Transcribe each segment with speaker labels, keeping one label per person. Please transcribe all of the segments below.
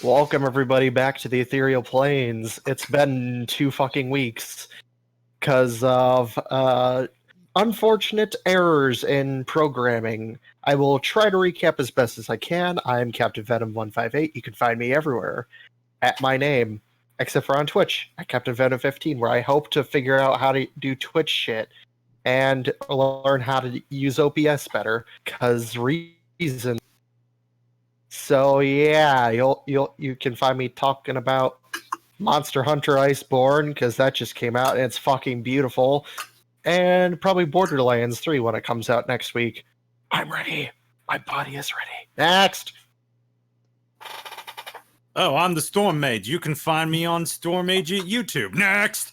Speaker 1: Welcome everybody back to the Ethereal Plains. It's been 2 fucking weeks because of unfortunate errors in programming. I will try to recap as best as I can. I am CaptianVenom158. You can find me everywhere at my name, except for on Twitch at CaptianVenom15, where I hope to figure out how to do Twitch shit and learn how to use OPS better. Because reason. So yeah, you can find me talking about Monster Hunter Iceborne because that just came out and it's fucking beautiful, and probably Borderlands 3 when it comes out next week. I'm ready. My body is ready. Next.
Speaker 2: Oh, I'm the StormMage. You can find me on StormMage at YouTube. Next.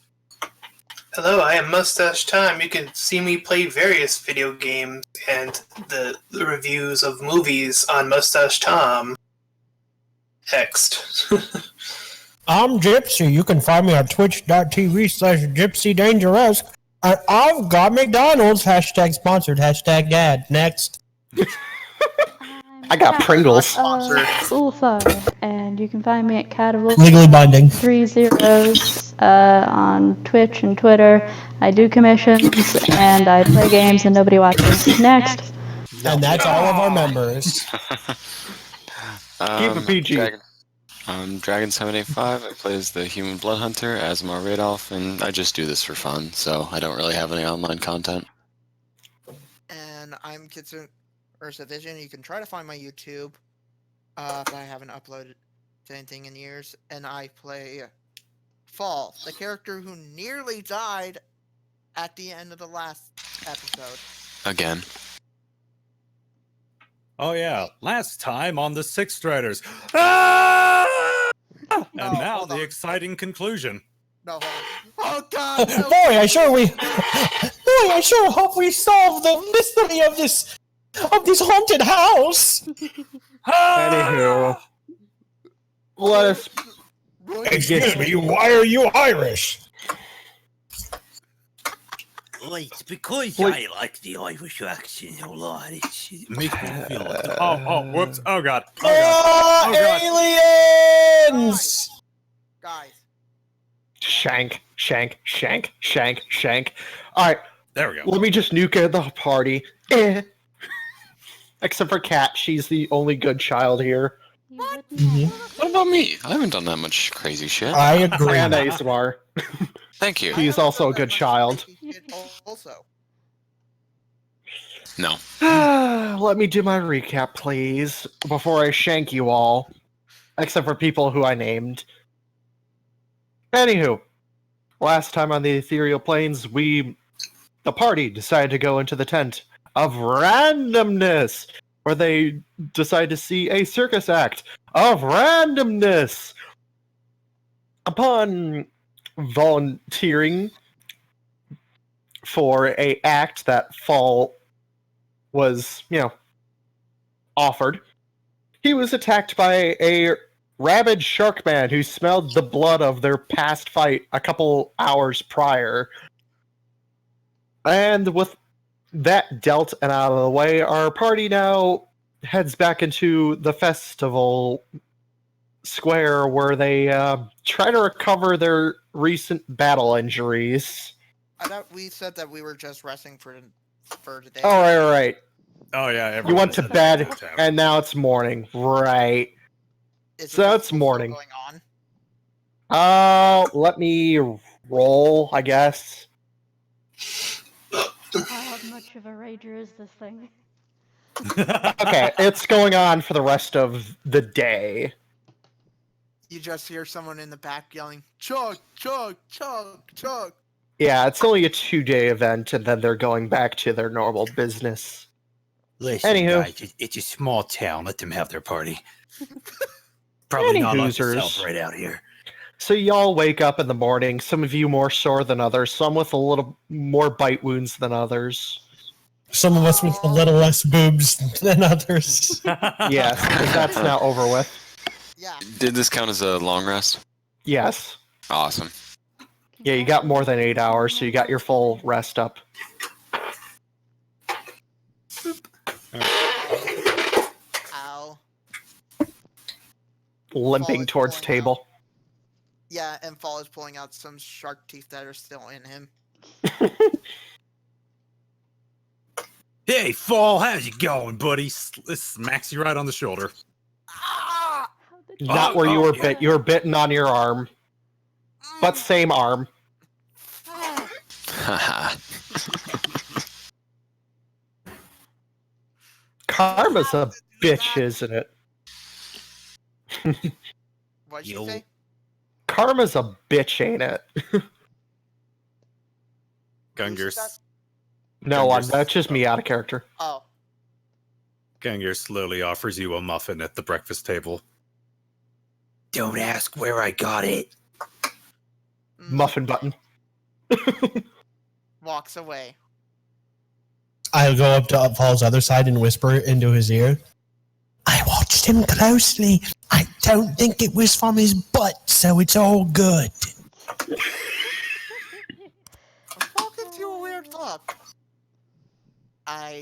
Speaker 3: Hello, I am Mustached Time. You can see me play various video games and the reviews of movies on Mustached Tom. Next.
Speaker 4: I'm Gipsy. You can find me on twitch.tv/GipsyDangerous. And I've got McDonald's. Hashtag sponsored. Hashtag ad. Next.
Speaker 1: I got Pringles.
Speaker 5: Ulthar, and you can find me at Cat of
Speaker 4: Legally binding.
Speaker 5: 30 on Twitch and Twitter. I do commissions and I play games and nobody watches. Next.
Speaker 4: And that's all of our members.
Speaker 1: Keep it PG.
Speaker 6: I'm Dragon785. I play as the human blood hunter, Asemar Radolf, and I just do this for fun, so I don't really have any online content.
Speaker 7: And I'm Kitsune Ursa Vision. You can try to find my YouTube, but I haven't uploaded to anything in years. And I play Fall, the character who nearly died at the end of the last episode.
Speaker 6: Again.
Speaker 2: Oh yeah, last time on the Sixth Striders. Ah! And now
Speaker 7: hold
Speaker 2: the
Speaker 7: on.
Speaker 2: exciting conclusion.
Speaker 7: No, hold on. Oh God! No.
Speaker 4: Boy, I sure hope we solve the mystery of this haunted house.
Speaker 1: Anywho, let us.
Speaker 4: Excuse me, why are you Irish?
Speaker 8: Well, it's because
Speaker 1: Wait.
Speaker 8: I like the Irish accent a lot. It makes me feel like
Speaker 2: Oh, whoops. Oh god. Oh god. Oh, God.
Speaker 4: Aliens!
Speaker 7: Guys,
Speaker 1: Shank. Alright,
Speaker 2: There we go.
Speaker 1: let me just nuke the party. Except for Kat, she's the only good child here.
Speaker 6: What about me? I haven't done that much crazy shit.
Speaker 4: I agree.
Speaker 1: And Asemar.
Speaker 6: Thank you.
Speaker 1: He's also a good child.
Speaker 7: Also,
Speaker 6: No.
Speaker 1: Let me do my recap, please, before I shank you all. Except for people who I named. Anywho, last time on the Ethereal Plains, the party decided to go into the tent of randomness, where they decide to see a circus act of randomness. Upon volunteering for a act that Fall was, offered, he was attacked by a rabid shark man who smelled the blood of their past fight a couple hours prior. And with that dealt and out of the way, our party now heads back into the festival square where they try to recover their recent battle injuries.
Speaker 7: I thought we said that we were just resting for today.
Speaker 1: All right.
Speaker 2: Oh yeah,
Speaker 1: You
Speaker 2: everyone
Speaker 1: went to
Speaker 2: said
Speaker 1: bed,
Speaker 2: that.
Speaker 1: and now it's morning. Right.
Speaker 7: Is
Speaker 1: so
Speaker 7: the
Speaker 1: it's
Speaker 7: festival
Speaker 1: morning.
Speaker 7: still going on?
Speaker 1: Let me roll, I guess.
Speaker 5: How much of a rager is this thing?
Speaker 1: Okay, it's going on for the rest of the day.
Speaker 7: You just hear someone in the back yelling, "Chug, chug, chug, chug."
Speaker 1: Yeah, it's only a 2-day event, and then they're going back to their normal business.
Speaker 8: Listen,
Speaker 1: Anywho.
Speaker 8: guys, it's a small town. Let them have their party. Probably not allowed to
Speaker 1: Anywhoosers.
Speaker 8: celebrate out here.
Speaker 1: So y'all wake up in the morning, some of you more sore than others, some with a little more bite wounds than others.
Speaker 4: Some of us with a little less boobs than others.
Speaker 1: Yes, 'cause that's now over with.
Speaker 7: Yeah.
Speaker 6: Did this count as a long rest?
Speaker 1: Yes.
Speaker 6: Awesome.
Speaker 1: Yeah, you got more than 8 hours, so you got your full rest up.
Speaker 7: Ow.
Speaker 1: limping
Speaker 7: is
Speaker 1: towards
Speaker 7: pulling out-
Speaker 1: table.
Speaker 7: Yeah, and Fall is pulling out some shark teeth that are still in him.
Speaker 2: Hey, Fall, how's it going, buddy? This smacks you right on the shoulder.
Speaker 7: Ah!
Speaker 1: Not where you were bit. You were bitten on your arm, but
Speaker 7: Mm.
Speaker 1: same arm.
Speaker 6: Haha.
Speaker 1: Karma's a
Speaker 7: How to do
Speaker 1: bitch,
Speaker 7: that?
Speaker 1: isn't it?
Speaker 7: What'd you
Speaker 2: Yo.
Speaker 7: say?
Speaker 1: Karma's a bitch, ain't it?
Speaker 2: Gungir,
Speaker 7: that?
Speaker 1: No,
Speaker 2: Gungir's-
Speaker 1: that's just me out of character.
Speaker 7: Oh,
Speaker 2: Gungir slowly offers you a muffin at the breakfast table.
Speaker 8: Don't ask where I got it.
Speaker 1: Muffin button.
Speaker 7: walks away.
Speaker 4: I'll go up to Paul's other side and whisper into his ear. I watched him closely. I don't think it was from his butt, so it's all good.
Speaker 7: Fall gives you a weird look.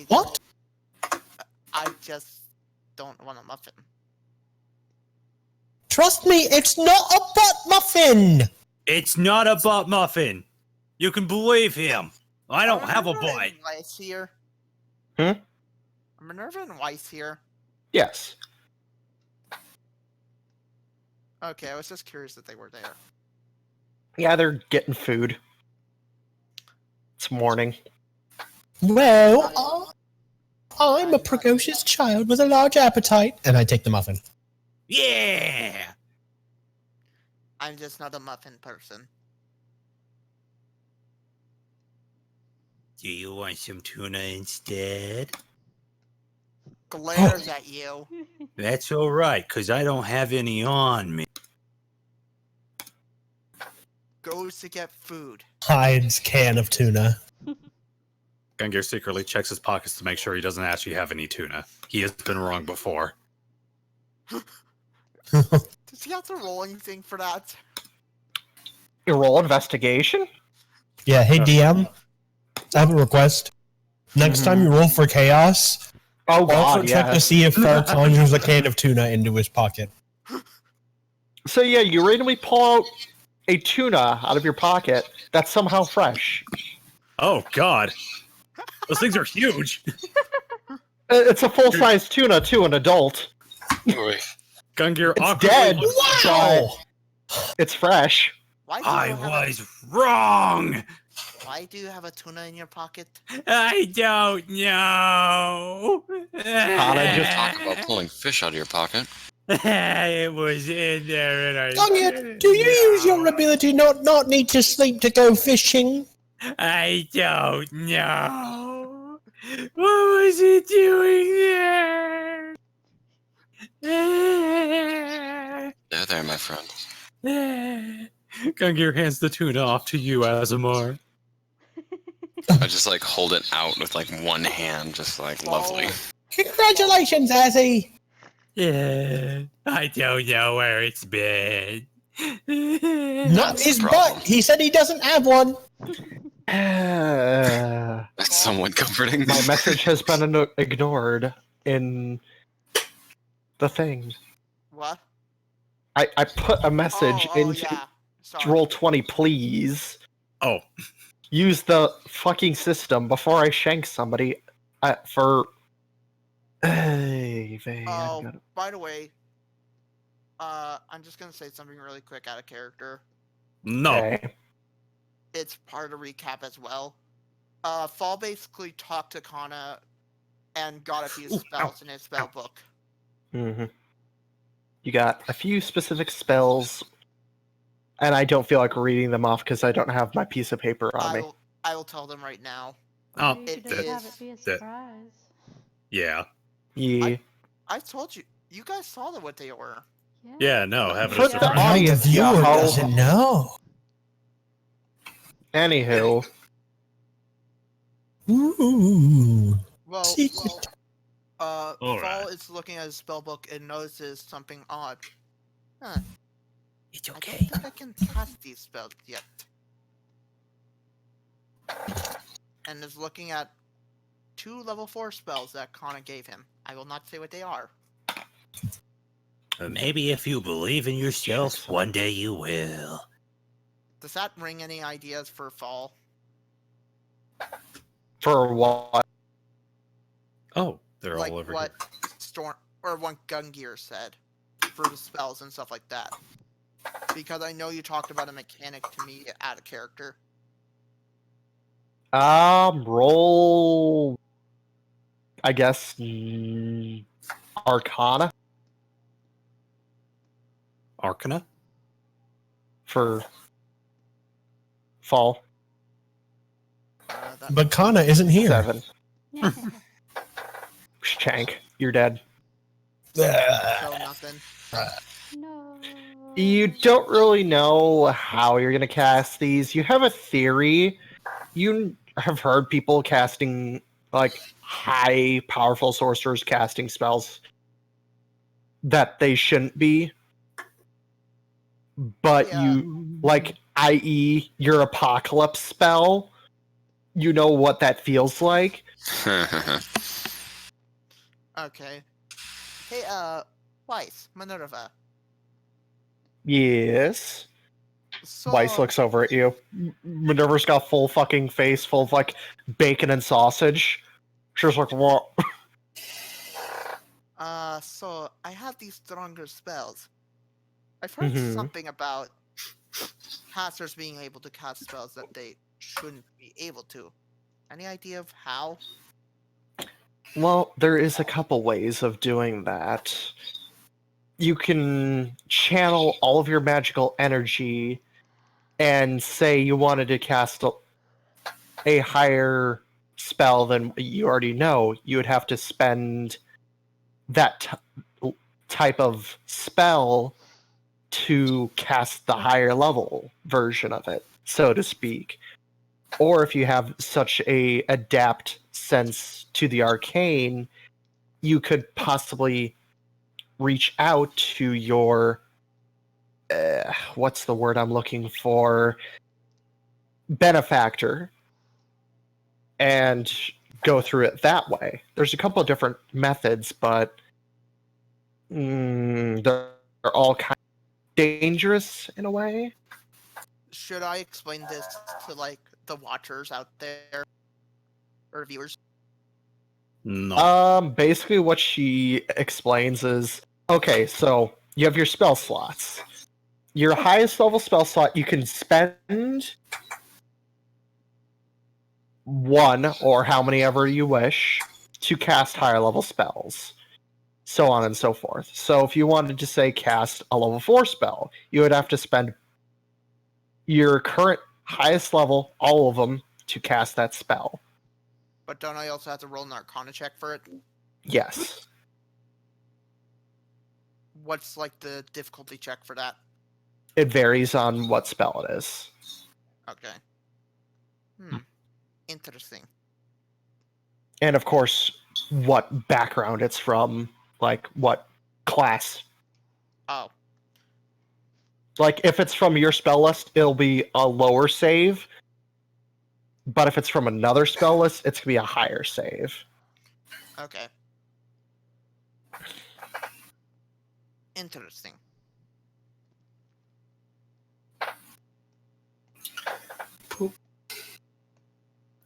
Speaker 4: What?
Speaker 7: I just don't want a muffin.
Speaker 4: Trust me, it's not a butt muffin.
Speaker 8: It's not a butt muffin. You can believe him. I don't have a
Speaker 7: Minerva
Speaker 8: butt.
Speaker 7: and Weiss here.
Speaker 1: Hmm?
Speaker 7: Are Minerva and Weiss here?
Speaker 1: Yes.
Speaker 7: Okay, I was just curious that they were there.
Speaker 1: Yeah, they're getting food. It's morning.
Speaker 4: Well, I'm a precocious child with a large appetite. And I take the muffin.
Speaker 8: Yeah.
Speaker 7: I'm just not a muffin person.
Speaker 8: Do you want some tuna instead?
Speaker 7: Glares at you.
Speaker 8: That's all right, because I don't have any on me.
Speaker 7: Goes to get food.
Speaker 4: Hides can of tuna.
Speaker 2: Gungir secretly checks his pockets to make sure he doesn't actually have any tuna. He has been wrong before.
Speaker 7: Does he have to roll anything for that?
Speaker 1: You roll investigation?
Speaker 4: Yeah, hey DM, I have a request. Next time you roll for chaos,
Speaker 1: Oh
Speaker 4: also
Speaker 1: god,
Speaker 4: check
Speaker 1: yeah.
Speaker 4: to see if Phil conjures a can of tuna into his pocket.
Speaker 1: So yeah, you randomly pull out a tuna out of your pocket that's somehow fresh.
Speaker 2: Oh, God. Those things are huge.
Speaker 1: It's a full-size tuna, too, an adult.
Speaker 6: Oy.
Speaker 2: Gungir
Speaker 1: It's
Speaker 2: awkwardly
Speaker 1: dead.
Speaker 2: looks-
Speaker 4: Wow!
Speaker 1: It's fresh.
Speaker 7: Why do
Speaker 8: I
Speaker 7: you have
Speaker 8: was wrong.
Speaker 7: Why do you have a tuna in your pocket?
Speaker 8: I don't know.
Speaker 1: Hana just
Speaker 6: Talk about pulling fish out of your pocket.
Speaker 8: It was in there and I...
Speaker 4: Gungir, do you use your ability not need to sleep to go fishing?
Speaker 8: I don't know. What was he doing there?
Speaker 6: There, my friend.
Speaker 2: Gungir hands the tuna off to you, Asemar.
Speaker 6: I just like hold it out with like one hand, just like lovely.
Speaker 4: Congratulations, Azzy!
Speaker 8: Yeah, I don't know where it's been.
Speaker 4: Not
Speaker 6: That's
Speaker 4: his
Speaker 6: the problem.
Speaker 4: butt. He said he doesn't have one.
Speaker 6: That's somewhat comforting.
Speaker 1: My message has been ignored in the thing.
Speaker 7: What?
Speaker 1: I put a message into
Speaker 7: yeah. Sorry.
Speaker 1: Roll20, please.
Speaker 2: Oh,
Speaker 1: Use the fucking system before I shank somebody for... Hey, Vay, I
Speaker 7: Oh,
Speaker 1: gotta-
Speaker 7: by the way, I'm just gonna say something really quick out of character.
Speaker 2: no.
Speaker 1: Okay.
Speaker 7: It's part of recap as well. Fall basically talked to Kana and got a few spells in his spell book.
Speaker 1: Mm-hmm. You got a few specific spells, and I don't feel like reading them off because I don't have my piece of paper on me.
Speaker 7: I will tell them right now.
Speaker 2: Oh,
Speaker 5: You
Speaker 7: it
Speaker 5: should just have
Speaker 7: is-
Speaker 5: it be a
Speaker 2: that-
Speaker 5: surprise.
Speaker 2: Yeah.
Speaker 1: Yeah.
Speaker 7: I told you. You guys saw what they were.
Speaker 2: Yeah, no, have it
Speaker 1: For
Speaker 2: as
Speaker 1: the
Speaker 2: a surprise.
Speaker 1: audience,
Speaker 4: the viewer
Speaker 1: yeah, how-
Speaker 4: doesn't know.
Speaker 1: Anywho,
Speaker 4: Ooh.
Speaker 7: Well,
Speaker 4: Secret.
Speaker 7: Fall
Speaker 2: Alright.
Speaker 7: is looking at his spell book and notices something odd.
Speaker 8: It's
Speaker 7: I don't
Speaker 8: okay.
Speaker 7: think I can cast these spells yet. And is looking at 2 level 4 spells that Kana gave him. I will not say what they are.
Speaker 8: Maybe if you believe in yourself, one day you will.
Speaker 7: Does that ring any ideas for fall?
Speaker 1: For what?
Speaker 2: Oh, they're
Speaker 7: Like
Speaker 2: all over
Speaker 7: what
Speaker 2: here.
Speaker 7: Storm or what Gungir said for the spells and stuff like that. Because I know you talked about a mechanic to me out of character.
Speaker 1: Roll. I guess Arcana
Speaker 2: Arcana?
Speaker 1: for fall.
Speaker 7: That,
Speaker 4: But Kana isn't here.
Speaker 1: 7. Shank, you're dead.
Speaker 7: so nothing.
Speaker 5: No.
Speaker 1: You don't really know how you're going to cast these. You have a theory. You have heard people casting, like, high, powerful sorcerers casting spells that they shouldn't be. But
Speaker 7: Yeah.
Speaker 1: you, like, i.e., your apocalypse spell, you know what that feels like.
Speaker 7: Okay. Hey, Weiss, Minerva.
Speaker 1: Yes.
Speaker 7: So,
Speaker 1: Weiss looks over at you. Minerva's got full fucking face full of, like, bacon and sausage. She's like, what?
Speaker 7: so I have these stronger spells. I've heard
Speaker 1: Mhm.
Speaker 7: something about casters being able to cast spells that they shouldn't be able to. Any idea of how?
Speaker 1: Well, there is a couple ways of doing that. You can channel all of your magical energy and say you wanted to cast a higher spell than what you already know. You would have to spend that type of spell to cast the higher level version of it, so to speak. Or if you have such a adept sense to the arcane, you could possibly reach out to your what's the word I'm looking for? Benefactor, and go through it that way. There's a couple of different methods, but they're all kind of dangerous in a way.
Speaker 7: Should I explain this to, like, the watchers out there? Or viewers?
Speaker 2: No.
Speaker 1: Basically what she explains is, okay, so you have your spell slots. Your highest level spell slot, you can spend one or how many ever you wish to cast higher level spells. So on and so forth. So if you wanted to, say, cast a level 4 spell, you would have to spend your current highest level, all of them, to cast that spell.
Speaker 7: But don't I also have to roll an Arcana check for it?
Speaker 1: Yes.
Speaker 7: What's, like, the difficulty check for that?
Speaker 1: It varies on what spell it is.
Speaker 7: Okay. Interesting.
Speaker 1: And of course, what background it's from, like what class.
Speaker 7: Oh.
Speaker 1: Like if it's from your spell list, it'll be a lower save. But if it's from another spell list, it's gonna be a higher save.
Speaker 7: Okay. Interesting.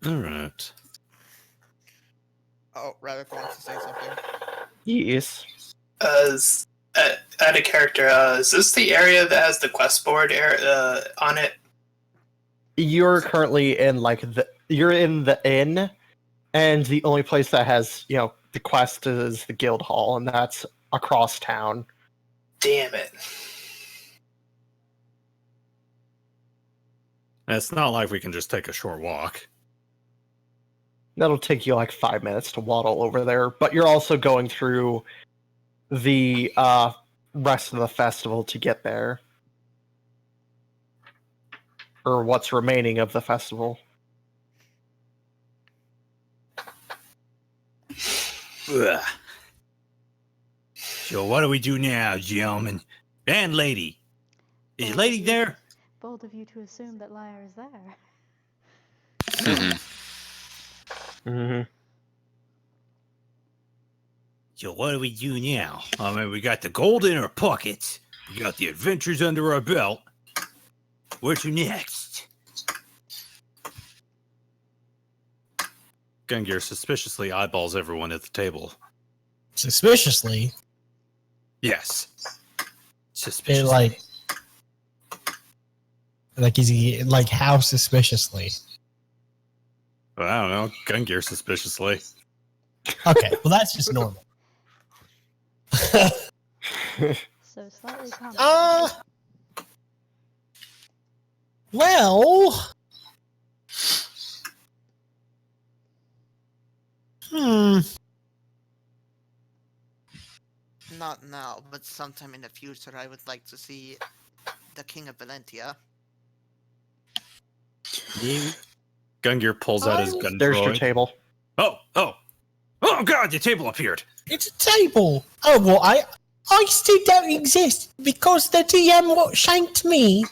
Speaker 2: All right.
Speaker 7: Oh, Ravak wants to say something.
Speaker 1: Yes.
Speaker 3: Add a character. Is this the area that has the quest board on it?
Speaker 1: You're currently in you're in the inn, and the only place that has, the quest is the guild hall, and that's across town.
Speaker 3: Damn it.
Speaker 2: It's not like we can just take a short walk.
Speaker 1: That'll take you like 5 minutes to waddle over there, but you're also going through the rest of the festival to get there. Or what's remaining of the festival.
Speaker 8: Ugh. So what do we do now, gentlemen? And lady. Is lady there?
Speaker 5: Bold of you to assume that Lyre is there.
Speaker 1: Mm-hmm.
Speaker 8: So what do we do now? I mean, we got the gold in our pockets. We got the adventures under our belt. What's next?
Speaker 2: Gungir suspiciously eyeballs everyone at the table.
Speaker 4: Suspiciously,
Speaker 2: Yes.
Speaker 4: it
Speaker 8: Suspicious.
Speaker 4: like is he like how suspiciously?
Speaker 2: But I don't know. Gungir suspiciously.
Speaker 4: Okay, well that's just normal.
Speaker 5: So slightly complicated.
Speaker 4: Well,
Speaker 7: Not now, but sometime in the future, I would like to see the King of Valentia.
Speaker 2: Gungir pulls out his gun
Speaker 1: There's your
Speaker 2: droid.
Speaker 1: table.
Speaker 8: Oh God, the table appeared.
Speaker 4: it's a table. Oh well, I still don't exist because the DM shanked me,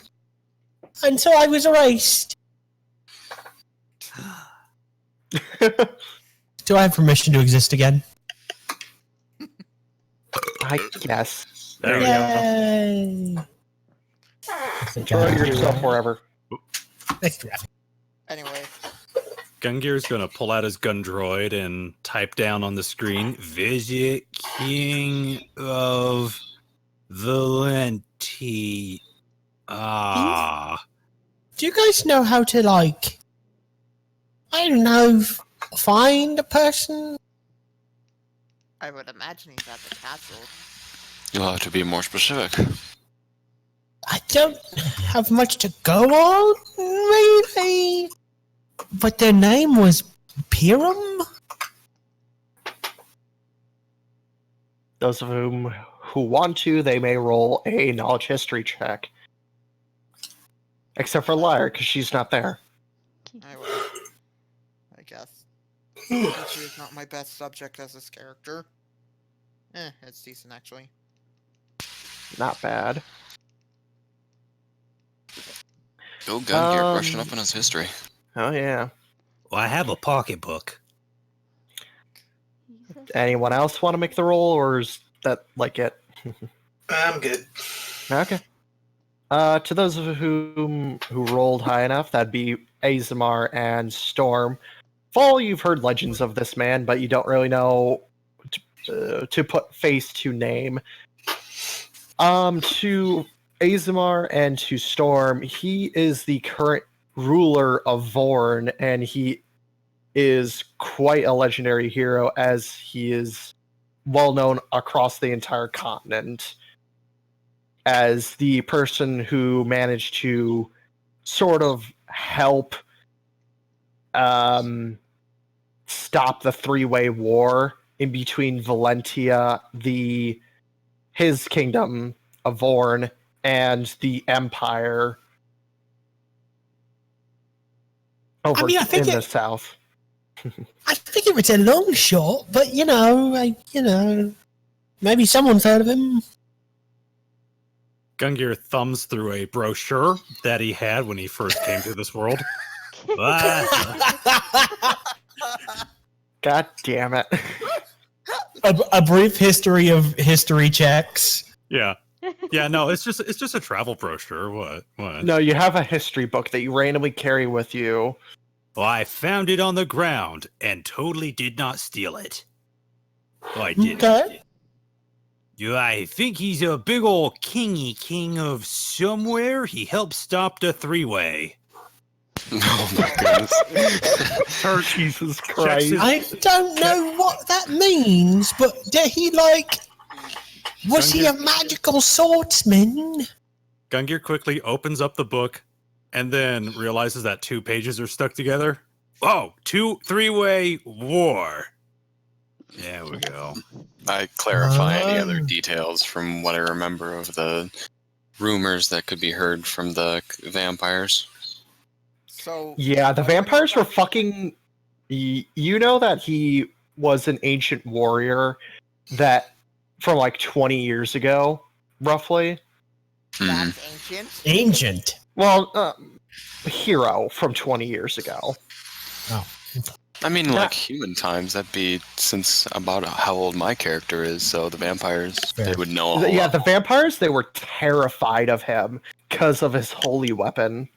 Speaker 4: and so I was erased. Do I have permission to exist again?
Speaker 1: I guess.
Speaker 2: There we go.
Speaker 4: Yay!
Speaker 1: Throw yourself wherever.
Speaker 4: Next draft.
Speaker 7: Anyway,
Speaker 2: Gungir's gonna pull out his gun droid and type down on the screen, "Visit King of Valentia."
Speaker 4: Do you guys know how to I don't know, find a person?
Speaker 7: I would imagine he's at the castle.
Speaker 6: You'll have to be more specific.
Speaker 4: I don't have much to go on, really. But their name was Piram?
Speaker 1: Those of whom who want to, they may roll a knowledge history check. Except for Lyre, because she's not there.
Speaker 7: I would. I guess. She is not my best subject as this character. It's decent actually.
Speaker 1: Not bad.
Speaker 6: Go Gungir, brushing up on his history.
Speaker 1: Oh yeah.
Speaker 8: Well, I have a pocketbook.
Speaker 1: Anyone else want to make the roll, or is that like it?
Speaker 3: I'm good.
Speaker 1: Okay. To those of whom who rolled high enough, that'd be Asemar and Storm. Fall, you've heard legends of this man, but you don't really know to put face to name. To Asemar and to Storm, he is the current ruler of Vorn, and he is quite a legendary hero, as he is well known across the entire continent as the person who managed to sort of help stop the three-way war in between Valentia, his kingdom of Vorn, and the Empire over
Speaker 4: I think
Speaker 1: in the south.
Speaker 4: I think it was a long shot, but maybe someone's heard of him.
Speaker 2: Gungir thumbs through a brochure that he had when he first came to this world.
Speaker 1: God damn it.
Speaker 4: A brief history of history checks.
Speaker 2: Yeah. Yeah, no, it's just a travel brochure. What?
Speaker 1: No, you have a history book that you randomly carry with you.
Speaker 8: Well, I found it on the ground and totally did not steal it. Well, I did.
Speaker 4: Okay.
Speaker 8: I think he's a big old king of somewhere. He helped stop the three-way.
Speaker 6: Oh my goodness.
Speaker 1: Oh, Jesus Christ.
Speaker 4: I don't know what that means, but did he was he a magical swordsman?
Speaker 2: Gungir quickly opens up the book and then realizes that 2 pages are stuck together. Oh, three-way war. There we go.
Speaker 6: I clarify any other details from what I remember of the rumors that could be heard from the vampires.
Speaker 7: So
Speaker 1: Yeah, the vampires were fucking... You know that he was an ancient warrior that from 20 years ago, roughly?
Speaker 7: that's ancient.
Speaker 4: Ancient.
Speaker 1: Well, hero from 20 years ago.
Speaker 4: Oh.
Speaker 6: I mean,
Speaker 1: That-
Speaker 6: like human times, that'd be since about how old my character is, so the vampires,
Speaker 4: Fair.
Speaker 6: they would know a whole
Speaker 1: Yeah,
Speaker 6: lot.
Speaker 1: the vampires, they were terrified of him because of his holy weapon,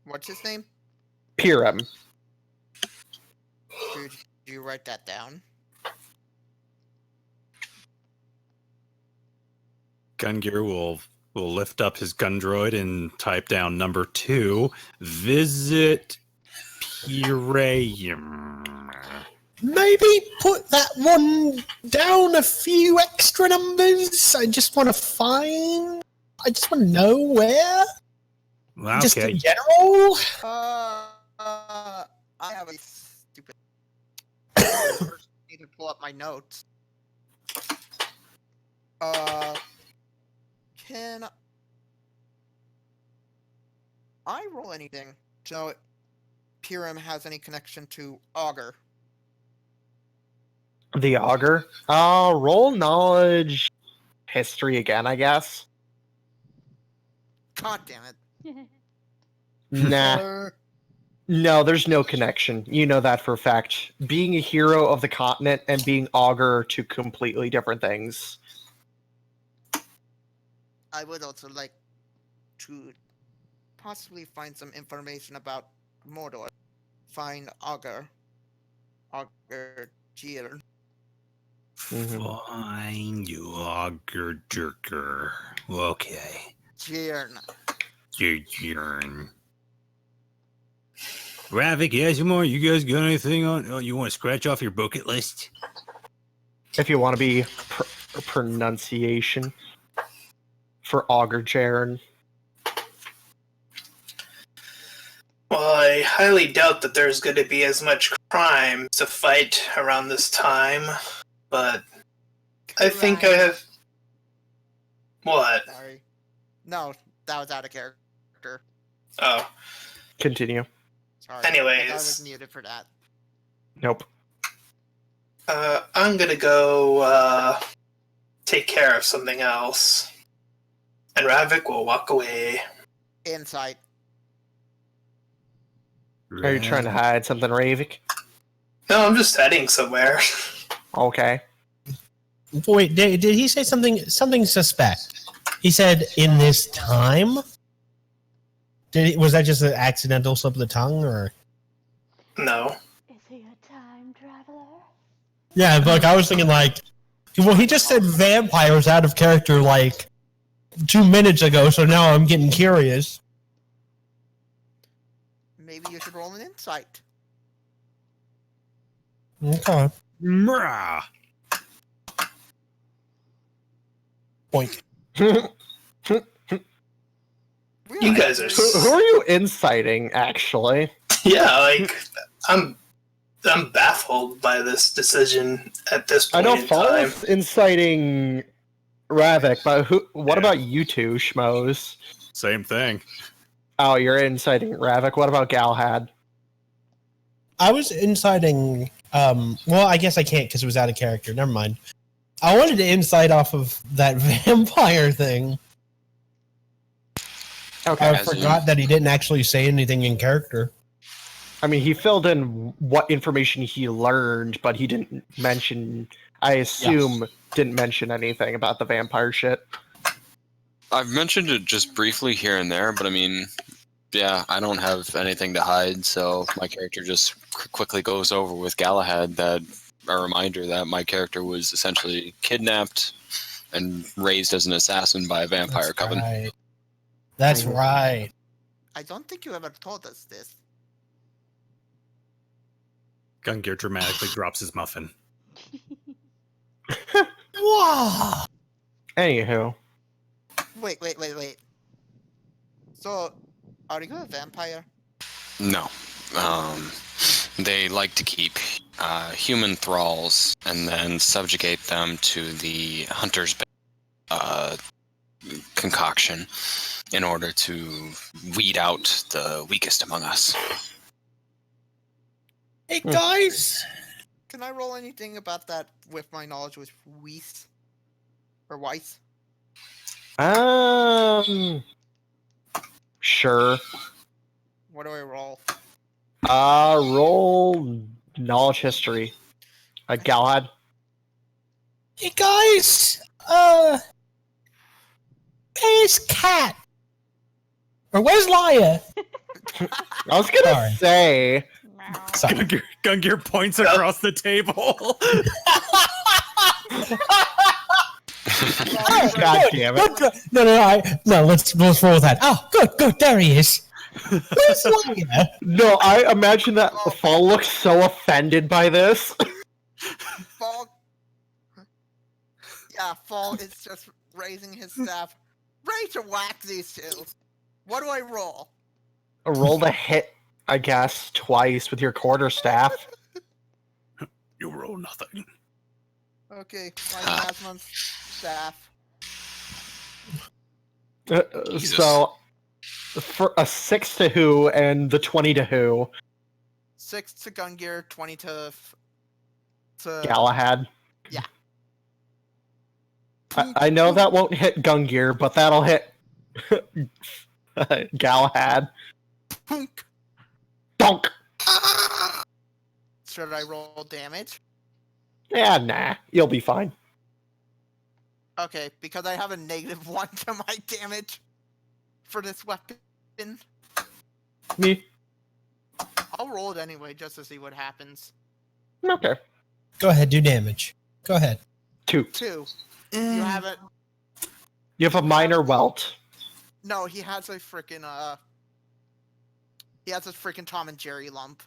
Speaker 7: What's his name?
Speaker 1: Piram.
Speaker 7: Did you write that down?
Speaker 2: Gungir will lift up his gun droid and type down number 2. Visit Piram.
Speaker 4: Maybe put that one down a few extra numbers. I just want to know where. Just in
Speaker 2: Okay.
Speaker 4: general.
Speaker 7: I have a stupid. First, need to pull up my notes. Can I roll anything? So, Piram has any connection to Augur?
Speaker 1: The augur. Roll knowledge history again, I guess.
Speaker 7: God damn it!
Speaker 1: Nah. No, there's no connection. You know that for a fact. Being a hero of the continent and being augur are two completely different things.
Speaker 7: I would also like to possibly find some information about Mordor. Find Augur. Augur Jier.
Speaker 2: Fine, you auger jerker. Okay.
Speaker 7: Jiern.
Speaker 2: Jern. Ravak, Asemar, you guys got anything on? Oh, you want to scratch off your bucket list?
Speaker 1: If you want to be pronunciation for augur Jaren.
Speaker 3: Well, I highly doubt that there's going to be as much crime to fight around this time, but I think I have. What?
Speaker 7: Sorry. No, that was out of character.
Speaker 3: Oh,
Speaker 1: Continue.
Speaker 7: Sorry.
Speaker 3: Anyways.
Speaker 7: I was muted for that.
Speaker 1: Nope.
Speaker 3: I'm gonna go take care of something else, and Ravik will walk away.
Speaker 7: Insight.
Speaker 1: Are you trying to hide something, Ravik?
Speaker 3: No, I'm just heading somewhere.
Speaker 1: Okay.
Speaker 4: Wait, did he say something suspect? He said in this time. Was that just an accidental slip of the tongue, or?
Speaker 3: No.
Speaker 5: Is he a time traveler?
Speaker 4: Yeah, look, I was thinking like, well, he just said vampires out of character like 2 minutes ago, so now I'm getting curious.
Speaker 7: Maybe you should roll an insight.
Speaker 4: Okay.
Speaker 2: Mrah.
Speaker 4: Point.
Speaker 3: You guys are.
Speaker 1: Who are you inciting, actually?
Speaker 3: Yeah, like I'm baffled by this decision at this
Speaker 1: I
Speaker 3: point
Speaker 1: know
Speaker 3: in time.
Speaker 1: Fall's inciting Ravik, but what about you two, schmoes?
Speaker 2: Same thing.
Speaker 1: Oh, you're inciting Ravik. What about Galhad?
Speaker 4: I was inciting. Well, I guess I can't because it was out of character. Never mind. I wanted to incite off of that vampire thing.
Speaker 1: Okay.
Speaker 4: I forgot that he didn't actually say anything in character.
Speaker 1: I mean, he filled in what information he learned, but he didn't mention, I assume, didn't mention anything about the vampire shit.
Speaker 6: I've mentioned it just briefly here and there, but I mean, yeah, I don't have anything to hide, so my character just quickly goes over with Galahad that a reminder that my character was essentially kidnapped and raised as an assassin by a vampire coven.
Speaker 4: Right. That's right.
Speaker 7: I don't think you ever told us this.
Speaker 2: Gungir dramatically drops his muffin.
Speaker 4: Wow.
Speaker 1: Anywho,
Speaker 7: Wait. So, are you a vampire?
Speaker 6: No. They like to keep human thralls and then subjugate them to the hunter's concoction in order to weed out the weakest among us.
Speaker 4: Hey guys.
Speaker 7: Can I roll anything about that with my knowledge with Weiss? Or Weiss?
Speaker 1: sure.
Speaker 7: What do I roll?
Speaker 1: Roll knowledge history. Galahad.
Speaker 4: Hey guys, where's Cat? Or where's Liar?
Speaker 1: I was gonna
Speaker 4: Sorry.
Speaker 1: say.
Speaker 4: Sorry.
Speaker 2: Gungir points across the table.
Speaker 4: Oh,
Speaker 1: God
Speaker 4: good,
Speaker 1: damn it.
Speaker 4: good. No, let's roll with that. Oh, good, there he is. Where's Liar?
Speaker 1: No, I imagine that Fall looks so offended by this.
Speaker 7: Fall. Yeah, Fall is just raising his staff, ready to whack these two. What do I roll?
Speaker 1: Roll the hit, I guess, twice with your quarterstaff.
Speaker 2: You roll nothing.
Speaker 7: Okay, my Asmon's staff.
Speaker 1: So, for a 6 to who and the 20 to who?
Speaker 7: 6 to Gungir, 20 to
Speaker 1: Galahad.
Speaker 7: Yeah.
Speaker 1: I know that won't hit Gungir, but that'll hit Galahad.
Speaker 7: Punk.
Speaker 1: Donk!
Speaker 7: Should I roll damage?
Speaker 1: Yeah, nah. You'll be fine.
Speaker 7: Okay, because I have a -1 to my damage for this weapon.
Speaker 1: Me?
Speaker 7: I'll roll it anyway just to see what happens.
Speaker 1: Okay.
Speaker 4: Go ahead, do damage. Go ahead.
Speaker 1: 2.
Speaker 7: 2. You have it.
Speaker 1: You have a minor welt.
Speaker 7: No, he has a freaking he has a freaking Tom and Jerry lump.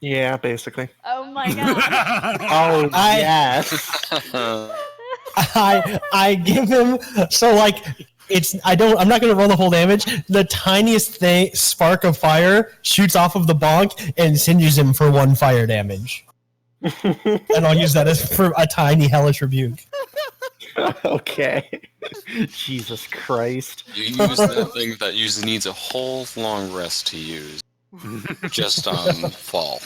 Speaker 1: Yeah, basically.
Speaker 5: Oh my god.
Speaker 1: Oh, yes.
Speaker 4: I give him I'm not gonna roll the whole damage. The tiniest spark of fire shoots off of the bonk and singes him for 1 fire damage. And I'll use that as for a tiny hellish rebuke.
Speaker 1: Okay. Jesus Christ.
Speaker 6: You use that thing that usually needs a whole long rest to use. Just on Fall.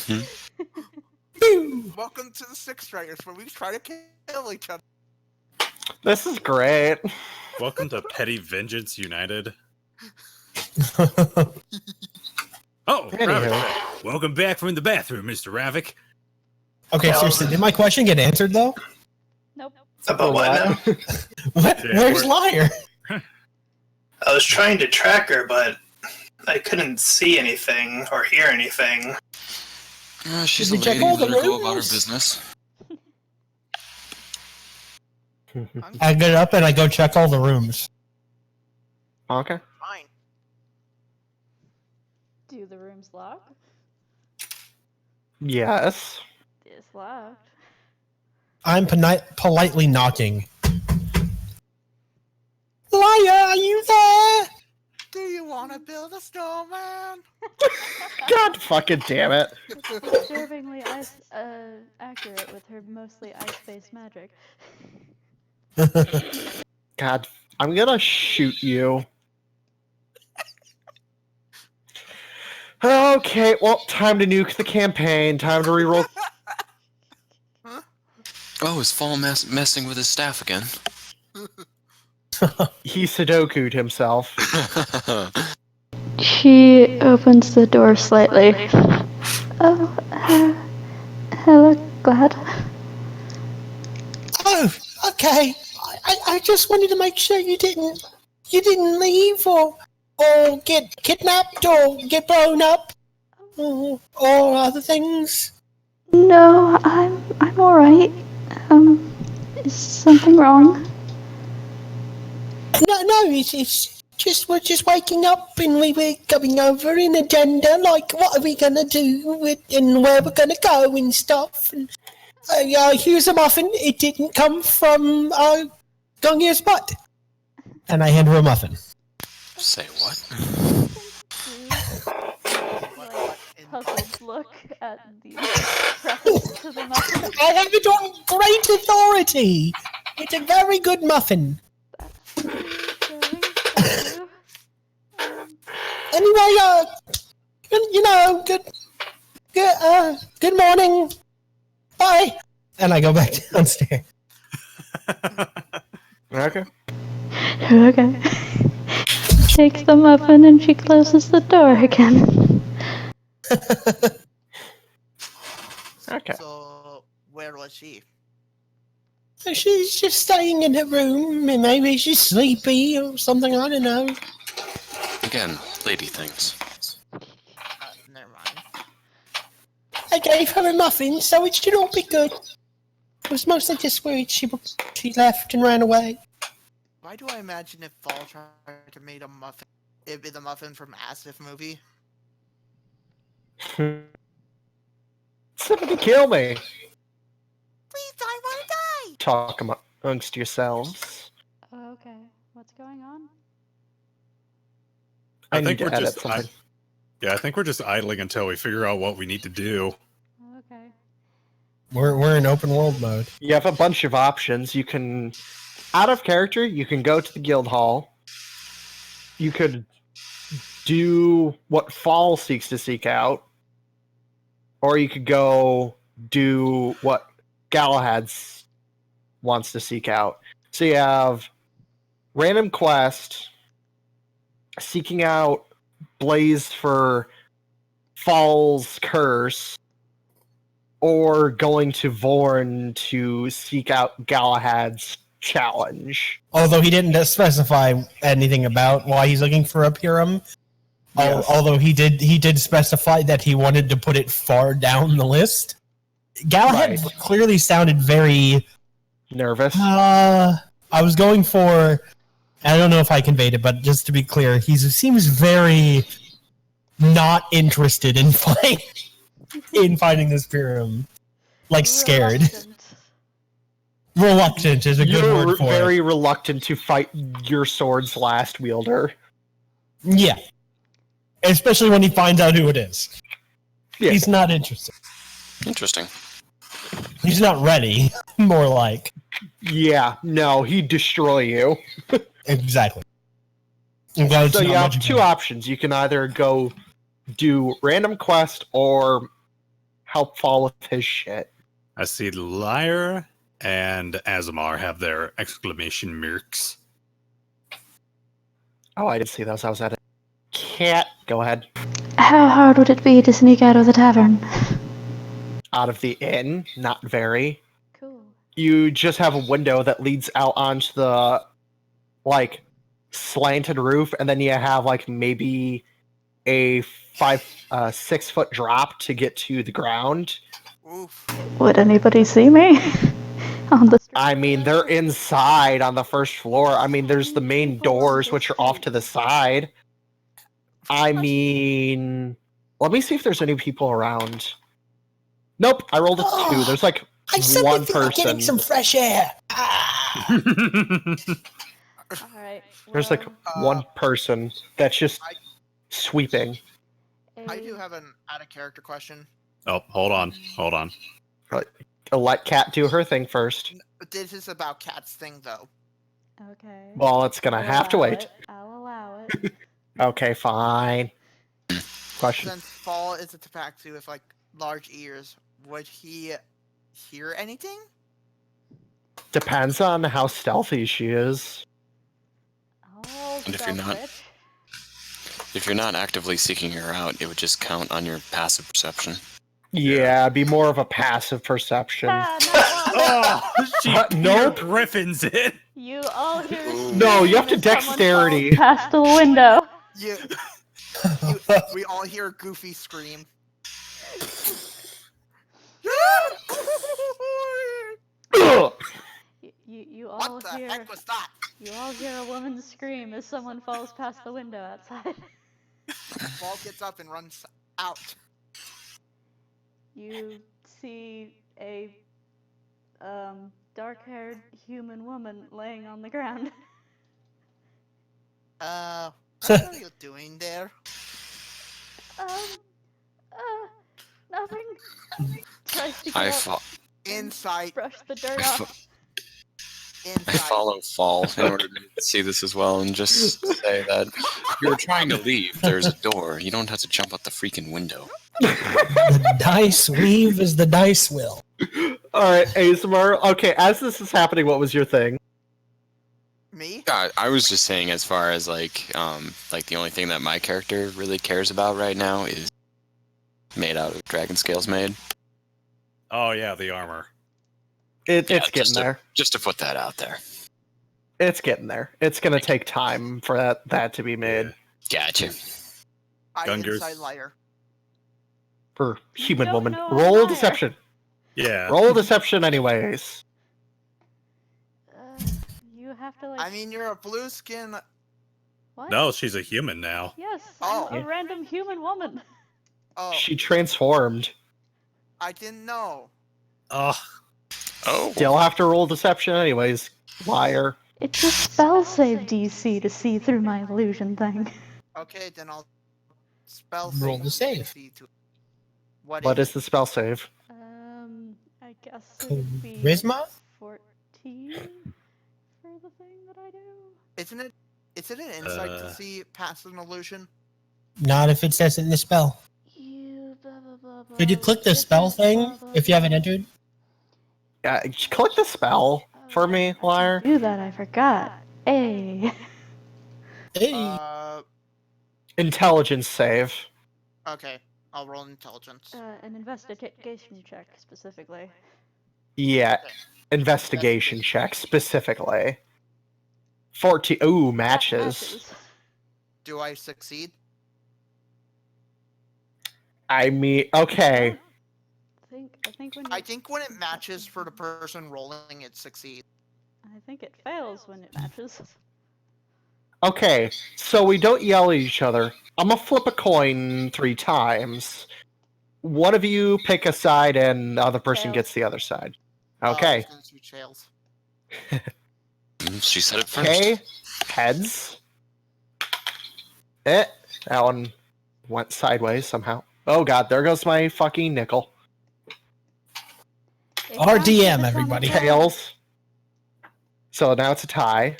Speaker 7: Welcome to the Six Strikers, where we try to kill each other.
Speaker 1: This is great.
Speaker 2: Welcome to Petty Vengeance United. Oh,
Speaker 1: Anywho.
Speaker 2: Ravak. Welcome back from the bathroom, Mr. Ravak.
Speaker 4: Okay, seriously, did my question get answered though?
Speaker 5: Nope.
Speaker 3: About what now?
Speaker 4: Where's Liar?
Speaker 3: I was trying to track her, but I couldn't see anything or hear anything.
Speaker 6: She's a
Speaker 4: Did we check
Speaker 6: lady.
Speaker 4: all the
Speaker 6: Let her go about her
Speaker 4: rooms?
Speaker 6: business.
Speaker 4: I get up and I go check all the rooms.
Speaker 1: Okay.
Speaker 7: Fine.
Speaker 5: Do the rooms lock?
Speaker 1: Yes.
Speaker 5: It's locked.
Speaker 4: I'm politely knocking. Liar, are you there?
Speaker 7: Do you want to build a snowman?
Speaker 1: God fucking damn it.
Speaker 5: Disturbingly accurate with her mostly ice-based magic.
Speaker 1: God, I'm gonna shoot you. Okay, well, time to nuke the campaign. Time to reroll.
Speaker 6: Oh, is Fall messing with his staff again?
Speaker 1: He Sudoku'd himself.
Speaker 5: She opens the door slightly. Oh, hello, Glad.
Speaker 4: Oh, okay. I just wanted to make sure you didn't leave or get kidnapped or get blown up or other things.
Speaker 5: No, I'm alright. Is something wrong?
Speaker 4: No, it's just we're just waking up and we were going over an agenda, like what are we gonna do and where we're gonna go and stuff. And here's a muffin. It didn't come from Gungir's butt. And I hand her a muffin.
Speaker 6: Say what?
Speaker 5: Puzzled look at the reference to the muffin.
Speaker 4: I have it on great authority. It's a very good muffin. Anyway, good morning. Bye. And I go back downstairs.
Speaker 1: Okay.
Speaker 5: Okay. Takes the muffin and she closes the door again.
Speaker 1: Okay.
Speaker 7: So, where was she?
Speaker 4: She's just staying in her room. Maybe she's sleepy or something. I don't know.
Speaker 6: Again, lady things.
Speaker 7: Never mind.
Speaker 4: I gave her a muffin, so it should all be good. It was mostly just worried she left and ran away.
Speaker 7: Why do I imagine if Fall tried to make a muffin, it'd be the muffin from Asif movie?
Speaker 1: Somebody kill me.
Speaker 7: Please, I want to die!
Speaker 1: Talk amongst yourselves.
Speaker 5: Okay, what's going on?
Speaker 1: I
Speaker 2: think
Speaker 1: need to
Speaker 2: we're
Speaker 1: edit
Speaker 2: just.
Speaker 1: something.
Speaker 2: I think we're just idling until we figure out what we need to do.
Speaker 5: Okay.
Speaker 9: We're in open world mode.
Speaker 1: You have a bunch of options. You can, out of character, you can go to the guild hall. You could do what Fall seeks to seek out. Or you could go do what Galahad wants to seek out. So you have random quest, seeking out Blaze for Fall's curse, or going to Vorn to seek out Galahad's challenge.
Speaker 9: Although he didn't specify anything about why he's looking for a Purim.
Speaker 1: Yes.
Speaker 9: Although he did specify that he wanted to put it far down the list. Galahad
Speaker 1: Right.
Speaker 9: clearly sounded very
Speaker 1: Nervous.
Speaker 9: I was going for, I don't know if I conveyed it, but just to be clear, he seems very not interested in finding this Purim. Like scared. Reluctant is a good
Speaker 1: You're
Speaker 9: word for
Speaker 1: very
Speaker 9: it.
Speaker 1: reluctant to fight your sword's last wielder.
Speaker 9: Yeah. Especially when he finds out who it is.
Speaker 1: Yeah.
Speaker 9: He's not interested.
Speaker 6: Interesting.
Speaker 9: He's not ready, more like.
Speaker 1: Yeah, no, he'd destroy you.
Speaker 9: Exactly. I'm glad it's
Speaker 1: So
Speaker 9: not
Speaker 1: you have
Speaker 9: much
Speaker 1: two options. You can either go do random quest or help Fall with his shit.
Speaker 2: I see Lyre and Asemar have their exclamation marks.
Speaker 1: Oh, I didn't see those. I was at it. Cat, go ahead.
Speaker 5: How hard would it be to sneak out of the tavern?
Speaker 1: Out of the inn, not very.
Speaker 5: Cool.
Speaker 1: You just have a window that leads out onto the, like, slanted roof, and then you have, like, maybe a 6 foot drop to get to the ground.
Speaker 7: Oof.
Speaker 5: Would anybody see me? On the street?
Speaker 1: I mean, they're inside on the first floor. I mean, there's the main doors, which are off to the side. I mean, let me see if there's any people around. Nope, I rolled a 2. There's like
Speaker 4: I suddenly
Speaker 1: one
Speaker 4: feel like getting
Speaker 1: person.
Speaker 4: some fresh air. Ah.
Speaker 5: Alright.
Speaker 1: There's like one person that's just sweeping.
Speaker 7: I do have an out of character question.
Speaker 2: Oh, hold on.
Speaker 1: I'll let Kat do her thing first.
Speaker 7: But this is about Cat's thing, though.
Speaker 5: Okay.
Speaker 1: Well, it's gonna have to wait.
Speaker 5: I'll allow it.
Speaker 1: Okay, fine. Question.
Speaker 7: Since Fall is a Tabaxi with like large ears, would he hear anything?
Speaker 1: Depends on how stealthy she is.
Speaker 5: Oh,
Speaker 6: And if you're not-
Speaker 5: bitch.
Speaker 6: If you're not actively seeking her out, it would just count on your passive perception.
Speaker 1: Yeah, be more of a passive perception.
Speaker 5: Ah, no,
Speaker 2: Oh, she
Speaker 1: Nope.
Speaker 2: Griffins it.
Speaker 5: you all hear
Speaker 1: No, you have to
Speaker 5: screams as someone
Speaker 1: dexterity.
Speaker 5: falls past the window.
Speaker 7: We all hear a Goofy scream.
Speaker 1: Ugh.
Speaker 5: You all
Speaker 7: What the
Speaker 5: hear
Speaker 7: heck was that?
Speaker 5: you all hear a woman scream as someone falls past the window outside.
Speaker 7: Fall gets up and runs out.
Speaker 5: You see a dark-haired human woman laying on the ground.
Speaker 7: What are you doing there?
Speaker 5: Nothing. Tries to get
Speaker 6: I,
Speaker 5: up,
Speaker 6: fo-
Speaker 7: Inside.
Speaker 5: brush the dirt
Speaker 6: I, fo-
Speaker 5: off.
Speaker 6: I
Speaker 7: Inside.
Speaker 6: follow Fall in order to see this as well and just say that if you're trying to leave, there's a door. You don't have to jump out the freaking window.
Speaker 9: The dice weave as the dice will.
Speaker 1: Alright, Asemar. Okay, as this is happening, what was your thing?
Speaker 7: Me?
Speaker 6: I was just saying, as far as like the only thing that my character really cares about right now is made out of dragon scales made.
Speaker 2: Oh yeah, the armor.
Speaker 1: It's
Speaker 6: just
Speaker 1: getting there.
Speaker 6: Just to put that out there.
Speaker 1: It's getting there. It's gonna take time for that to be made
Speaker 6: Gotcha.
Speaker 7: I'm
Speaker 2: Gungir's-
Speaker 7: inside liar.
Speaker 1: for human
Speaker 5: don't
Speaker 1: woman.
Speaker 5: know I'm
Speaker 1: Roll
Speaker 5: liar.
Speaker 1: deception.
Speaker 2: Yeah.
Speaker 1: Roll deception, anyways.
Speaker 5: You have to like.
Speaker 7: I mean, you're a blue skin.
Speaker 5: What?
Speaker 2: No, she's a human now.
Speaker 5: Yes,
Speaker 7: Oh.
Speaker 5: I'm a random human woman.
Speaker 7: Oh,
Speaker 1: She transformed.
Speaker 7: I didn't know.
Speaker 2: Oh,
Speaker 6: Oh.
Speaker 1: Still have to roll deception, anyways. Liar.
Speaker 5: It's a spell save DC to see through my illusion thing.
Speaker 7: Okay, then I'll spell
Speaker 9: Roll the save.
Speaker 7: DC to- What
Speaker 1: What is the spell save?
Speaker 5: I guess it would be
Speaker 9: Charisma?
Speaker 5: 14 for the thing that I do.
Speaker 7: Isn't it? Is it an insight
Speaker 2: Uh.
Speaker 7: to see past an illusion?
Speaker 9: Not if it says it in the spell.
Speaker 5: You blah blah blah blah.
Speaker 9: Could you click the spell thing if you haven't entered?
Speaker 1: Yeah, click the spell for me, liar.
Speaker 5: Do that? I forgot. Hey.
Speaker 9: Hey.
Speaker 1: Intelligence save.
Speaker 7: Okay, I'll roll intelligence.
Speaker 5: An investigation check specifically.
Speaker 1: Yeah,
Speaker 7: Okay.
Speaker 1: investigation check specifically. 14. Ooh,
Speaker 5: That
Speaker 1: matches.
Speaker 7: Do I succeed?
Speaker 1: I mean, okay.
Speaker 5: I think when you,
Speaker 7: I think when it matches for the person rolling, it succeeds.
Speaker 5: I think it fails when it matches.
Speaker 1: Okay, so we don't yell at each other. I'm gonna flip a coin 3 times. One of you pick a side and the other person
Speaker 5: Tails.
Speaker 1: gets the other side.
Speaker 7: Oh, I
Speaker 1: Okay.
Speaker 7: was gonna do tails.
Speaker 6: She said it first.
Speaker 1: Okay. Heads. That one went sideways somehow. Oh god, there goes my fucking nickel.
Speaker 5: It
Speaker 9: RDM,
Speaker 5: counts if it's on the
Speaker 9: everybody.
Speaker 5: ground.
Speaker 1: Tails. So now it's a tie.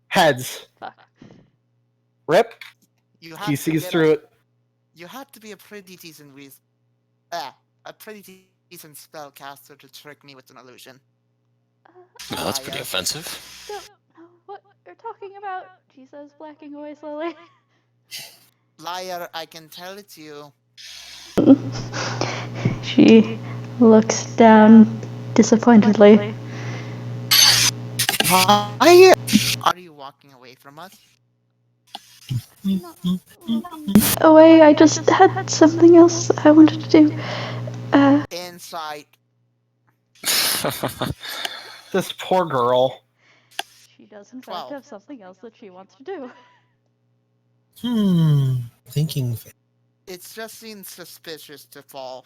Speaker 1: Heads.
Speaker 5: Fuck.
Speaker 1: Rip.
Speaker 7: You have
Speaker 1: He
Speaker 7: to
Speaker 1: sees
Speaker 7: get
Speaker 1: through it.
Speaker 7: You have to be a pretty decent a pretty decent spellcaster to trick me with an illusion.
Speaker 6: Well, that's pretty offensive.
Speaker 5: Don't know what you're talking about, she says, blacking away slowly.
Speaker 7: Liar, I can tell it's you.
Speaker 5: She looks down disappointedly.
Speaker 7: Liar! Are you walking away from us?
Speaker 5: Away, I just had something else I wanted to do.
Speaker 7: Insight.
Speaker 1: This poor girl.
Speaker 5: She does in fact
Speaker 7: 12.
Speaker 5: have something else that she wants to do.
Speaker 9: Thinking.
Speaker 7: It just seems suspicious to fall.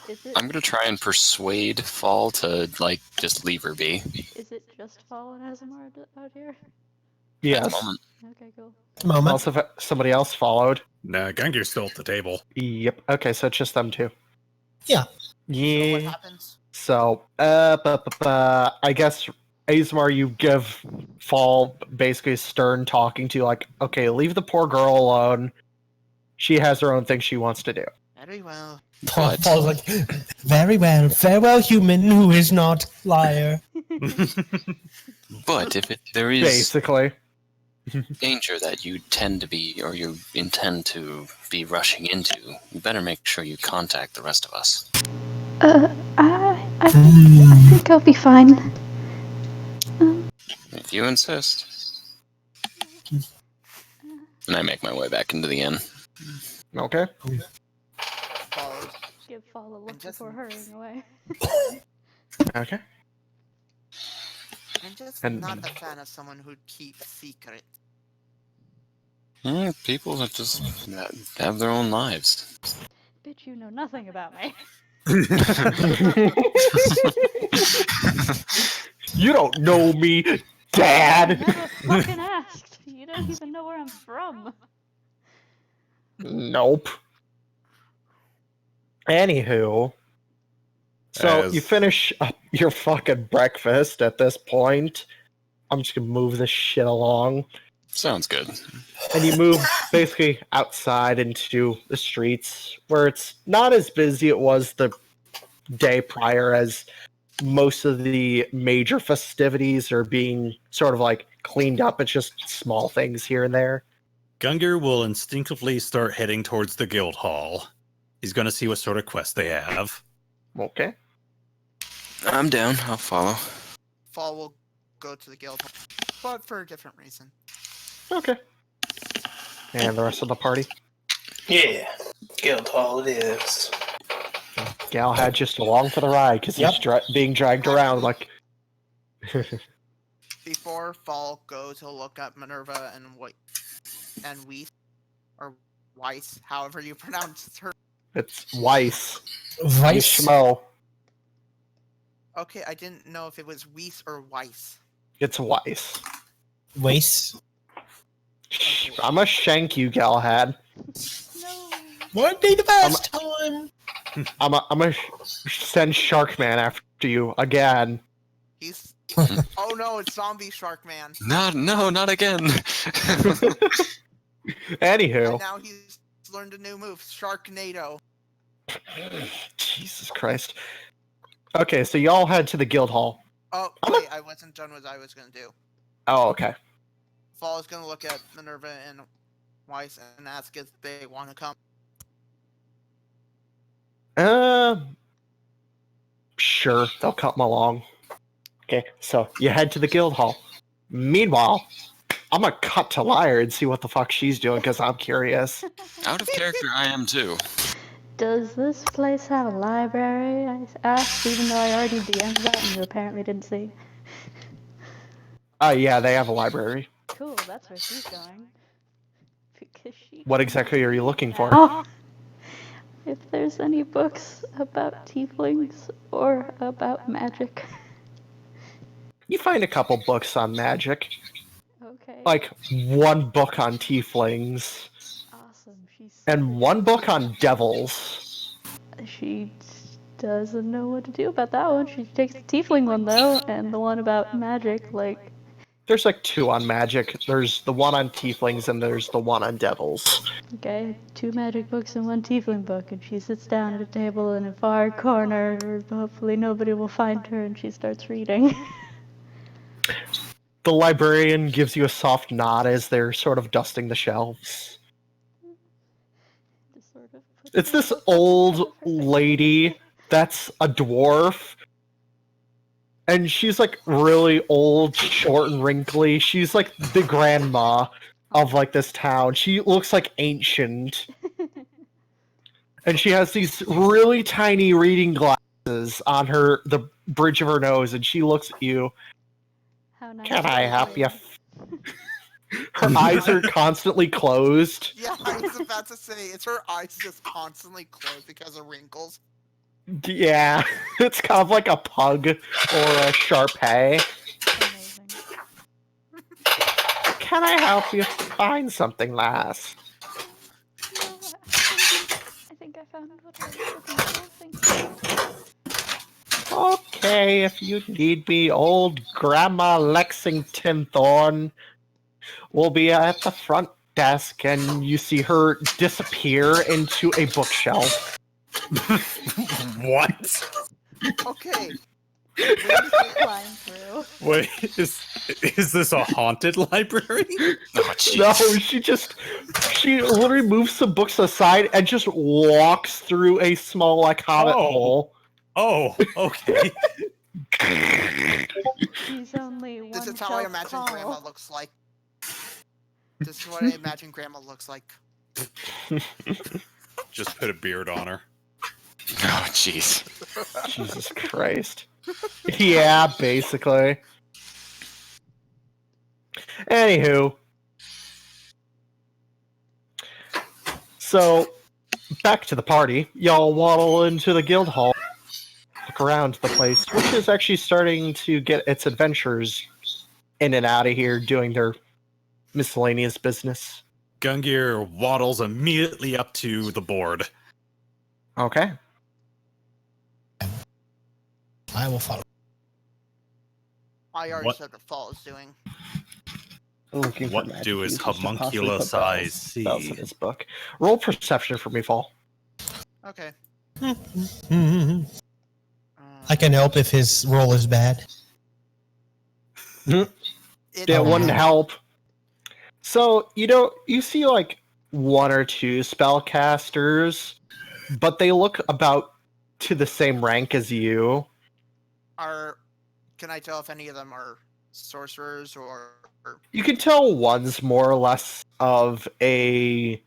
Speaker 5: Is it
Speaker 6: I'm gonna try and persuade Fall to, like, just leave her be.
Speaker 5: is it just Fall and Asemar out here?
Speaker 6: At
Speaker 1: Yes.
Speaker 6: the moment.
Speaker 5: Okay, cool.
Speaker 9: Moment.
Speaker 1: Also, if somebody else followed.
Speaker 2: nah, Gungir's still at the table.
Speaker 1: Yep. Okay, so it's just them two.
Speaker 9: Yeah.
Speaker 7: So
Speaker 1: Yeah.
Speaker 7: what happens?
Speaker 1: So, I guess Asemar, you give Fall basically stern talking to, like, okay, leave the poor girl alone. She has her own thing she wants to do.
Speaker 7: Very well.
Speaker 6: But
Speaker 9: Paul's like, very well. Farewell, human who is not liar.
Speaker 6: but if there is
Speaker 1: Basically.
Speaker 6: danger that you tend to be or you intend to be rushing into, you better make sure you contact the rest of us.
Speaker 5: I think I'll be fine.
Speaker 6: If you insist. And I make my way back into the inn.
Speaker 1: Okay.
Speaker 7: Follows.
Speaker 5: Give Fall a look
Speaker 7: just-
Speaker 5: before hurrying away.
Speaker 1: Okay.
Speaker 7: I'm just
Speaker 1: And-
Speaker 7: not a fan of someone who keeps secret.
Speaker 6: People that just have their own lives.
Speaker 5: Bitch, you know nothing about me.
Speaker 1: You don't know me,
Speaker 5: I
Speaker 1: Dad!
Speaker 5: never fucking asked. You don't even know where I'm from.
Speaker 1: Nope. Anywho. So
Speaker 2: As-
Speaker 1: you finish up your fucking breakfast at this point. I'm just gonna move this shit along.
Speaker 6: Sounds good.
Speaker 1: And you move basically outside into the streets where it's not as busy it was the day prior, as most of the major festivities are being sort of like cleaned up. It's just small things here and there.
Speaker 2: Gungir will instinctively start heading towards the guild hall. He's going to see what sort of quest they have.
Speaker 1: Okay.
Speaker 6: I'm down. I'll follow.
Speaker 7: Fall will go to the guild, but for a different reason.
Speaker 1: Okay. And the rest of the party?
Speaker 3: Yeah, guild hall it is.
Speaker 1: Galahad just along for the ride because he's being dragged around like.
Speaker 7: Before Fall goes, he'll look at Minerva and Weiss, or Weiss, however you pronounce her.
Speaker 1: It's Weiss.
Speaker 9: Weiss.
Speaker 1: Schmo.
Speaker 7: Okay, I didn't know if it was Weiss or Weiss.
Speaker 1: It's Weiss.
Speaker 9: Weiss.
Speaker 1: I'm gonna shank you, Galahad.
Speaker 5: No.
Speaker 9: Would be the best time.
Speaker 1: I'm gonna send Sharkman after you again.
Speaker 7: He's. Oh no, it's Zombie Shark Man.
Speaker 6: Not again.
Speaker 1: Anywho.
Speaker 7: And now he's learned a new move, Sharknado.
Speaker 1: Jesus Christ. Okay, so y'all head to the guild hall.
Speaker 7: Oh, wait, I wasn't done what I was gonna do.
Speaker 1: Oh, okay.
Speaker 7: Fall is gonna look at Minerva and Weiss and ask if they want to come.
Speaker 1: Sure, they'll come along. Okay, so you head to the guild hall. Meanwhile, I'm gonna cut to Lyre and see what the fuck she's doing because I'm curious.
Speaker 6: Out of character, I am too.
Speaker 5: Does this place have a library? I asked, even though I already DM'd that and you apparently didn't see.
Speaker 1: Yeah, they have a library.
Speaker 5: Cool, that's where she's going. Because she.
Speaker 1: What exactly are you looking for?
Speaker 5: Oh! If there's any books about tieflings or about magic.
Speaker 1: You find a couple books on magic.
Speaker 5: Okay.
Speaker 1: Like one book on tieflings.
Speaker 5: Awesome.
Speaker 1: And one book on devils.
Speaker 5: She doesn't know what to do about that one. She takes the tiefling one though, and the one about magic, like.
Speaker 1: There's like two on magic. There's the one on tieflings and there's the one on devils.
Speaker 5: Okay, 2 magic books and 1 tiefling book, and she sits down at a table in a far corner where hopefully nobody will find her, and she starts reading.
Speaker 1: The librarian gives you a soft nod as they're sort of dusting the shelves. It's this old lady that's a dwarf. And she's like really old, short, and wrinkly. She's like the grandma of like this town. She looks like ancient. And she has these really tiny reading glasses on the bridge of her nose, and she looks at you.
Speaker 5: How nice.
Speaker 1: Can I help you? Her eyes are constantly closed.
Speaker 7: Yeah, I was about to say, it's her eyes just constantly closed because of wrinkles.
Speaker 1: Yeah, it's kind of like a pug or a Shar-Pei.
Speaker 5: Amazing.
Speaker 1: Can I help you find something, lass?
Speaker 5: No, I think I found what I was looking for. Thank you.
Speaker 1: Okay, if you need me, old Grandma Lexington Thorne will be at the front desk, and you see her disappear into a bookshelf.
Speaker 2: What?
Speaker 7: Okay.
Speaker 5: Flying through.
Speaker 2: Wait, is this a haunted library?
Speaker 6: Oh, jeez.
Speaker 1: No, she literally moves some books aside and just walks through a small like hobbit hole.
Speaker 2: Oh, okay.
Speaker 5: She's only one
Speaker 7: This is how I
Speaker 5: shelf
Speaker 7: imagine
Speaker 5: tall.
Speaker 7: Grandma looks like. This is what I imagine Grandma looks like.
Speaker 2: Just put a beard on her.
Speaker 6: Oh, jeez.
Speaker 1: Jesus Christ. Yeah, basically. Anywho. So, back to the party. Y'all waddle into the guild hall. Look around the place, which is actually starting to get its adventurers in and out of here doing their miscellaneous business.
Speaker 2: Gungir waddles immediately up to the board.
Speaker 1: Okay.
Speaker 9: I will follow.
Speaker 7: I already
Speaker 2: What?
Speaker 7: said what Fall is doing.
Speaker 1: Looking for
Speaker 2: What
Speaker 1: magic
Speaker 2: do his
Speaker 1: users to possibly
Speaker 2: homunculus
Speaker 1: put
Speaker 2: eyes
Speaker 1: spells
Speaker 2: see?
Speaker 1: in his book. Roll perception for me, Fall.
Speaker 7: Okay.
Speaker 9: I can help if his roll is bad.
Speaker 7: It
Speaker 1: Wouldn't help. So, you see like 1 or 2 spellcasters but they look about to the same rank as you.
Speaker 7: Can I tell if any of them are sorcerers or
Speaker 1: You can tell one's more or less of a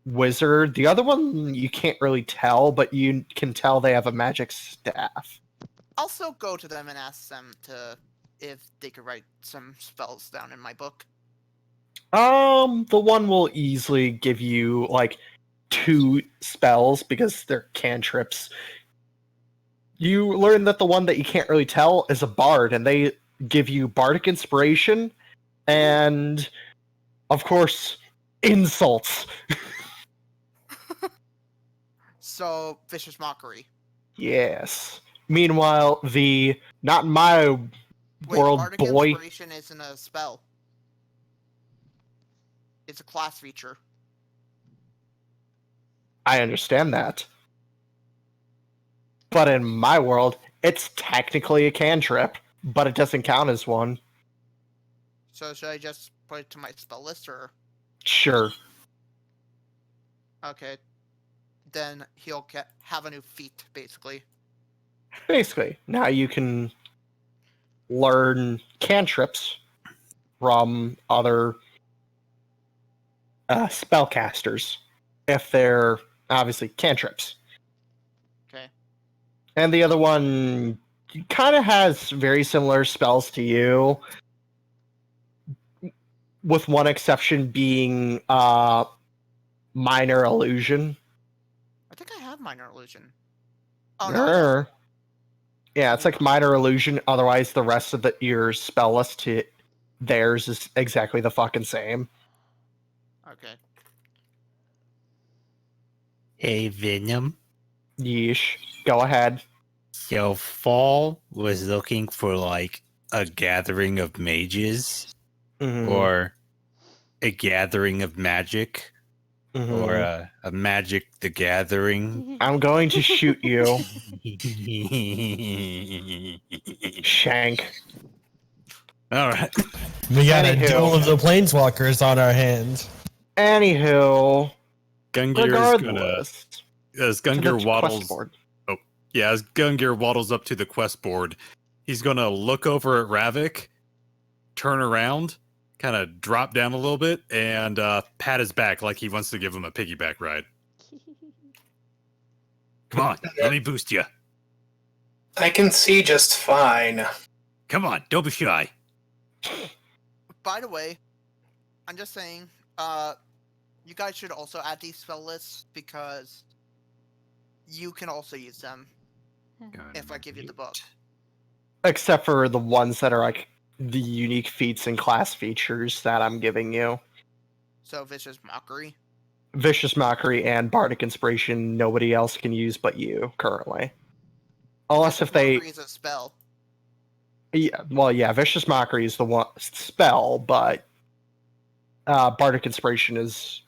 Speaker 1: wizard. The other one you can't really tell, but you can tell they have a magic staff.
Speaker 7: also go to them and ask them if they could write some spells down in my book?
Speaker 1: The one will easily give you like 2 spells because they're cantrips. You learn that the one that you can't really tell is a bard, and they give you bardic inspiration and, of course, insults.
Speaker 7: So, vicious mockery.
Speaker 1: Yes. Meanwhile, the not my
Speaker 7: Wait,
Speaker 1: world
Speaker 7: bardic
Speaker 1: boy.
Speaker 7: inspiration isn't a spell. It's a class feature.
Speaker 1: I understand that. But in my world, it's technically a cantrip, but it doesn't count as one.
Speaker 7: So should I just put it to my spell list, or
Speaker 1: Sure.
Speaker 7: okay? Then he'll have a new feat, basically.
Speaker 1: Basically, now you can learn cantrips from other spellcasters, if they're obviously cantrips.
Speaker 7: Okay.
Speaker 1: And the other one kind of has very similar spells to you, with one exception being minor illusion.
Speaker 7: I think I have minor illusion. Oh no.
Speaker 1: Grr. Yeah, it's like minor illusion. Otherwise, the rest of your spell list to theirs is exactly the fucking same.
Speaker 7: Okay.
Speaker 8: Hey, Venom.
Speaker 1: Yeesh. Go ahead.
Speaker 8: So Fall was looking for like a gathering of mages
Speaker 1: Mhm.
Speaker 8: or a gathering of magic
Speaker 1: Mhm.
Speaker 8: or a Magic the Gathering.
Speaker 1: I'm going to shoot you, Shank.
Speaker 8: All right.
Speaker 9: We got a
Speaker 1: Anywho.
Speaker 9: duel of the planeswalkers on our hands.
Speaker 1: Anywho,
Speaker 2: Gungir is gonna
Speaker 1: regardless,
Speaker 2: as
Speaker 1: to the
Speaker 2: Gungir
Speaker 1: quest
Speaker 2: waddles.
Speaker 1: board.
Speaker 2: Yeah, as Gungir waddles up to the quest board, he's gonna look over at Ravak, turn around, kind of drop down a little bit, and pat his back like he wants to give him a piggyback ride.
Speaker 8: Come on, let me boost you.
Speaker 3: I can see just fine.
Speaker 8: Come on, don't be shy.
Speaker 7: By the way, I'm just saying, you guys should also add these spell lists because you can also use them if I give you the book.
Speaker 1: Except for the ones that are like the unique feats and class features that I'm giving you.
Speaker 7: So vicious mockery.
Speaker 1: Vicious Mockery and Bardic Inspiration, nobody else can use but you currently. Unless if they.
Speaker 7: Mockery is a spell.
Speaker 1: Yeah, well, yeah, Vicious Mockery is the one spell, but Bardic Inspiration is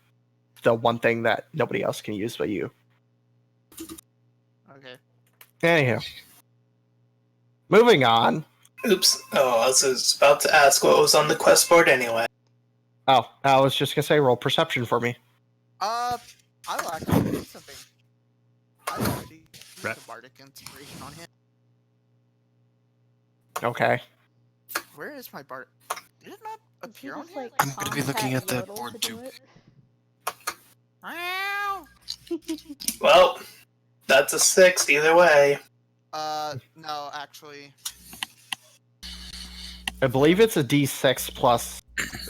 Speaker 1: the one thing that nobody else can use but you.
Speaker 7: Okay.
Speaker 1: Anyhow, moving on.
Speaker 3: Oops. Oh, I was about to ask what was on the quest board anyway.
Speaker 1: Oh, I was just gonna say, roll perception for me.
Speaker 7: I will actually do something. I will actually use
Speaker 2: Right.
Speaker 7: the bardic inspiration on him.
Speaker 1: Okay.
Speaker 7: Where is my bardic? Did it not appear on him?
Speaker 6: I'm gonna be looking at that
Speaker 5: Little
Speaker 6: board
Speaker 5: to do
Speaker 6: too.
Speaker 5: it?
Speaker 7: Meow.
Speaker 3: Well, that's a 6 either way.
Speaker 7: No, actually.
Speaker 1: I believe it's a D6 plus,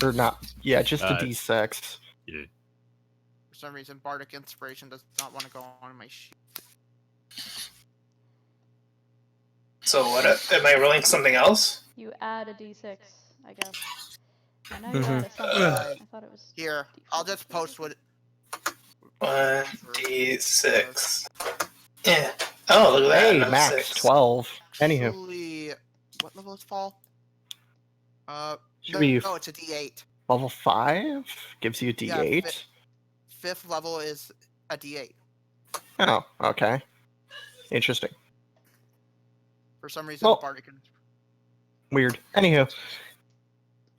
Speaker 1: or not. Yeah, just a
Speaker 2: Uh,
Speaker 1: D6.
Speaker 7: For some reason, bardic inspiration does not want to go on my sheet.
Speaker 3: So what? Am I rolling something else?
Speaker 5: You add a d6, I guess. I know you
Speaker 1: Mhm.
Speaker 5: add a something. I thought it was.
Speaker 7: Here, I'll just post what.
Speaker 3: 1d6. Yeah. Oh, look at that.
Speaker 1: Hey,
Speaker 3: another
Speaker 1: max
Speaker 3: 6.
Speaker 1: 12. Anywho,
Speaker 7: Actually, what level is fall?
Speaker 1: Should
Speaker 7: No,
Speaker 1: be
Speaker 7: no, it's a D8.
Speaker 1: level 5 gives you a
Speaker 7: Yeah,
Speaker 1: D8.
Speaker 7: Fifth level is a D8.
Speaker 1: Oh, okay. Interesting.
Speaker 7: For some reason,
Speaker 1: Well-
Speaker 7: bardic.
Speaker 1: Weird. Anywho,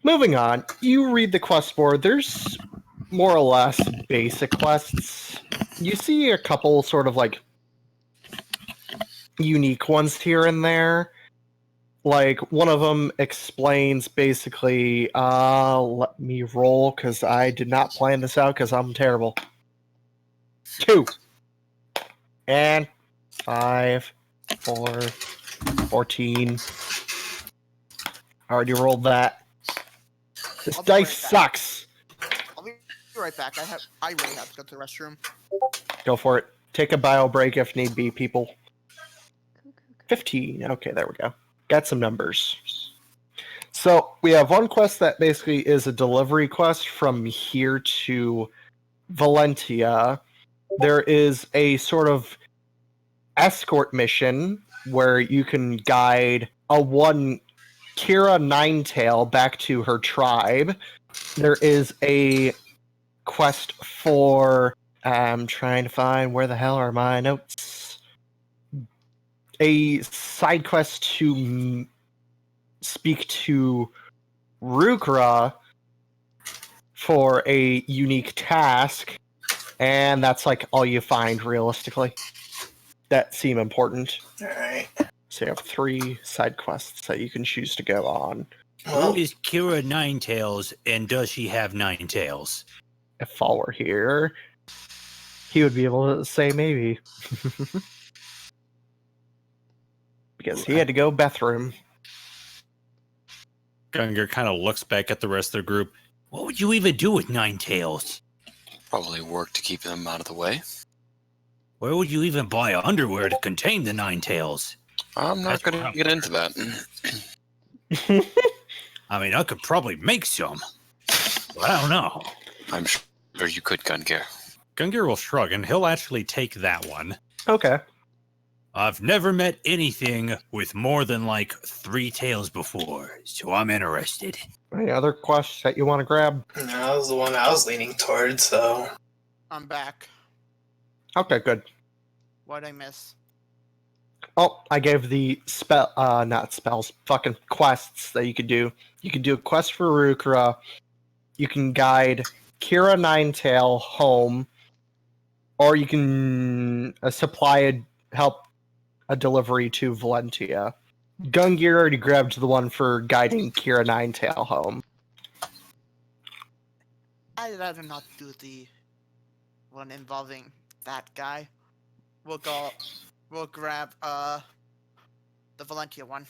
Speaker 1: moving on. You read the quest board. There's more or less basic quests you see a couple sort of like unique ones here and there. Like one of them explains basically, let me roll because I did not plan this out because I'm terrible. 2 and 5, 4, 14. I already rolled that. This
Speaker 7: I'll be
Speaker 1: dice
Speaker 7: right back.
Speaker 1: sucks.
Speaker 7: I'll be right back. I really have to go to the restroom.
Speaker 1: Go for it. Take a bio break if need be, people.
Speaker 5: Cool.
Speaker 1: 15. Okay, there we go. Got some numbers. So we have one quest that basically is a delivery quest from here to Valentia. There is a sort of escort mission where you can guide a one Kira Ninetail back to her tribe. There is a quest for I'm trying to find where the hell are my notes. A side quest to speak to Rukra for a unique task, and that's like all you find realistically that seem important.
Speaker 3: Alright.
Speaker 1: So you have 3 side quests that you can choose to go on.
Speaker 3: Well,
Speaker 8: Who is Kira Ninetails, and does she have 9 tails?
Speaker 1: If Fall were here, he would be able to say maybe. Because he had to go bathroom.
Speaker 2: Gungir kind of looks back at the rest of the group.
Speaker 8: What would you even do with 9 tails?
Speaker 6: Probably work to keep them out of the way.
Speaker 8: Where would you even buy underwear to contain the 9 tails?
Speaker 6: I'm not
Speaker 8: That's
Speaker 6: going to
Speaker 8: wild.
Speaker 6: get into that.
Speaker 8: I mean, I could probably make some, but I don't know.
Speaker 6: I'm sure you could, Gungir.
Speaker 2: Gungir will shrug, and he'll actually take that one.
Speaker 1: Okay.
Speaker 8: I've never met anything with more than like 3 tails before, so I'm interested.
Speaker 1: Any other quests that you want to grab?
Speaker 3: that was the one I was leaning towards, so.
Speaker 7: I'm back.
Speaker 1: Okay, good.
Speaker 7: What'd I miss?
Speaker 1: Oh, I gave the not spells, fucking quests that you could do. You could do a quest for Rukra. You can guide Kira Ninetail home, or you can help a delivery to Valentia. Gungir already grabbed the one for guiding Kira Ninetail home.
Speaker 7: I'd rather not do the one involving that guy. We'll grab the Valentia one.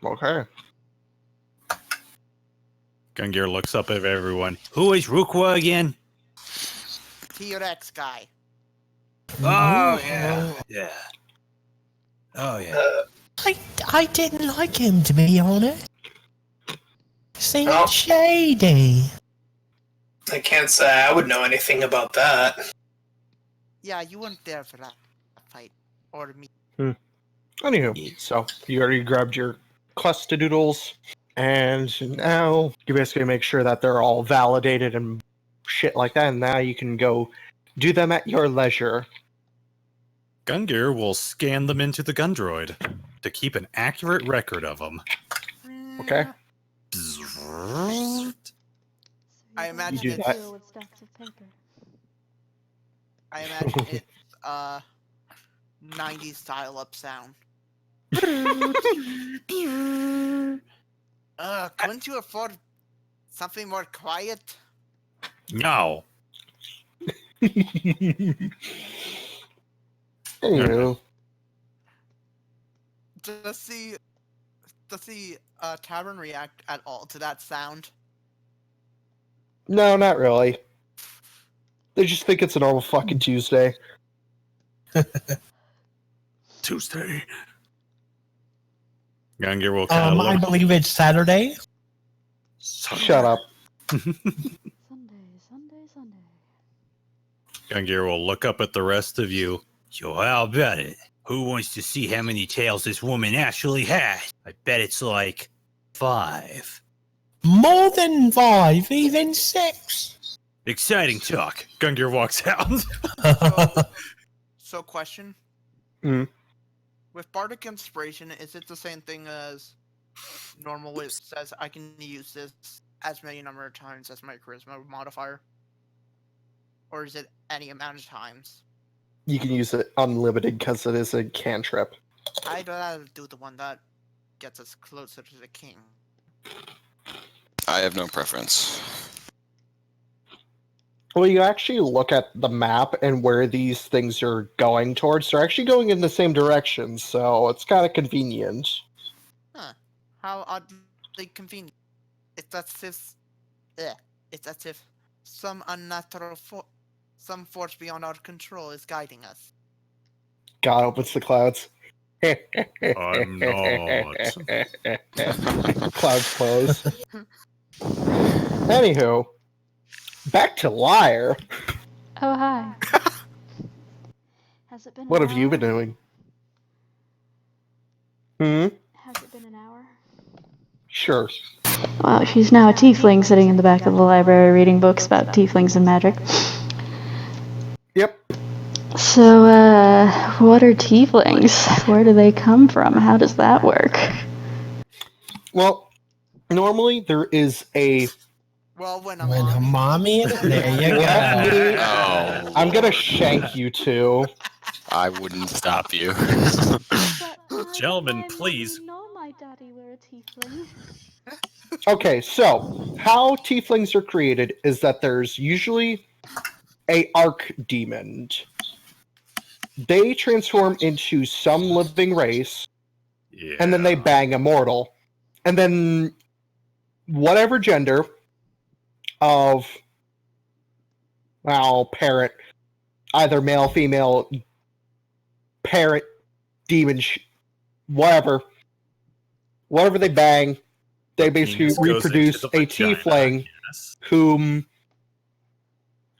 Speaker 1: Okay.
Speaker 2: Gungir looks up at everyone.
Speaker 8: Who is Rukwa again?
Speaker 7: T-Rex guy.
Speaker 8: Oh, yeah. Oh, yeah.
Speaker 4: I didn't like him, to be honest. Seemed
Speaker 3: Oh.
Speaker 4: shady.
Speaker 3: I can't say I would know anything about that.
Speaker 7: Yeah, you weren't there for that fight. Or me.
Speaker 1: Anywho, so you already grabbed your quest-to-doodles, and now you basically make sure that they're all validated and shit like that, and now you can go do them at your leisure.
Speaker 2: Gungir will scan them into the gun droid to keep an accurate record of them.
Speaker 1: Okay.
Speaker 7: I imagine
Speaker 1: do
Speaker 7: it's
Speaker 1: that.
Speaker 5: With stacks of paper.
Speaker 7: I imagine it's 90s dial-up sound. Couldn't you afford something more quiet?
Speaker 8: No.
Speaker 1: Anywho,
Speaker 7: Does the tavern react at all to that sound?
Speaker 1: no, not really. They just think it's a normal fucking Tuesday.
Speaker 8: Tuesday.
Speaker 2: Gungir will kind
Speaker 9: I
Speaker 2: of
Speaker 9: believe it's Saturday.
Speaker 1: Shut up.
Speaker 5: Sunday.
Speaker 2: Gungir will look up at the rest of you.
Speaker 8: So how about it? Who wants to see how many tails this woman actually has? I bet it's like 5.
Speaker 9: More than 5, even 6.
Speaker 8: Exciting talk.
Speaker 2: Gungir walks out.
Speaker 7: So question.
Speaker 1: Mm.
Speaker 7: With Bardic Inspiration, is it the same thing as normal? It says I can use this as many number of times as my Charisma modifier? or is it any amount of times?
Speaker 1: You can use it unlimited because it is a cantrip.
Speaker 7: I'd rather do the one that gets us closer to the king.
Speaker 6: I have no preference.
Speaker 1: Well, you actually look at the map and where these things are going towards. They're actually going in the same direction, so it's kind of convenient.
Speaker 7: How oddly convenient. It's as if some unnatural some force beyond our control is guiding us.
Speaker 1: God opens the clouds.
Speaker 2: I'm not.
Speaker 1: Clouds close. Anywho, back to Liar.
Speaker 5: Oh, hi. Has it been
Speaker 1: What
Speaker 5: an
Speaker 1: have you
Speaker 5: hour?
Speaker 1: been doing? Hmm?
Speaker 5: Has it been an hour?
Speaker 1: Sure.
Speaker 5: Well, she's now a tiefling sitting in the back of the library reading books about tieflings and magic.
Speaker 1: Yep.
Speaker 5: So, what are tieflings? Where do they come from? How does that work?
Speaker 1: Well, normally there is a...
Speaker 7: Well, when a
Speaker 9: When a mommy, there you
Speaker 1: Let
Speaker 9: go.
Speaker 1: me-
Speaker 6: Oh,
Speaker 1: I'm gonna
Speaker 6: Lord.
Speaker 1: shank you two.
Speaker 6: I wouldn't stop you.
Speaker 2: Gentlemen, please.
Speaker 5: No, my daddy were a tiefling.
Speaker 1: Okay, so how tieflings are created is that there's usually a archdemon. They transform into some living race,
Speaker 2: Yeah.
Speaker 1: and then they bang a mortal. And then whatever gender of, well, parent, either male, female, parent, demon, whatever they bang, they basically
Speaker 2: Penis goes into
Speaker 1: reproduce
Speaker 2: the
Speaker 1: a
Speaker 2: vagina,
Speaker 1: tiefling
Speaker 2: yes.
Speaker 1: whom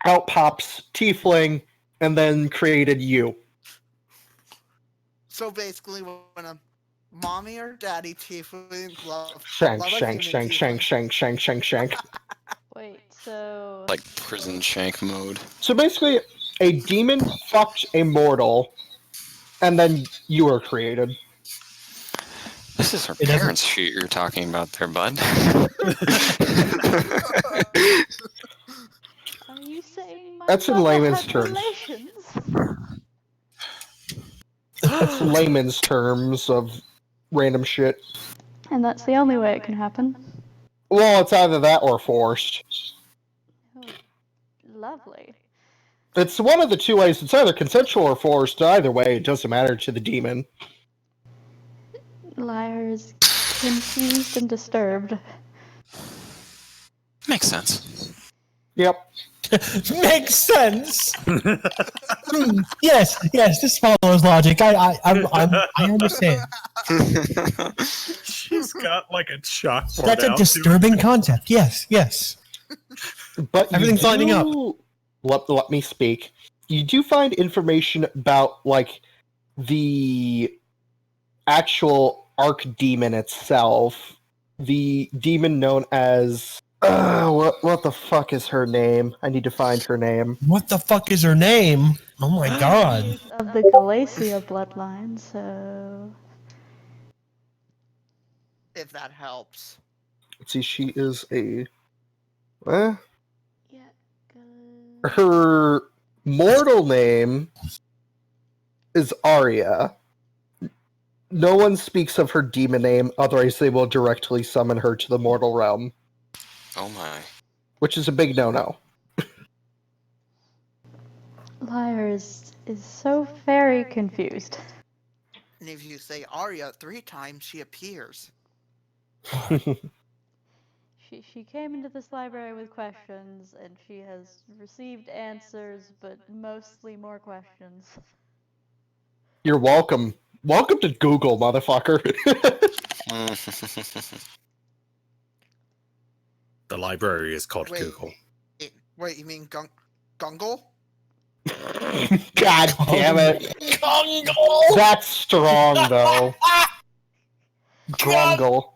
Speaker 1: outpops tiefling and then created you.
Speaker 7: So basically, when a mommy or daddy tiefling love
Speaker 1: Shank,
Speaker 7: love a
Speaker 1: shank,
Speaker 7: human
Speaker 1: shank, shank,
Speaker 7: tiefling.
Speaker 1: shank, shank, shank, shank.
Speaker 5: Wait, so...
Speaker 6: Like prison shank mode.
Speaker 1: So basically, a demon fucked a mortal, and then you were created.
Speaker 6: This is her
Speaker 9: It doesn't-
Speaker 6: parents' sheet you're talking about there, bud.
Speaker 5: Are you saying my
Speaker 1: That's in
Speaker 5: mother
Speaker 1: layman's
Speaker 5: had
Speaker 1: terms.
Speaker 5: relations?
Speaker 1: That's layman's terms of random shit.
Speaker 5: And that's the only way it can happen.
Speaker 1: Well, it's either that or forced.
Speaker 5: Oh, lovely.
Speaker 1: It's one of the two ways. It's either consensual or forced. Either way, it doesn't matter to the demon.
Speaker 5: Liar is confused and disturbed.
Speaker 6: Makes sense.
Speaker 1: Yep.
Speaker 9: Makes sense. Yes, this follows logic. I understand.
Speaker 2: She's got like a chalkboard
Speaker 9: That's a
Speaker 2: out.
Speaker 9: disturbing concept. Yes.
Speaker 1: But
Speaker 9: Everything's lining up.
Speaker 1: Let me speak. You do find information about like the actual archdemon itself. The demon known as what the fuck is her name? I need to find her name.
Speaker 9: What the fuck is her name? Oh my god.
Speaker 5: She's of the Galacia bloodline, so...
Speaker 7: If that helps.
Speaker 1: Let's see, she is a
Speaker 5: Yeah,
Speaker 1: her mortal name is Arya. No one speaks of her demon name, otherwise they will directly summon her to the mortal realm,
Speaker 6: Oh my.
Speaker 1: which is a big no-no.
Speaker 5: Liar is so very confused.
Speaker 7: And if you say Arya 3 times, she appears.
Speaker 5: She came into this library with questions, and she has received answers, but mostly more questions.
Speaker 1: You're welcome. Welcome to Google, motherfucker.
Speaker 2: The library is called
Speaker 7: Wait.
Speaker 2: Google.
Speaker 7: Wait, you mean Gungle?
Speaker 1: God damn it. That's strong, though. Grungle.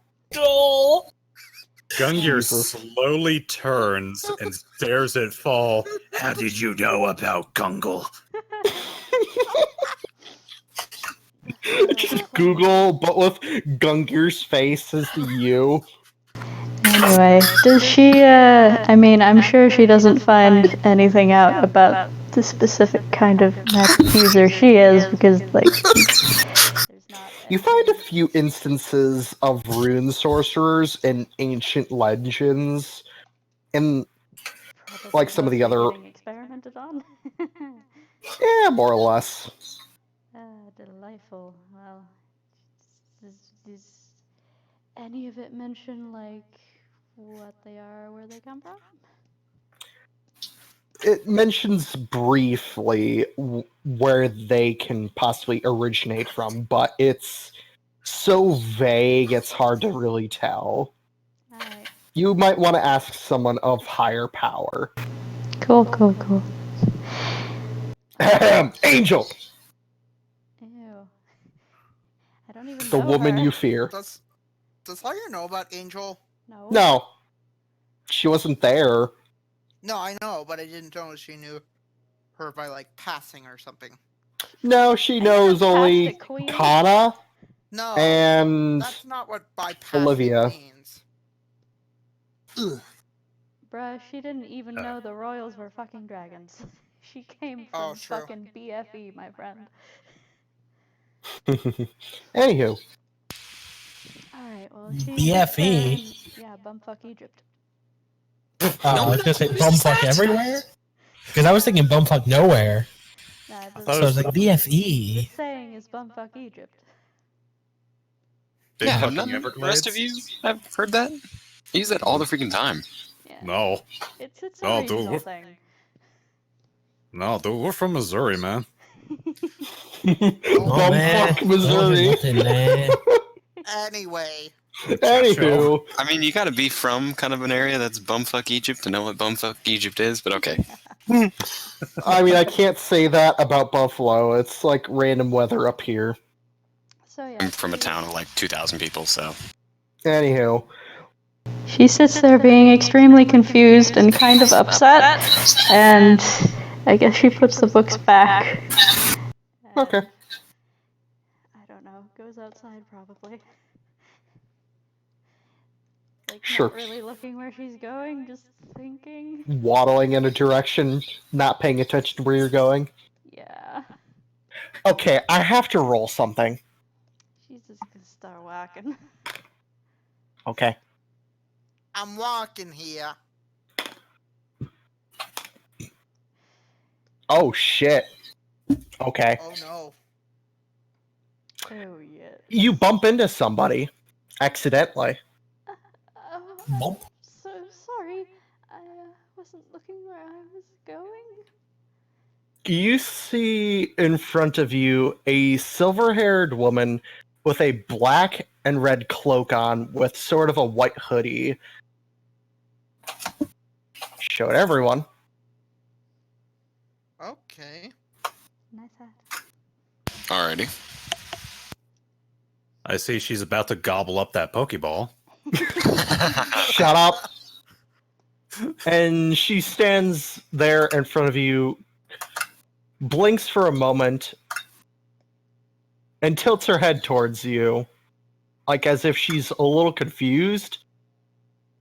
Speaker 2: Gungir
Speaker 1: Jesus.
Speaker 2: slowly turns and stares at Fall.
Speaker 8: How did you know about Gungle?
Speaker 1: Just Google, but with Gungir's face as the U.
Speaker 5: Yeah, Anyway, does she, I mean, I'm sure she doesn't find anything out about the specific kind of magic user she is, because, like, there's not
Speaker 1: You find a few instances of rune sorcerers in ancient legends, and like some of the other,
Speaker 5: getting experimented on.
Speaker 1: yeah, more or less.
Speaker 5: Delightful. Well, does any of it mention, like, what they are, where they come from?
Speaker 1: It mentions briefly where they can possibly originate from, but it's so vague it's hard to really tell.
Speaker 5: Alright.
Speaker 1: You might want to ask someone of higher power.
Speaker 5: Cool.
Speaker 1: Angel!
Speaker 5: Ew. I don't even
Speaker 1: The
Speaker 5: know
Speaker 1: woman
Speaker 5: her.
Speaker 1: you fear.
Speaker 7: Does Sawyer know about Angel?
Speaker 5: No.
Speaker 1: No. She wasn't there.
Speaker 7: No, I know, but I didn't know she knew her by like passing or something.
Speaker 1: No, she knows only
Speaker 5: queen?
Speaker 1: Kana
Speaker 7: No,
Speaker 1: and
Speaker 7: that's not what by passing
Speaker 1: Olivia.
Speaker 7: means.
Speaker 5: Bruh, she didn't even know the royals were fucking dragons. She came
Speaker 7: Oh,
Speaker 5: from
Speaker 7: true.
Speaker 5: fucking BFE, my friend.
Speaker 1: Anywho,
Speaker 5: Alright, well, she
Speaker 9: BFE?
Speaker 5: yeah, bumfuck Egypt.
Speaker 9: I was gonna say bumfuck everywhere? Because I was thinking bumfuck nowhere.
Speaker 5: Nah,
Speaker 2: thought
Speaker 9: So
Speaker 2: it
Speaker 9: I
Speaker 2: was
Speaker 9: was like,
Speaker 5: the
Speaker 9: BFE.
Speaker 5: saying is bumfuck Egypt.
Speaker 2: Big
Speaker 6: Yeah, have
Speaker 2: fucking
Speaker 6: none of the
Speaker 2: Everglades?
Speaker 6: rest of you have heard that? I use that all the freaking time.
Speaker 5: Yeah.
Speaker 2: No.
Speaker 5: It's a
Speaker 2: No, dude,
Speaker 5: regional
Speaker 2: we're-
Speaker 5: thing.
Speaker 2: No, dude, we're from Missouri, man.
Speaker 1: bumfuck Missouri.
Speaker 7: Anyway,
Speaker 1: Anywho,
Speaker 6: I mean, you gotta be from kind of an area that's bumfuck Egypt to know what bumfuck Egypt is, but okay.
Speaker 1: I mean, I can't say that about Buffalo. It's like random weather up here.
Speaker 5: So yeah.
Speaker 6: I'm from a town of like 2,000 people, so.
Speaker 1: Anywho,
Speaker 5: She sits there being extremely confused and kind of upset, and I guess she puts the books back.
Speaker 1: okay.
Speaker 5: I don't know, goes outside probably. Like,
Speaker 1: Sure.
Speaker 5: not really looking where she's going, just thinking.
Speaker 1: Waddling in a direction, not paying attention to where you're going.
Speaker 5: Yeah.
Speaker 1: Okay, I have to roll something.
Speaker 5: She's just gonna start whacking.
Speaker 1: Okay.
Speaker 7: I'm walking here.
Speaker 1: Oh shit. Okay.
Speaker 7: Oh no.
Speaker 5: Oh, yeah.
Speaker 1: You bump into somebody accidentally.
Speaker 9: Bump.
Speaker 5: So sorry. I wasn't looking where I was going.
Speaker 1: You see in front of you a silver-haired woman with a black and red cloak on with sort of a white hoodie. Show it everyone.
Speaker 7: Okay.
Speaker 5: Nice hat.
Speaker 6: Alrighty.
Speaker 2: I see she's about to gobble up that Pokeball.
Speaker 1: Shut up. And she stands there in front of you, blinks for a moment, and tilts her head towards you, like as if she's a little confused,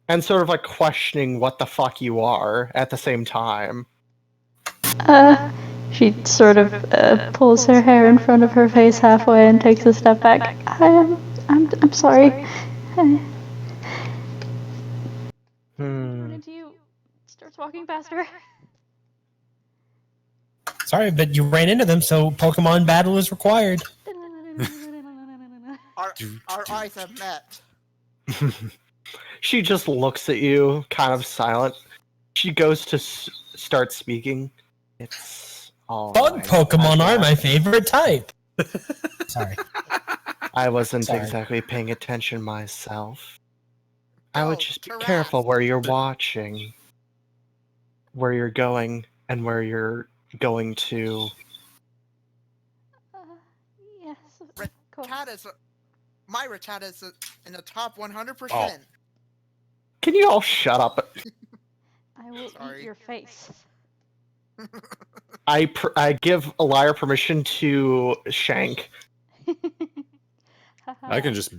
Speaker 1: and sort of like questioning what the fuck you are at the same time.
Speaker 5: She sort of pulls her hair in front of her face halfway and takes a step back. I'm sorry. Run into you. Starts walking past her.
Speaker 9: Sorry, but you ran into them, so Pokemon battle is required.
Speaker 7: Our eyes have met.
Speaker 1: She just looks at you, kind of silent. She goes to start speaking. It's all
Speaker 9: Bug
Speaker 1: right,
Speaker 9: Pokemon
Speaker 1: I
Speaker 9: are my
Speaker 1: guess.
Speaker 9: favorite type. Sorry.
Speaker 1: I wasn't
Speaker 9: Sorry.
Speaker 1: exactly paying attention myself. I
Speaker 7: Oh,
Speaker 1: would just be
Speaker 7: Tabaxi.
Speaker 1: careful where you're watching, where you're going, and where you're going to.
Speaker 5: Yes. Cool.
Speaker 7: My Rattata is in the top 100%.
Speaker 2: Oh.
Speaker 1: Can you all shut up?
Speaker 5: I will
Speaker 7: Sorry.
Speaker 5: eat your face.
Speaker 1: I give a liar permission to shank.
Speaker 2: I can just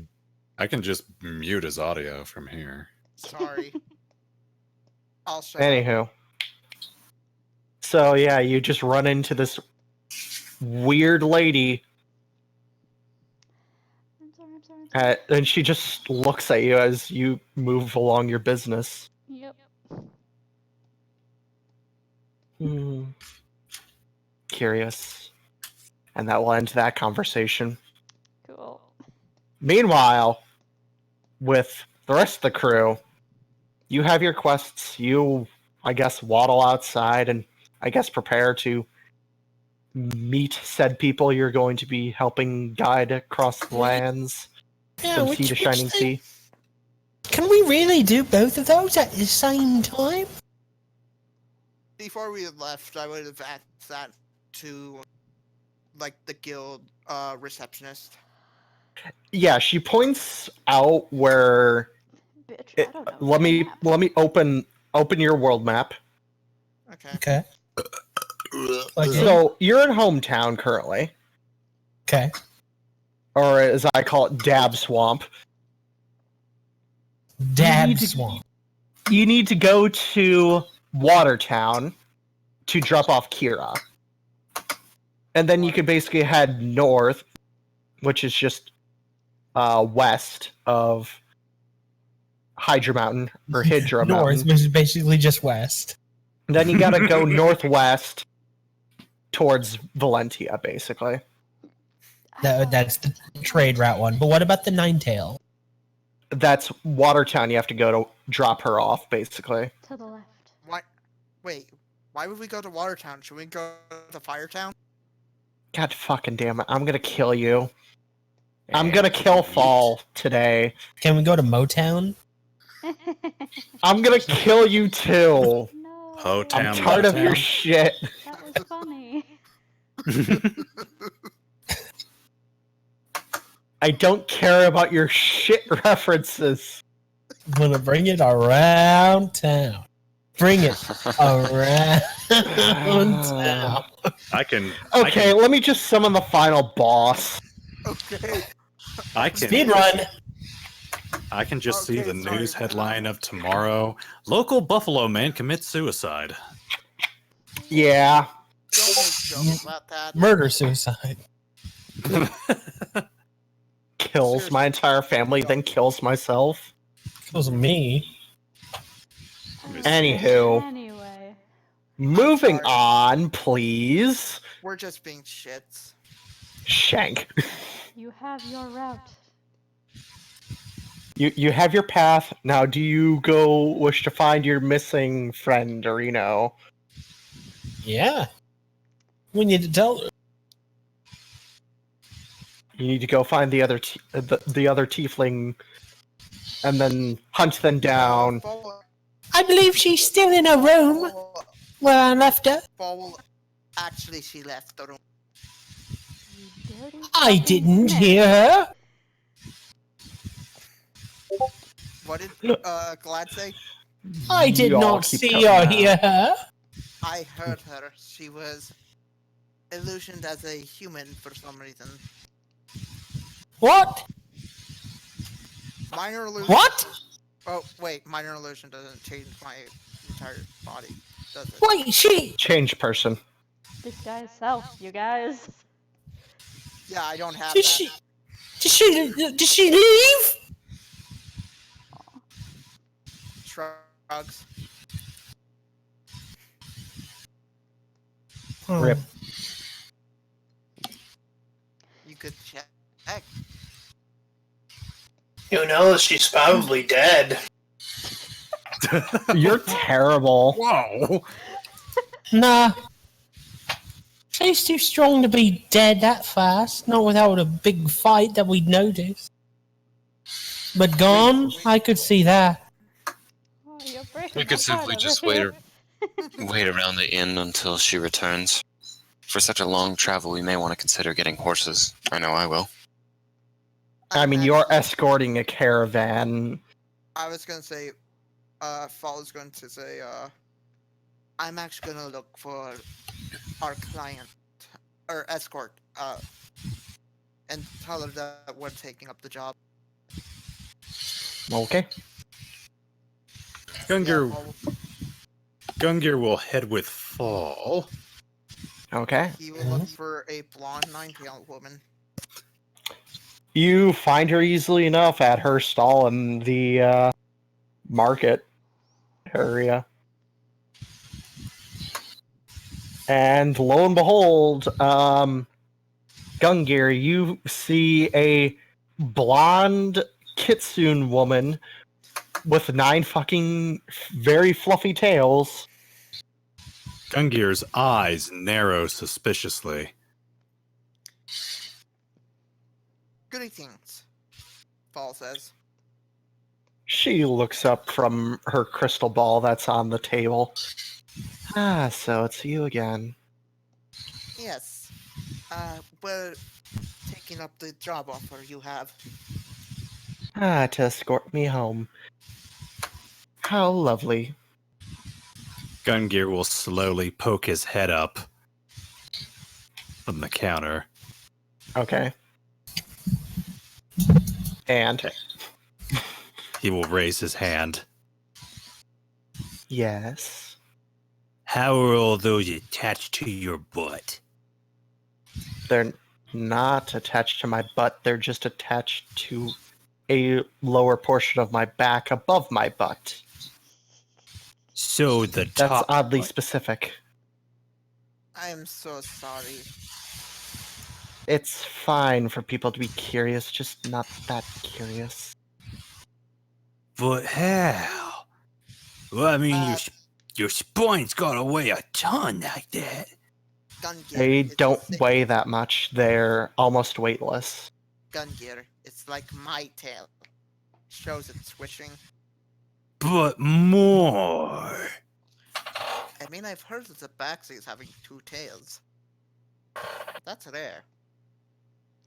Speaker 2: mute his audio from here.
Speaker 7: Sorry. I'll shut
Speaker 1: Anywho. So yeah, you just run into this weird lady,
Speaker 5: I'm sorry.
Speaker 1: and she just looks at you as you move along your business.
Speaker 5: Yep.
Speaker 1: Curious. And that will end that conversation.
Speaker 5: Cool.
Speaker 1: Meanwhile, with the rest of the crew, you have your quests. You, I guess, waddle outside and I guess prepare to meet said people you're going to be helping guide across the lands from sea to shining sea.
Speaker 4: Can we really do both of those at the same time?
Speaker 7: Before we had left, I would have asked that to, like, the guild receptionist.
Speaker 1: Yeah, she points out where.
Speaker 5: Bitch, I don't know.
Speaker 1: Let me open your world map.
Speaker 7: Okay.
Speaker 9: Okay. Like,
Speaker 1: So you're in hometown currently,
Speaker 9: okay.
Speaker 1: or as I call it, Dab Swamp.
Speaker 9: Dab
Speaker 1: need to-
Speaker 9: swamp.
Speaker 1: You need to go to Watertown to drop off Kira, and then you can basically head north, which is just west of Hydra Mountain or Hydra
Speaker 9: North,
Speaker 1: Mountain.
Speaker 9: which is basically just west.
Speaker 1: Then you gotta go northwest towards Valentia, basically.
Speaker 9: That's the trade route one. But what about the Ninetail?
Speaker 1: That's Watertown. You have to go to drop her off, basically.
Speaker 5: To the left.
Speaker 7: Why? Wait. Why would we go to Watertown? Should we go to Firetown?
Speaker 1: God fucking damn it! I'm gonna kill you. I'm gonna kill Fall today.
Speaker 9: Can we go to Motown?
Speaker 1: I'm gonna kill you too.
Speaker 5: No.
Speaker 2: Ho-town,
Speaker 1: I'm tired of
Speaker 2: Motown.
Speaker 1: your shit.
Speaker 5: That was funny.
Speaker 1: I don't care about your shit references.
Speaker 9: I'm gonna bring it around town. Bring it around town.
Speaker 2: I can.
Speaker 1: Okay, let me just summon the final boss.
Speaker 7: Okay.
Speaker 2: I can.
Speaker 9: Speed run.
Speaker 2: I can just see
Speaker 7: Okay,
Speaker 2: the
Speaker 7: sorry.
Speaker 2: news headline of tomorrow. Local Buffalo man commits suicide.
Speaker 1: Yeah.
Speaker 7: Don't make jokes about that.
Speaker 9: Murder suicide.
Speaker 1: Kills my entire family, then kills myself.
Speaker 9: Kills me.
Speaker 1: Anywho.
Speaker 5: Anyway.
Speaker 1: Moving
Speaker 7: sorry.
Speaker 1: on, please.
Speaker 7: We're just being shits.
Speaker 1: Shank.
Speaker 5: You have your route.
Speaker 1: You have your path. Now do you go wish to find your missing friend, or
Speaker 9: Yeah. We need to tell her.
Speaker 1: you need to go find the other the other tiefling and then hunt them down.
Speaker 4: I believe she's still in her room where I left her.
Speaker 7: Actually, she left the room.
Speaker 5: You dirty
Speaker 4: I
Speaker 5: fucking
Speaker 4: didn't
Speaker 5: snake.
Speaker 4: hear her.
Speaker 7: What did Glad say?
Speaker 4: I did
Speaker 1: Y'all
Speaker 4: not
Speaker 1: keep
Speaker 4: see
Speaker 1: coming
Speaker 4: or
Speaker 1: out.
Speaker 4: hear her.
Speaker 7: I heard her. She was illusioned as a human for some reason.
Speaker 4: What?
Speaker 7: Minor illusion.
Speaker 4: What?
Speaker 7: Oh, wait. Minor illusion doesn't change my entire body, does it?
Speaker 4: Wait, she...
Speaker 1: Change person.
Speaker 5: Disguise self, you guys.
Speaker 7: Yeah, I don't have
Speaker 4: Did
Speaker 7: that.
Speaker 4: she... Did she leave?
Speaker 7: Shrugs.
Speaker 1: Rip.
Speaker 7: You could check.
Speaker 3: Who knows? She's probably dead.
Speaker 1: You're terrible.
Speaker 2: Whoa!
Speaker 4: Nah. She's too strong to be dead that fast. Not without a big fight that we'd notice. But gone, I could see that.
Speaker 5: Oh, you're breaking
Speaker 6: We
Speaker 5: my
Speaker 6: could simply
Speaker 5: heart
Speaker 6: just
Speaker 5: over
Speaker 6: wait,
Speaker 5: here.
Speaker 6: wait around the inn until she returns. For such a long travel, we may want to consider getting horses. I know I will.
Speaker 1: I mean, you're escorting a caravan.
Speaker 7: I was gonna say, Fall is going to say, I'm actually gonna look for our client, or escort, and tell her that we're taking up the job.
Speaker 1: Okay.
Speaker 2: Gungir,
Speaker 7: Fall-
Speaker 2: Gungir will head with Fall.
Speaker 1: Okay.
Speaker 7: he will look for a blonde nine-tailed woman.
Speaker 1: You find her easily enough at her stall in the market area. And lo and behold, Gungir, you see a blonde Kitsune woman with 9 fucking very fluffy tails.
Speaker 2: Gungir's eyes narrow suspiciously.
Speaker 7: Greetings, Fall says.
Speaker 1: She looks up from her crystal ball that's on the table. Ah, so it's you again.
Speaker 7: Yes. We're taking up the job offer you have.
Speaker 1: Ah, to escort me home. How lovely.
Speaker 2: Gungir will slowly poke his head up from the counter.
Speaker 1: Okay. And
Speaker 2: He will raise his hand.
Speaker 1: yes.
Speaker 8: How are all those attached to your butt?
Speaker 1: They're not attached to my butt, they're just attached to a lower portion of my back above my butt.
Speaker 8: So the
Speaker 1: That's
Speaker 8: top
Speaker 1: oddly
Speaker 8: butt.
Speaker 1: specific.
Speaker 7: I am so sorry.
Speaker 1: It's fine for people to be curious, just not that curious.
Speaker 8: But how? Well, I mean, your spine's gotta weigh a ton like that.
Speaker 7: Gungir.
Speaker 1: They
Speaker 7: it's
Speaker 1: don't
Speaker 7: sick-
Speaker 1: weigh that much. They're almost weightless.
Speaker 7: Gungir. It's like my tail. Shows it swishing.
Speaker 8: But more.
Speaker 7: I mean, I've heard that the Tabaxi is having 2 tails. That's rare.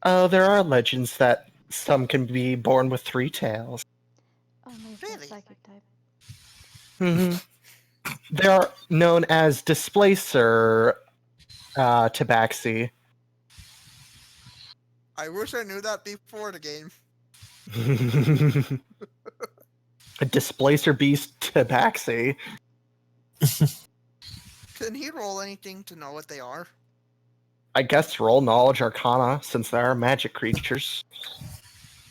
Speaker 1: There are legends that some can be born with 3 tails.
Speaker 5: Only if
Speaker 7: Really?
Speaker 5: they're psychic type.
Speaker 1: hmm They are known as displacer tabaxi.
Speaker 7: I wish I knew that before the game.
Speaker 1: A displacer beast tabaxi.
Speaker 7: Can he roll anything to know what they are?
Speaker 1: I guess roll knowledge arcana since they are magic creatures.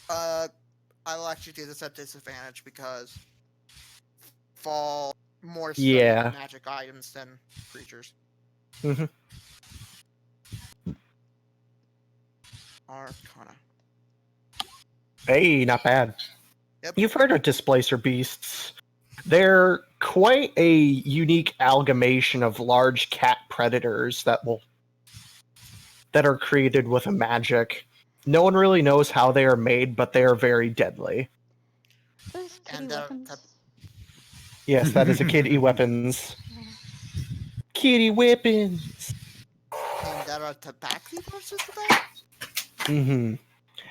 Speaker 7: I'll actually do this at disadvantage because Fall more
Speaker 1: Yeah.
Speaker 7: study magic items than creatures.
Speaker 1: Mhm.
Speaker 7: Arcana.
Speaker 1: Hey, not bad.
Speaker 7: Yep.
Speaker 1: You've heard of displacer beasts. They're quite a unique amalgamation of large cat predators that are created with a magic. No one really knows how they are made, but they are very deadly.
Speaker 5: Those kitty
Speaker 7: And,
Speaker 5: weapons.
Speaker 1: Yes, that is a kitty weapons. Kitty weapons.
Speaker 7: And there are Tabaxi versus that?
Speaker 1: Mm-hmm.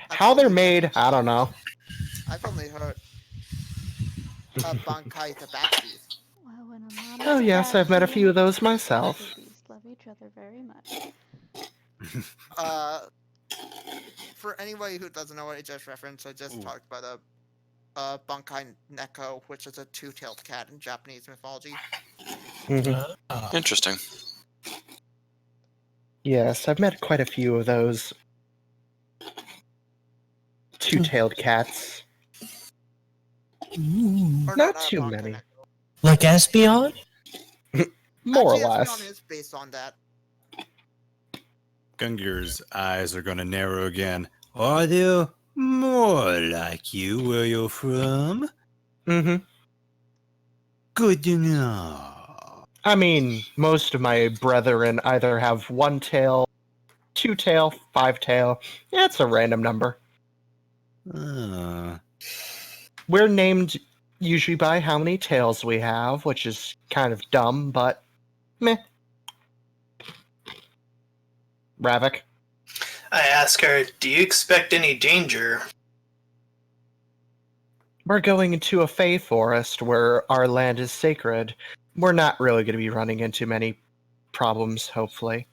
Speaker 7: I've
Speaker 1: How they're
Speaker 7: only-
Speaker 1: made, I don't know.
Speaker 7: I've only heard Bankai Tabaxi.
Speaker 5: Well, when a mom
Speaker 1: Oh
Speaker 5: and
Speaker 1: yes,
Speaker 5: dad
Speaker 1: I've met a
Speaker 5: do
Speaker 1: few of
Speaker 5: it,
Speaker 1: those myself.
Speaker 5: babies love each other very much.
Speaker 7: For anybody who doesn't know what I just referenced, I just talked about a Bankai Neko, which is a 2-tailed cat in Japanese mythology.
Speaker 1: Mhm.
Speaker 6: Interesting.
Speaker 1: Yes, I've met quite a few of those 2-tailed cats.
Speaker 7: Or
Speaker 1: Not
Speaker 7: a
Speaker 1: too
Speaker 7: Bankai
Speaker 1: many.
Speaker 7: Neko.
Speaker 9: Like Espion?
Speaker 1: More
Speaker 7: Actually,
Speaker 1: or less.
Speaker 7: Espion is based on that.
Speaker 2: Gungir's eyes are going to narrow again.
Speaker 8: Are there more like you where you're from?
Speaker 1: Mm-hmm.
Speaker 8: Good to know.
Speaker 1: I mean, most of my brethren either have 1 tail, 2 tail, 5 tail. Yeah, it's a random number. We're named usually by how many tails we have, which is kind of dumb, but meh. Ravak?
Speaker 3: I ask her, do you expect any danger?
Speaker 1: We're going into a Fey forest where our land is sacred. We're not really going to be running into many problems, hopefully.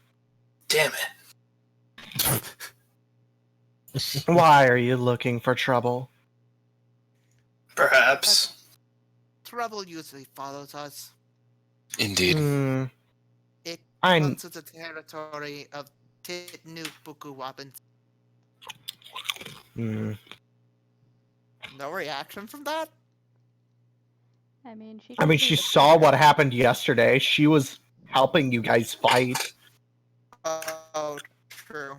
Speaker 3: Damn it.
Speaker 1: Why are you looking for trouble?
Speaker 3: Perhaps.
Speaker 7: rebel usually follows us.
Speaker 6: Indeed.
Speaker 7: It
Speaker 1: I'm-
Speaker 7: comes to the territory of Titnu Buku weapons.
Speaker 1: Hmm.
Speaker 7: No reaction from that?
Speaker 5: I mean, she.
Speaker 1: I mean,
Speaker 5: can see
Speaker 1: she
Speaker 5: the
Speaker 1: saw
Speaker 5: trigger.
Speaker 1: what happened yesterday. She was helping you guys fight.
Speaker 7: Oh, true.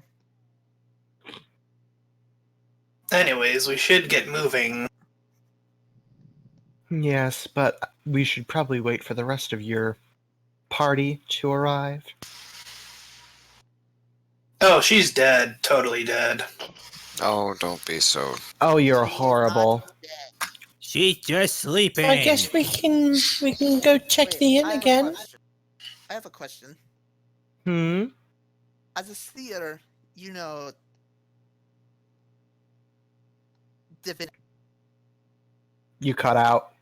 Speaker 3: Anyways, we should get moving.
Speaker 1: Yes, but we should probably wait for the rest of your party to arrive.
Speaker 3: Oh, she's dead. Totally dead.
Speaker 6: Oh, don't be so.
Speaker 1: Oh, you're
Speaker 7: She's
Speaker 1: horrible.
Speaker 7: not dead.
Speaker 8: She's just sleeping.
Speaker 4: I guess we can go check
Speaker 7: Wait,
Speaker 4: the inn
Speaker 7: I have a
Speaker 4: again.
Speaker 7: question. I have a question.
Speaker 1: Hmm?
Speaker 7: As a seer, you know,
Speaker 1: You cut out.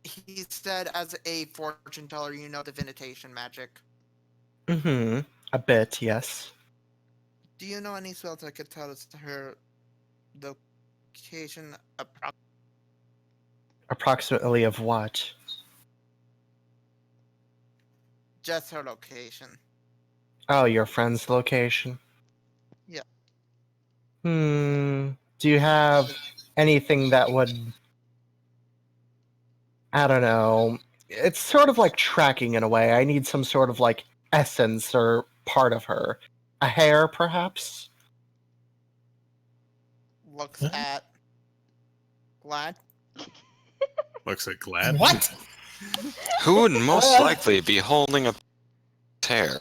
Speaker 7: he said as a fortune teller, you know divination magic.
Speaker 1: Mm-hmm. A bit, yes.
Speaker 7: Do you know any spells that could tell us her location?
Speaker 1: Approximately of what?
Speaker 7: Just her location.
Speaker 1: Oh, your friend's location?
Speaker 7: Yeah.
Speaker 1: Do you have anything that would... I don't know. It's sort of like tracking in a way. I need some sort of like essence or part of her. A hair, perhaps?
Speaker 7: Looks
Speaker 9: Huh?
Speaker 7: at Glad.
Speaker 2: Looks like glad.
Speaker 9: What?
Speaker 6: Who would most likely be holding a tear?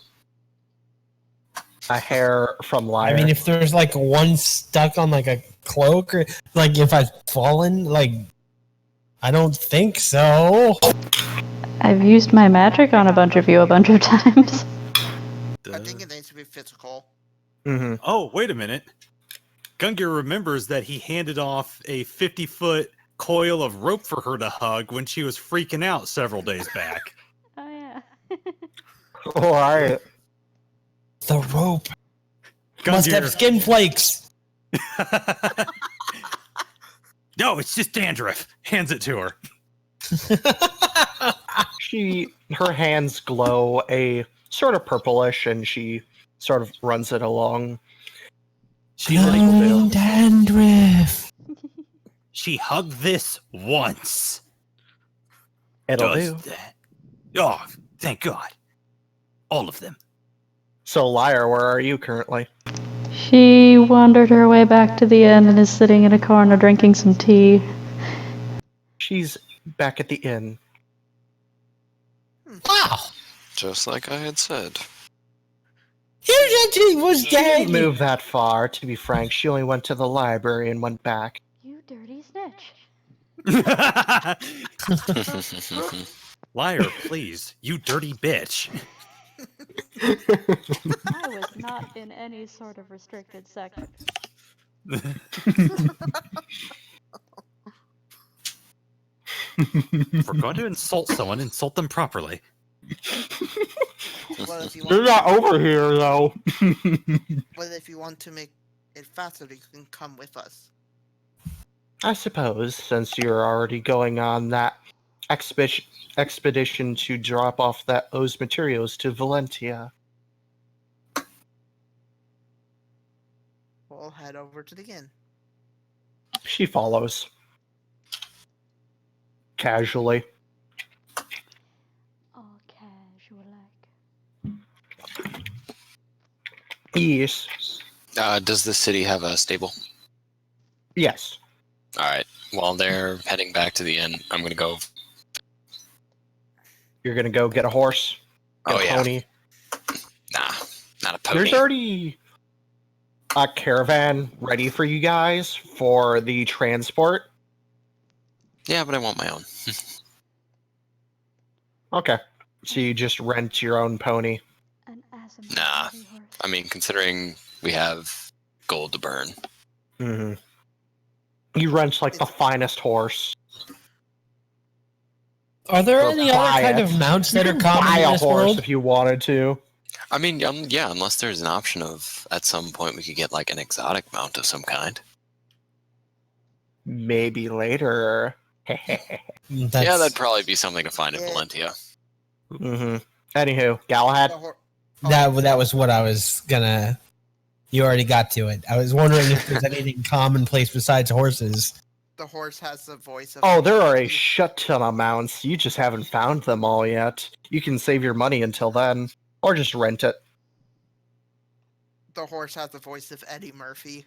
Speaker 1: A hair from Lyre.
Speaker 9: I mean, if there's like one stuck on like a cloak, or like if I've fallen, like I don't think so.
Speaker 5: I've used my magic on a bunch of you a bunch of times.
Speaker 7: I think it needs to be physical.
Speaker 1: Mm-hmm.
Speaker 2: Oh, wait a minute. Gungir remembers that he handed off a 50-foot coil of rope for her to hug when she was freaking out several days back.
Speaker 5: Oh yeah.
Speaker 1: Alright.
Speaker 9: The rope must have skin flakes.
Speaker 2: No, it's just dandruff. Hands it to her.
Speaker 1: Her hands glow a sort of purplish, and she sort of runs it along.
Speaker 2: She like,
Speaker 9: Dandruff.
Speaker 2: she hugged this once.
Speaker 1: It'll
Speaker 2: Does
Speaker 1: do.
Speaker 2: that. Oh, thank God. All of them.
Speaker 1: So, Lyre, where are you currently?
Speaker 5: She wandered her way back to the inn and is sitting in a corner drinking some tea.
Speaker 1: She's back at the inn.
Speaker 9: Wow.
Speaker 6: Just like I had said.
Speaker 4: You said he was
Speaker 1: She didn't
Speaker 4: dead.
Speaker 1: move that far, to be frank. She only went to the library and went back.
Speaker 5: You dirty snitch.
Speaker 2: Liar, please. You dirty bitch.
Speaker 5: I was not in any sort of restricted section.
Speaker 2: If we're going to insult someone, insult them properly.
Speaker 7: Well, if you
Speaker 1: You're
Speaker 7: want,
Speaker 1: not over here, though.
Speaker 7: well, if you want to make it faster, you can come with us.
Speaker 1: I suppose, since you're already going on that expedition to drop off those materials to Valentia.
Speaker 7: We'll head over to the inn.
Speaker 1: She follows. Casually.
Speaker 5: All casual like.
Speaker 1: Yes.
Speaker 6: Does the city have a stable?
Speaker 1: Yes.
Speaker 6: All right. While they're heading back to the inn, I'm gonna go.
Speaker 1: You're gonna go get a horse? Get
Speaker 6: Oh
Speaker 1: a
Speaker 6: yeah.
Speaker 1: pony?
Speaker 6: Nah, not a pony.
Speaker 1: There's already a caravan ready for you guys for the transport.
Speaker 6: Yeah, but I want my own.
Speaker 1: Okay. So you just rent your own pony.
Speaker 5: An Asemar
Speaker 6: Nah.
Speaker 5: heavy horse.
Speaker 6: I mean, considering we have gold to burn.
Speaker 1: Mm-hmm. You rent like the finest horse.
Speaker 9: Are there
Speaker 1: Or
Speaker 9: any
Speaker 1: buy
Speaker 9: other kind
Speaker 1: it.
Speaker 9: of mounts that
Speaker 1: You
Speaker 9: are
Speaker 1: can
Speaker 9: common
Speaker 1: buy
Speaker 9: in
Speaker 1: a
Speaker 9: this
Speaker 1: horse
Speaker 9: world?
Speaker 1: if you wanted to.
Speaker 6: I mean, yeah, unless there's an option of at some point we could get like an exotic mount of some kind.
Speaker 1: Maybe later.
Speaker 6: Yeah, that'd probably be something to find in
Speaker 7: Yeah.
Speaker 6: Valentia.
Speaker 1: Mm-hmm. Anywho, Galahad.
Speaker 9: That was what I was gonna. You already got to it. I was wondering if there's anything commonplace besides horses.
Speaker 7: The horse has the voice of.
Speaker 1: Oh, there are a
Speaker 7: Eddie.
Speaker 1: shit ton of mounts. You just haven't found them all yet. You can save your money until then, or just rent it.
Speaker 7: The horse has the voice of Eddie Murphy.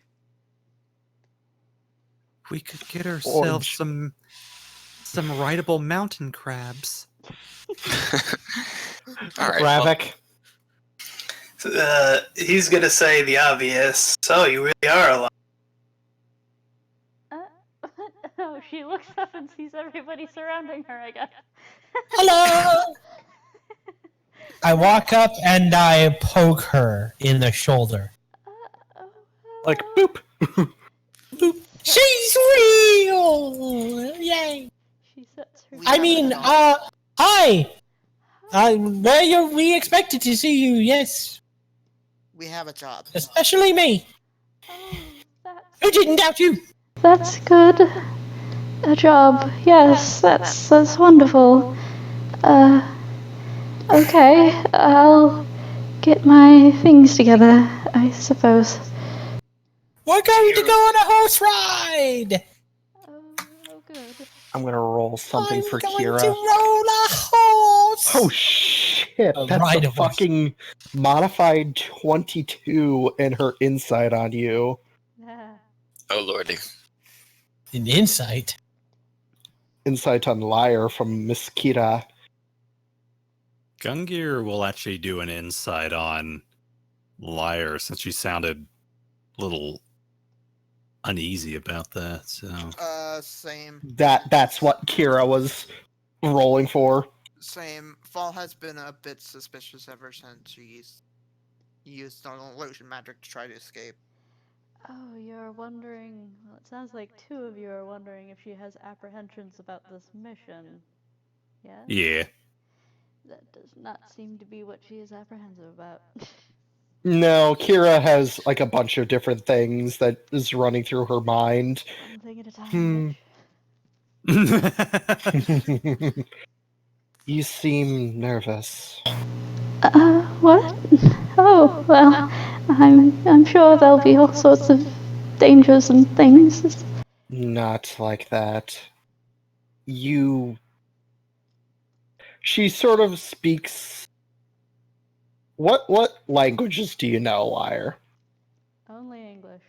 Speaker 2: We could get ourselves some rideable mountain crabs.
Speaker 6: All right. well,
Speaker 1: Ravak.
Speaker 3: He's gonna say the obvious. So you really are alive.
Speaker 5: Oh, she looks up and sees everybody surrounding her, I guess.
Speaker 9: Hello. I walk up and I poke her in the shoulder.
Speaker 1: Like, boop.
Speaker 9: She's real! Yay!
Speaker 5: She sets her.
Speaker 9: I mean, hi! We expected to see you, yes.
Speaker 7: We have a job.
Speaker 9: Especially me,
Speaker 5: Oh, that's,
Speaker 9: who didn't doubt you.
Speaker 5: that's good. A job. Yes, that's wonderful. Okay, I'll get my things together, I suppose.
Speaker 9: We're going to go on a horse ride!
Speaker 5: Oh, good.
Speaker 1: I'm gonna roll something for
Speaker 9: I'm going
Speaker 1: Kira.
Speaker 9: to roll a horse!
Speaker 1: Oh shit!
Speaker 9: A
Speaker 1: That's
Speaker 9: ride
Speaker 1: a
Speaker 9: of horse.
Speaker 1: fucking modified 22 in her insight on you.
Speaker 5: Yeah.
Speaker 6: oh lordy.
Speaker 9: An insight.
Speaker 1: Insight on liar from Miss Kira.
Speaker 2: Gungir will actually do an insight on liar since she sounded a little uneasy about that. So
Speaker 7: Same.
Speaker 1: That's what Kira was rolling for.
Speaker 7: Same. Fall has been a bit suspicious ever since she used illusion magic to try to escape.
Speaker 5: Oh, you're wondering. Well, it sounds like two of you are wondering if she has apprehensions about this mission. Yes?
Speaker 2: yeah.
Speaker 5: That does not seem to be what she is apprehensive about.
Speaker 1: No, Kira has like a bunch of different things that is running through her mind.
Speaker 5: One thing at a time, bitch.
Speaker 1: You seem nervous.
Speaker 5: What? Oh, well, I'm sure there'll be all sorts of dangers and things.
Speaker 1: Not like that. She sort of speaks. What languages do you know, liar?
Speaker 5: Only English.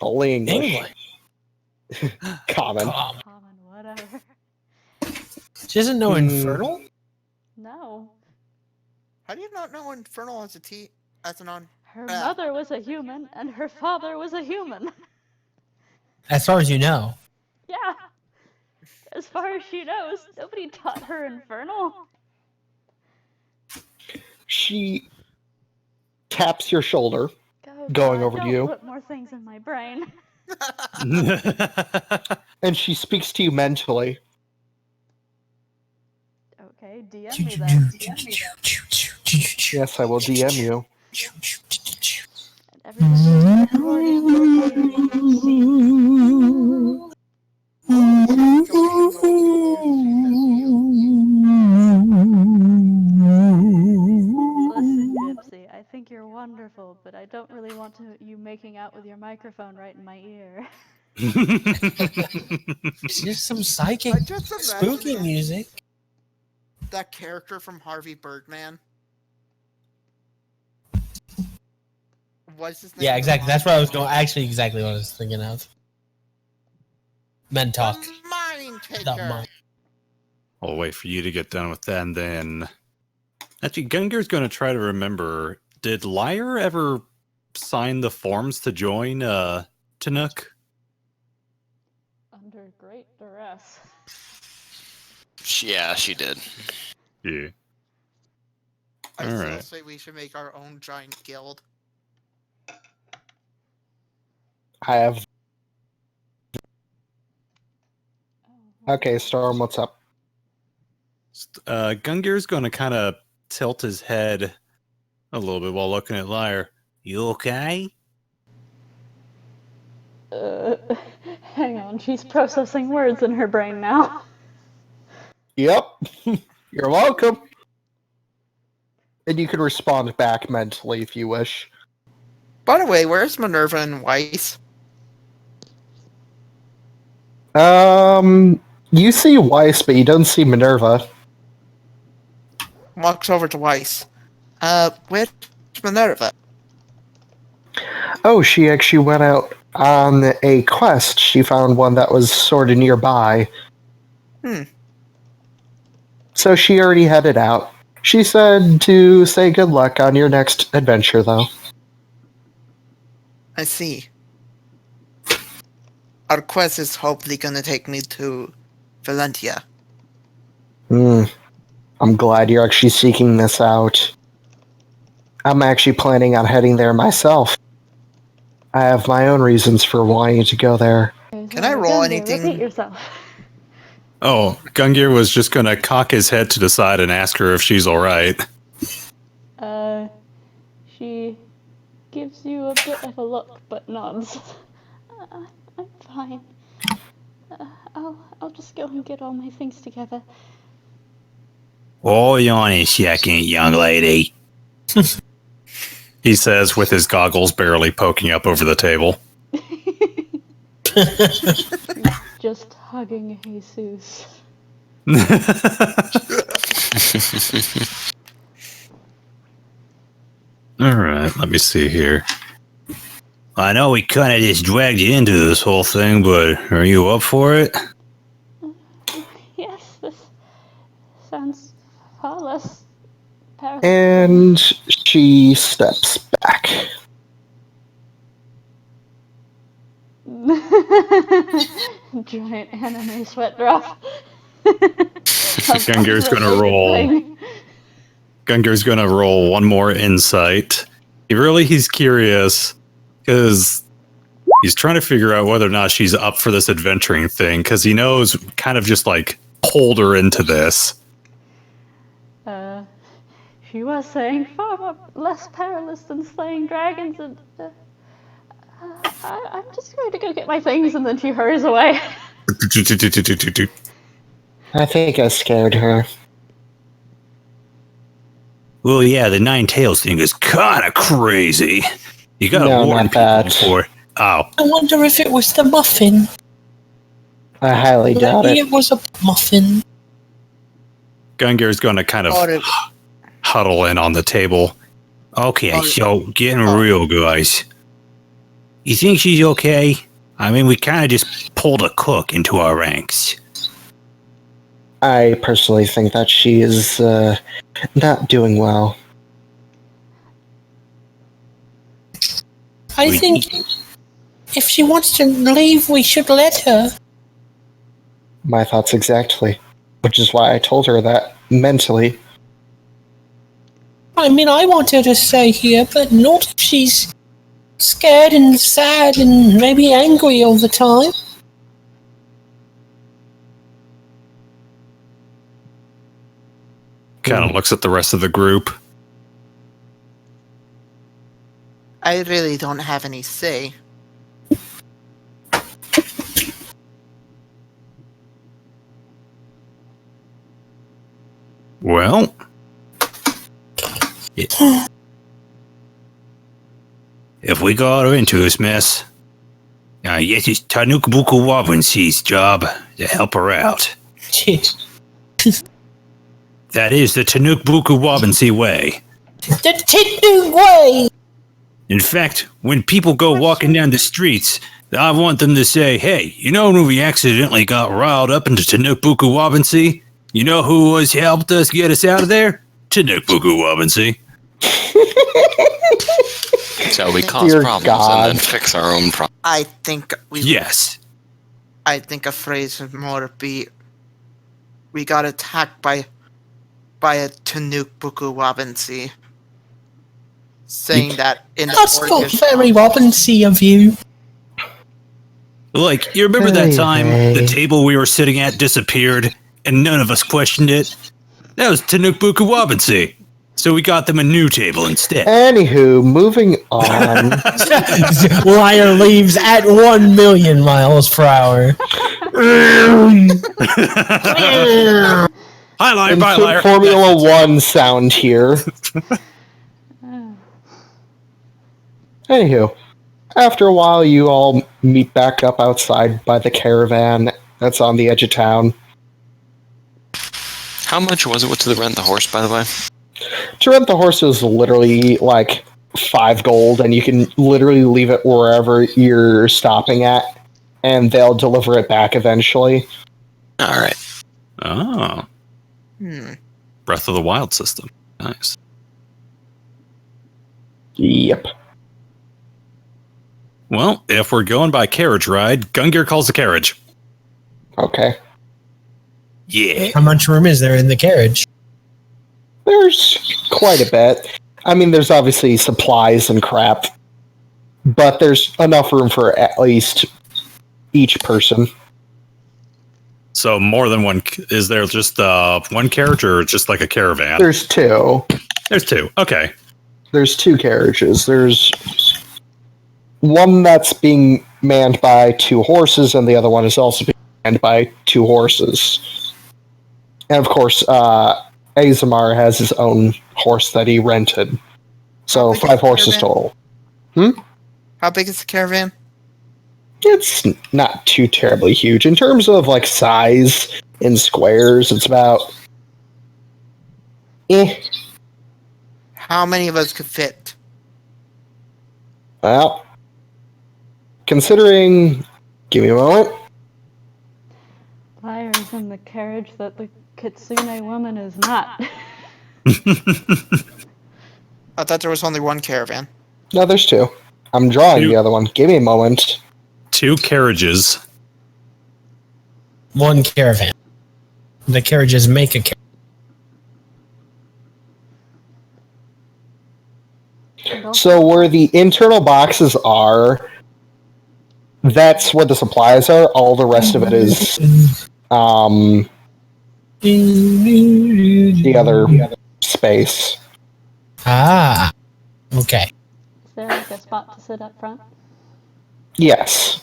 Speaker 1: Only English.
Speaker 9: English.
Speaker 1: Common.
Speaker 5: Common, whatever.
Speaker 9: She doesn't know
Speaker 1: Hmm.
Speaker 9: Infernal?
Speaker 5: No.
Speaker 7: How do you not know Infernal as a non?
Speaker 5: Her mother was a human, and her father was a human.
Speaker 9: As far as you know.
Speaker 5: Yeah. As far as she knows, nobody taught her Infernal.
Speaker 1: She taps your shoulder,
Speaker 5: Oh,
Speaker 1: going
Speaker 5: God,
Speaker 1: over to
Speaker 5: don't
Speaker 1: you,
Speaker 5: put more things in my brain.
Speaker 1: and she speaks to you mentally.
Speaker 5: Okay, DM me then.
Speaker 1: Yes, I will DM you.
Speaker 5: And everybody Listen, Gipsy, I think you're wonderful, but I don't really want you making out with your microphone right in my ear.
Speaker 9: It's just some psychic,
Speaker 7: I just imagine
Speaker 9: spooky
Speaker 7: that-
Speaker 9: music.
Speaker 7: That character from Harvey Birdman. What's his name?
Speaker 9: Yeah, exactly. That's what I was going. Actually, exactly what I was thinking of. Men talk.
Speaker 7: The Mind Taker.
Speaker 9: The mind.
Speaker 2: I'll wait for you to get done with that, and then actually, Gungir's going to try to remember. Did Liar ever sign the forms to join Tanuk?
Speaker 5: Under great duress.
Speaker 6: Yeah, she did.
Speaker 2: Yeah.
Speaker 7: I still
Speaker 2: Alright.
Speaker 7: say we should make our own giant guild.
Speaker 1: I have.
Speaker 5: Oh,
Speaker 1: Okay, Storm, what's up?
Speaker 2: Gungir's going to kind of tilt his head a little bit while looking at Liar. You okay?
Speaker 5: hang on. fine. She's processing words in her brain now.
Speaker 1: Yep. You're welcome. And you can respond back mentally if you wish.
Speaker 7: By the way, where's Minerva and Weiss?
Speaker 1: You see Weiss, but you don't see Minerva.
Speaker 7: Walks over to Weiss. Where's Minerva?
Speaker 1: Oh, she actually went out on a quest. She found one that was sort of nearby. So she already headed out. She said to say good luck on your next adventure, though.
Speaker 7: I see. Our quest is hopefully gonna take me to Valentia.
Speaker 1: I'm glad you're actually seeking this out. I'm actually planning on heading there myself. I have my own reasons for wanting to go there.
Speaker 7: Can I roll anything?
Speaker 5: Repeat yourself.
Speaker 2: Oh, Gungir was just gonna cock his head to the side and ask her if she's alright.
Speaker 5: She gives you a bit of a look, but nods. I'm fine. I'll just go and get all my things together.
Speaker 8: Hold on a second, young lady.
Speaker 2: He says with his goggles barely poking up over the table.
Speaker 5: Just hugging Jesus.
Speaker 2: Alright, let me see here.
Speaker 8: I know we kind of just dragged you into this whole thing, but are you up for it?
Speaker 5: Yes, this sounds far less
Speaker 1: And she steps back.
Speaker 5: Giant anime sweat drop.
Speaker 2: Gungir's gonna roll. Gungir's gonna roll one more insight. He's curious because he's trying to figure out whether or not she's up for this adventuring thing because he knows kind of just like pulled her into this.
Speaker 5: She was saying far less perilous than slaying dragons, and I'm just going to go get my things, and then she hurries away.
Speaker 1: I think I scared her.
Speaker 8: Well, yeah, the Nine Tails thing is kind of crazy. You gotta warn people before. Oh.
Speaker 4: I wonder if it was the muffin.
Speaker 1: I highly doubt
Speaker 4: Maybe
Speaker 1: it.
Speaker 4: it was a muffin.
Speaker 2: Gungir's gonna kind of huddle in on the table.
Speaker 8: Okay, so getting real, guys. You think she's okay? I mean, we kind of just pulled a cook into our ranks.
Speaker 1: I personally think that she is not doing well.
Speaker 4: I think if she wants to leave, we should let her.
Speaker 1: My thoughts exactly. Which is why I told her that mentally.
Speaker 4: I mean, I want her to stay here, but not if she's scared and sad and maybe angry all the time.
Speaker 2: Kind of looks at the rest of the group.
Speaker 7: I really don't have any say.
Speaker 8: Well, if we got her into this mess, I guess it's Tanuk Buku Wabunsi's job to help her out. That is the Tanuk Buku Wabunsi way.
Speaker 4: The Tanuk way!
Speaker 8: In fact, when people go walking down the streets, I want them to say, hey, you know when we accidentally got riled up into Tanuk Buku Wabunsi? You know who has helped us get us out of there? Tanuk Buku Wabunsi.
Speaker 6: So we cause
Speaker 1: Dear
Speaker 6: problems
Speaker 1: God.
Speaker 6: and then fix our own problems.
Speaker 7: I think we.
Speaker 8: Yes.
Speaker 7: I think a phrase would more be, we got attacked by a Tanuk Buku Wabunsi. Saying that in the
Speaker 4: That's not
Speaker 7: orchestra.
Speaker 4: very Robinsy of you.
Speaker 8: Like, you remember that time the table we were sitting at disappeared and none of us questioned it? That was Tanuk Buku Wabunsi. So we got them a new table instead.
Speaker 1: Anywho, moving on.
Speaker 9: Liar leaves at 1 million miles per hour.
Speaker 8: Hi, liar, bye,
Speaker 1: Instant
Speaker 8: liar.
Speaker 1: Formula One sound here. Anywho, after a while, you all meet back up outside by the caravan that's on the edge of town.
Speaker 6: How much was it to rent the horse, by the way?
Speaker 1: To rent the horse is literally like 5 gold, and you can literally leave it wherever you're stopping at, and they'll deliver it back eventually.
Speaker 6: Alright.
Speaker 2: Oh. Breath of the Wild system. Nice.
Speaker 1: Yep.
Speaker 2: Well, if we're going by carriage ride, Gungir calls the carriage.
Speaker 1: Okay.
Speaker 2: Yeah.
Speaker 9: How much room is there in the carriage?
Speaker 1: There's quite a bit. I mean, there's obviously supplies and crap, but there's enough room for at least each person.
Speaker 2: So more than one. Is there just one carriage or just like a caravan?
Speaker 1: There's 2.
Speaker 2: There's 2. Okay.
Speaker 1: There's 2 carriages. There's one that's being manned by 2 horses, and the other one is also being manned by 2 horses. And of course, Asemar has his own horse that he rented. So 5 horses total.
Speaker 7: How big is the caravan?
Speaker 1: It's not too terribly huge. In terms of like size in squares, it's about
Speaker 7: How many of us could fit?
Speaker 1: Well, considering... Give me a moment.
Speaker 5: Liar is in the carriage that the Kitsune woman is not.
Speaker 7: I thought there was only one caravan.
Speaker 1: No, there's 2. I'm drawing
Speaker 2: 2.
Speaker 1: the other one. Give me a moment.
Speaker 2: 2 carriages.
Speaker 9: 1 caravan. The carriages make a caravan.
Speaker 1: So where the internal boxes are, that's where the supplies are. All the rest of it is the other space.
Speaker 9: Ah. Okay.
Speaker 5: Is there like a spot to sit up front?
Speaker 1: Yes.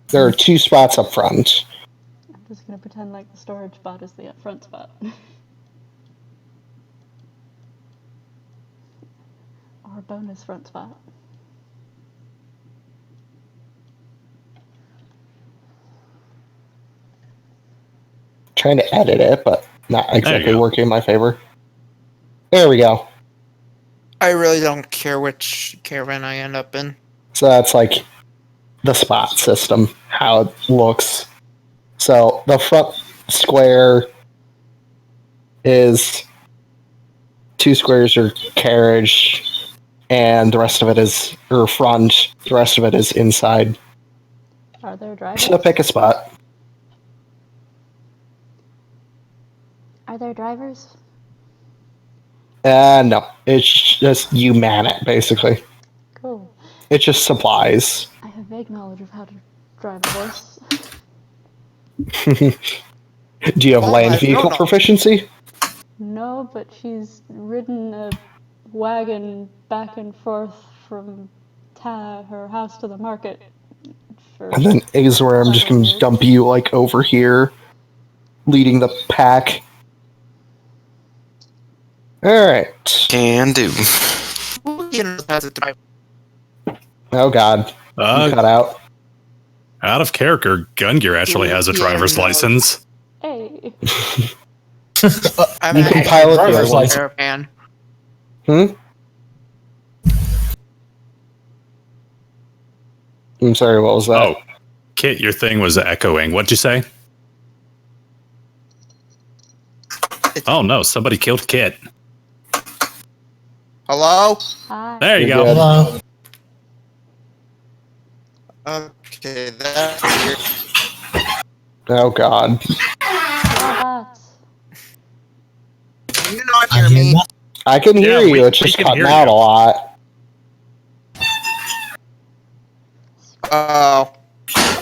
Speaker 1: There are 2 spots up front.
Speaker 5: I'm just gonna pretend like the storage spot is the up front spot. Or bonus front spot.
Speaker 1: Trying to edit it, but not exactly
Speaker 2: go.
Speaker 1: working in my favor. There we go.
Speaker 7: I really don't care which caravan I end up in.
Speaker 1: So that's like the spot system, how it looks. So the front square is 2 squares are carriage, and the rest of it is front. The rest of it is inside.
Speaker 5: Are there drivers?
Speaker 1: So pick a spot.
Speaker 5: Are there drivers?
Speaker 1: No, it's just you man it basically.
Speaker 5: Cool.
Speaker 1: It's just supplies.
Speaker 5: I have vague knowledge of how to drive a horse.
Speaker 1: Do you have
Speaker 7: Well,
Speaker 1: land
Speaker 7: I
Speaker 1: vehicle
Speaker 7: don't know.
Speaker 1: proficiency?
Speaker 5: No, but she's ridden a wagon back and forth from her house to the market.
Speaker 1: And then is where I'm just going to dump you like over here, leading the pack. Alright.
Speaker 6: Can do.
Speaker 7: You know how to drive.
Speaker 1: Oh god. You cut out.
Speaker 2: Out of character, Gungir actually has a driver's license.
Speaker 5: Hey.
Speaker 7: I'm
Speaker 1: You can pilot the
Speaker 9: driver's
Speaker 1: other one.
Speaker 7: caravan.
Speaker 1: I'm sorry, what was that?
Speaker 2: Oh, Kit, your thing was echoing. What'd you say? Oh no, somebody killed Kit.
Speaker 7: Hello?
Speaker 5: Hi.
Speaker 2: There you
Speaker 1: You're
Speaker 2: go.
Speaker 1: good.
Speaker 7: Hello? Okay, that's weird.
Speaker 1: Oh god.
Speaker 5: Robots.
Speaker 7: Can you not hear me?
Speaker 1: I can hear
Speaker 2: Yeah,
Speaker 1: you,
Speaker 2: we
Speaker 1: it's just
Speaker 2: can
Speaker 1: cutting
Speaker 2: hear
Speaker 1: out
Speaker 2: you.
Speaker 1: a lot.
Speaker 7: Oh.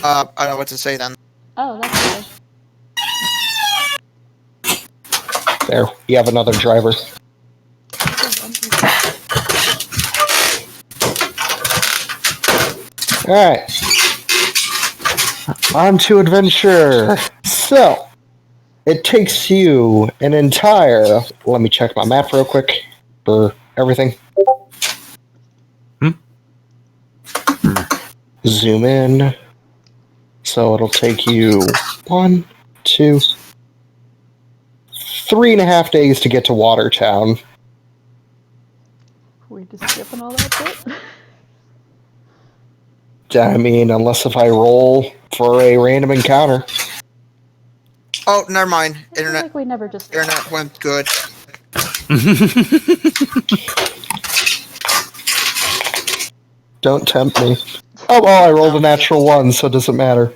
Speaker 7: I don't know what to say then.
Speaker 5: Oh, that's good.
Speaker 1: There, you have another driver. Alright. On to adventure. So, it takes you an entire... Let me check my map real quick for everything. Zoom in. So it'll take you 1, 2, 3.5 days to get to Watertown.
Speaker 5: We're just skipping all that bit.
Speaker 1: I mean, unless if I roll for a random encounter.
Speaker 7: Oh, never mind.
Speaker 5: I feel
Speaker 7: Internet
Speaker 5: like we never just.
Speaker 7: internet went good.
Speaker 1: Don't tempt me. Oh, well, I rolled a natural 1, so it doesn't matter.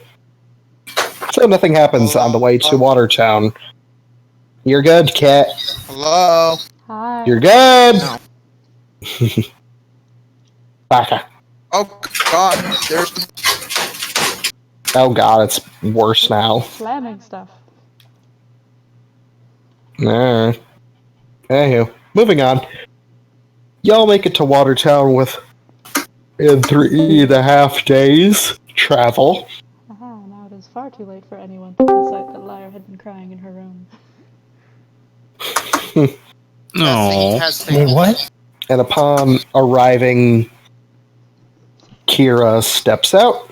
Speaker 1: So nothing happens on the way to Watertown. You're good, Cat.
Speaker 7: Hello.
Speaker 5: Hi.
Speaker 1: You're good!
Speaker 7: No.
Speaker 1: Baka.
Speaker 7: Oh God, there's
Speaker 1: Oh god, it's worse now.
Speaker 5: Slamming stuff.
Speaker 1: Alright. Anywho, moving on. Y'all make it to Watertown in 3.5 days travel.
Speaker 5: Aha, now it is far too late for anyone to decide that Lyra had been crying in her room.
Speaker 8: No.
Speaker 9: Wait, what?
Speaker 1: And upon arriving, Kira steps out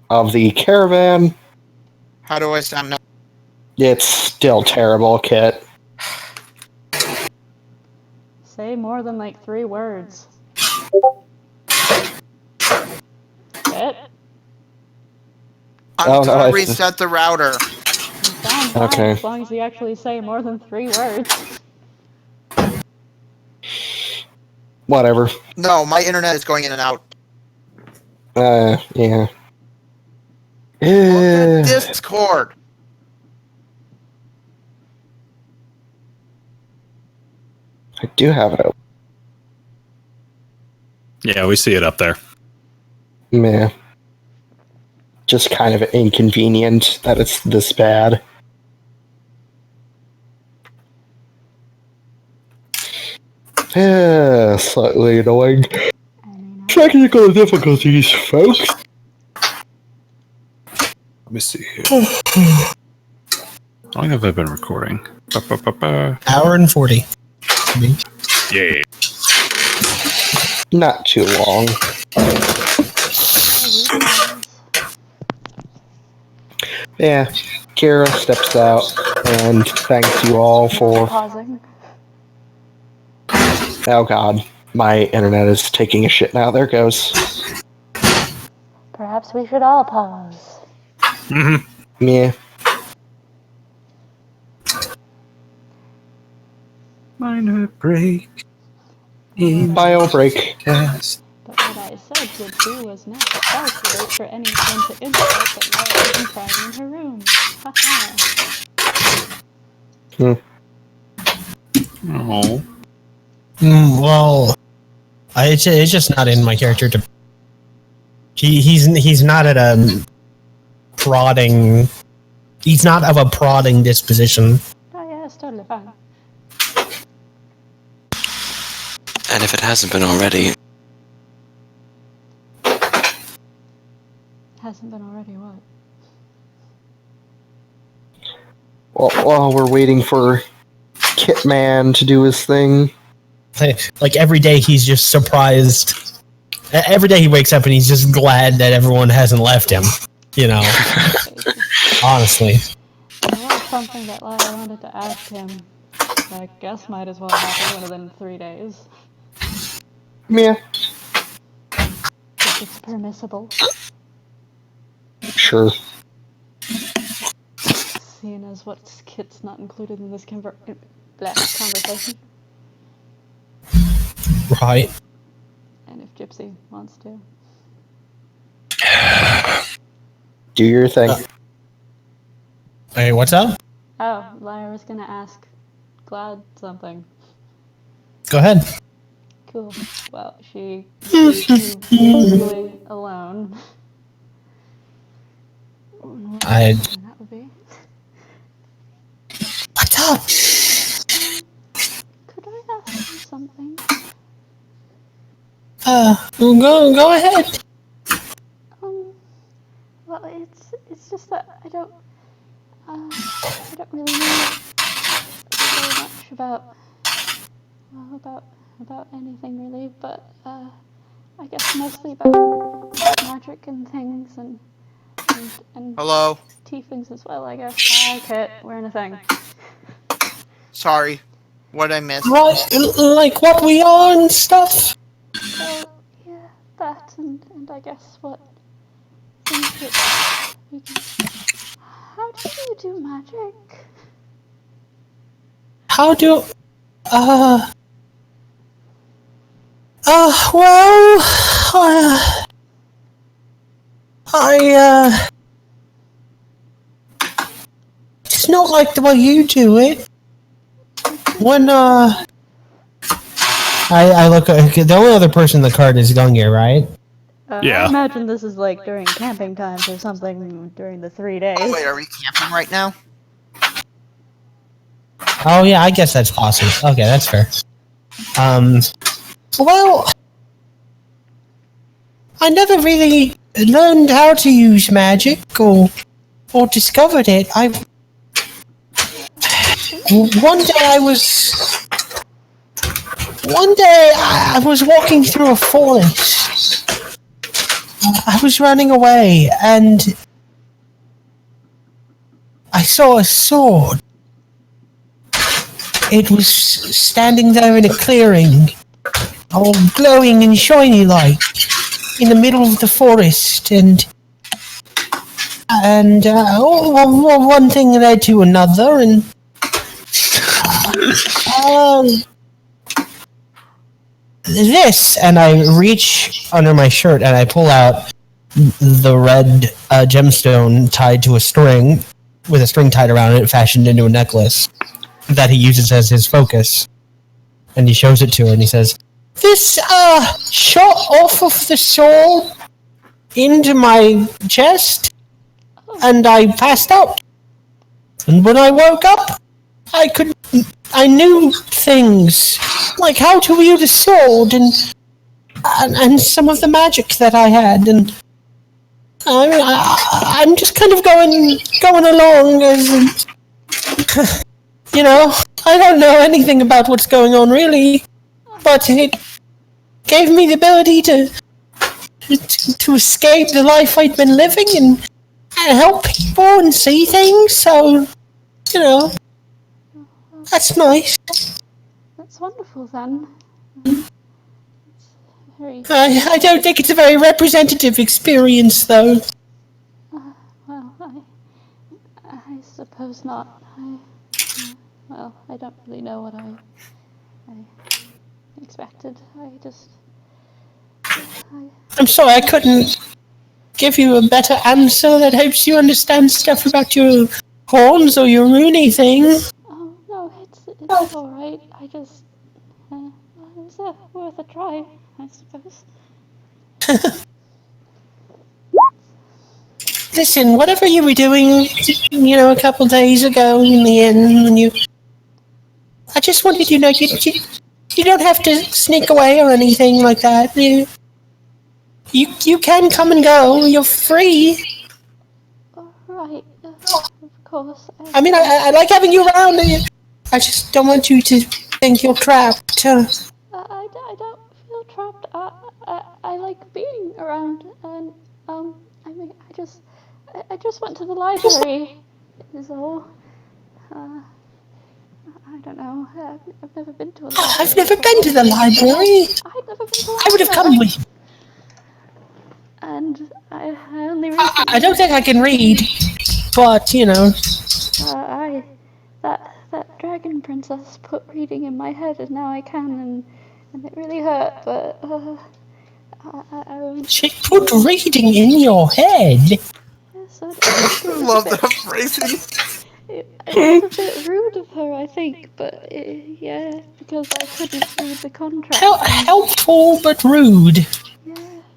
Speaker 1: of the caravan.
Speaker 7: How do I sound now?
Speaker 1: It's still terrible, Kit.
Speaker 5: Say more than like 3 words. It?
Speaker 7: I'm
Speaker 1: Oh, no,
Speaker 7: gonna
Speaker 1: I-
Speaker 7: reset the router.
Speaker 5: Sounds fine
Speaker 1: Okay.
Speaker 5: as long as you actually say more than 3 words.
Speaker 1: Whatever.
Speaker 7: No, my internet is going in and out.
Speaker 1: Yeah.
Speaker 7: Look at Discord.
Speaker 1: I do have it open.
Speaker 2: Yeah, we see it up there.
Speaker 1: Meh. Just kind of inconvenient that it's this bad. Slightly annoying.
Speaker 5: I mean,
Speaker 1: Technical difficulties, folks.
Speaker 8: Let me see here. How long have I been recording?
Speaker 9: Hour and 40.
Speaker 8: Yeah.
Speaker 1: Not too long. Yeah, Kira steps out and thanks you all for...
Speaker 5: pausing.
Speaker 1: Oh god, my internet is taking a shit now. There it goes.
Speaker 5: Perhaps we should all pause.
Speaker 1: Yeah.
Speaker 8: Minor break.
Speaker 1: Bio break.
Speaker 8: Cast.
Speaker 5: But what I said would do was not far too late for anyone to indicate that Lyra had been crying in her room. Haha.
Speaker 8: Oh.
Speaker 9: Well, it's just not in my character to. He's not at a prodding. He's not of a prodding disposition.
Speaker 5: Oh yeah, it's totally fine.
Speaker 6: And if it hasn't been already,
Speaker 5: Hasn't been already what?
Speaker 1: Well, while we're waiting for Kitman to do his thing.
Speaker 9: Like every day, he's just surprised. Every day he wakes up and he's just glad that everyone hasn't left him. You know, honestly.
Speaker 5: There was something that Lyra wanted to ask him. I guess might as well happen within 3 days.
Speaker 1: Yeah,
Speaker 5: If it's permissible.
Speaker 1: sure.
Speaker 5: Seeing as what's Kit's not included in this conversation.
Speaker 9: Right.
Speaker 5: And if Gipsy wants to.
Speaker 1: Do your thing.
Speaker 9: Hey, what's up?
Speaker 5: Oh, Lyra's gonna ask Glad something.
Speaker 9: Go ahead.
Speaker 5: Cool. Well, she's basically alone. That would be.
Speaker 9: What's up?
Speaker 4: Go ahead.
Speaker 5: Well, it's just that I don't really know very much about anything really, but I guess mostly about magic and things and
Speaker 7: Hello.
Speaker 5: tieflings as well, I guess. Hi, Kit, we're in a thing.
Speaker 7: Sorry. What I missed?
Speaker 4: Right, like what we are and stuff.
Speaker 5: Well, yeah, that and I guess what things that we can. How do you do magic?
Speaker 4: How do... well... It's not like the way you do it. When, I look at... The only other person in the card is Gungir, right?
Speaker 2: Yeah.
Speaker 5: I imagine this is like during camping times or something during the 3 days.
Speaker 7: Wait, are we camping right now?
Speaker 4: Oh yeah, I guess that's possible. Okay, that's fair. Well... I never really learned how to use magic or discovered it. One day I was walking through a forest. I was running away and I saw a sword. It was standing there in a clearing, all glowing and shiny like, in the middle of the forest, and one thing led to another, and this, and I reach under my shirt and I pull out the red gemstone tied to a string, with a string tied around it, fashioned into a necklace that he uses as his focus, and he shows it to her and he says, "This shot off of the sword into my chest, and I passed out. And when I woke up, I knew things, like how to wield a sword, and some of the magic that I had, and I'm just kind of going along as, you know, I don't know anything about what's going on really, but it gave me the ability to escape the life I'd been living and help people and see things, so, you know, that's nice."
Speaker 5: That's wonderful then. It's very.
Speaker 4: I don't think it's a very representative experience, though.
Speaker 5: Well, I suppose not. Well, I don't really know what I expected.
Speaker 4: I'm sorry, I couldn't give you a better answer that helps you understand stuff about your horns or your Rooney thing.
Speaker 5: Oh no, it's all right. I just it was worth a try, I suppose.
Speaker 4: Listen, whatever you were doing, you know, a couple days ago in the inn, when I just wanted you to know you don't have to sneak away or anything like that. You can come and go. You're free.
Speaker 5: Right, of course.
Speaker 4: I mean, I like having you around. I just don't want you to think you're trapped.
Speaker 5: I don't feel trapped. I like being around, and I mean, I just went to the library. Is all. I don't know. I've never been to a library.
Speaker 4: I've never been to the library.
Speaker 5: I've never been to the library.
Speaker 4: I would have come with you.
Speaker 5: And I only
Speaker 4: I don't think I can read, but you know.
Speaker 5: That dragon princess put reading in my head, and now I can, and it really hurt. But
Speaker 4: She put reading in your head.
Speaker 5: Yes,
Speaker 7: I love that phrasing.
Speaker 5: It was a bit rude of her, I think, but yeah, because I couldn't read the contract.
Speaker 4: Helpful but rude.
Speaker 5: Yeah.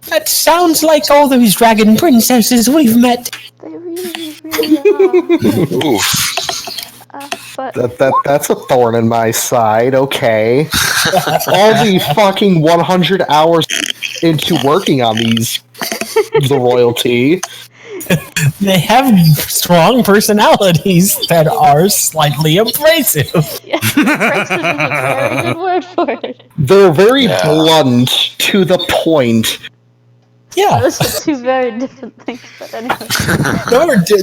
Speaker 4: That sounds like all those dragon princesses we've met.
Speaker 5: They really, really are.
Speaker 6: Oof.
Speaker 5: But
Speaker 1: That's a thorn in my side, okay. All the fucking 100 hours into working on the royalty.
Speaker 9: They have strong personalities that are slightly abrasive.
Speaker 5: Yeah, abrasive is a very good word for it.
Speaker 1: They're very
Speaker 6: Yeah.
Speaker 1: blunt, to the point.
Speaker 9: Yeah,
Speaker 5: Those are two very different things, but anyway.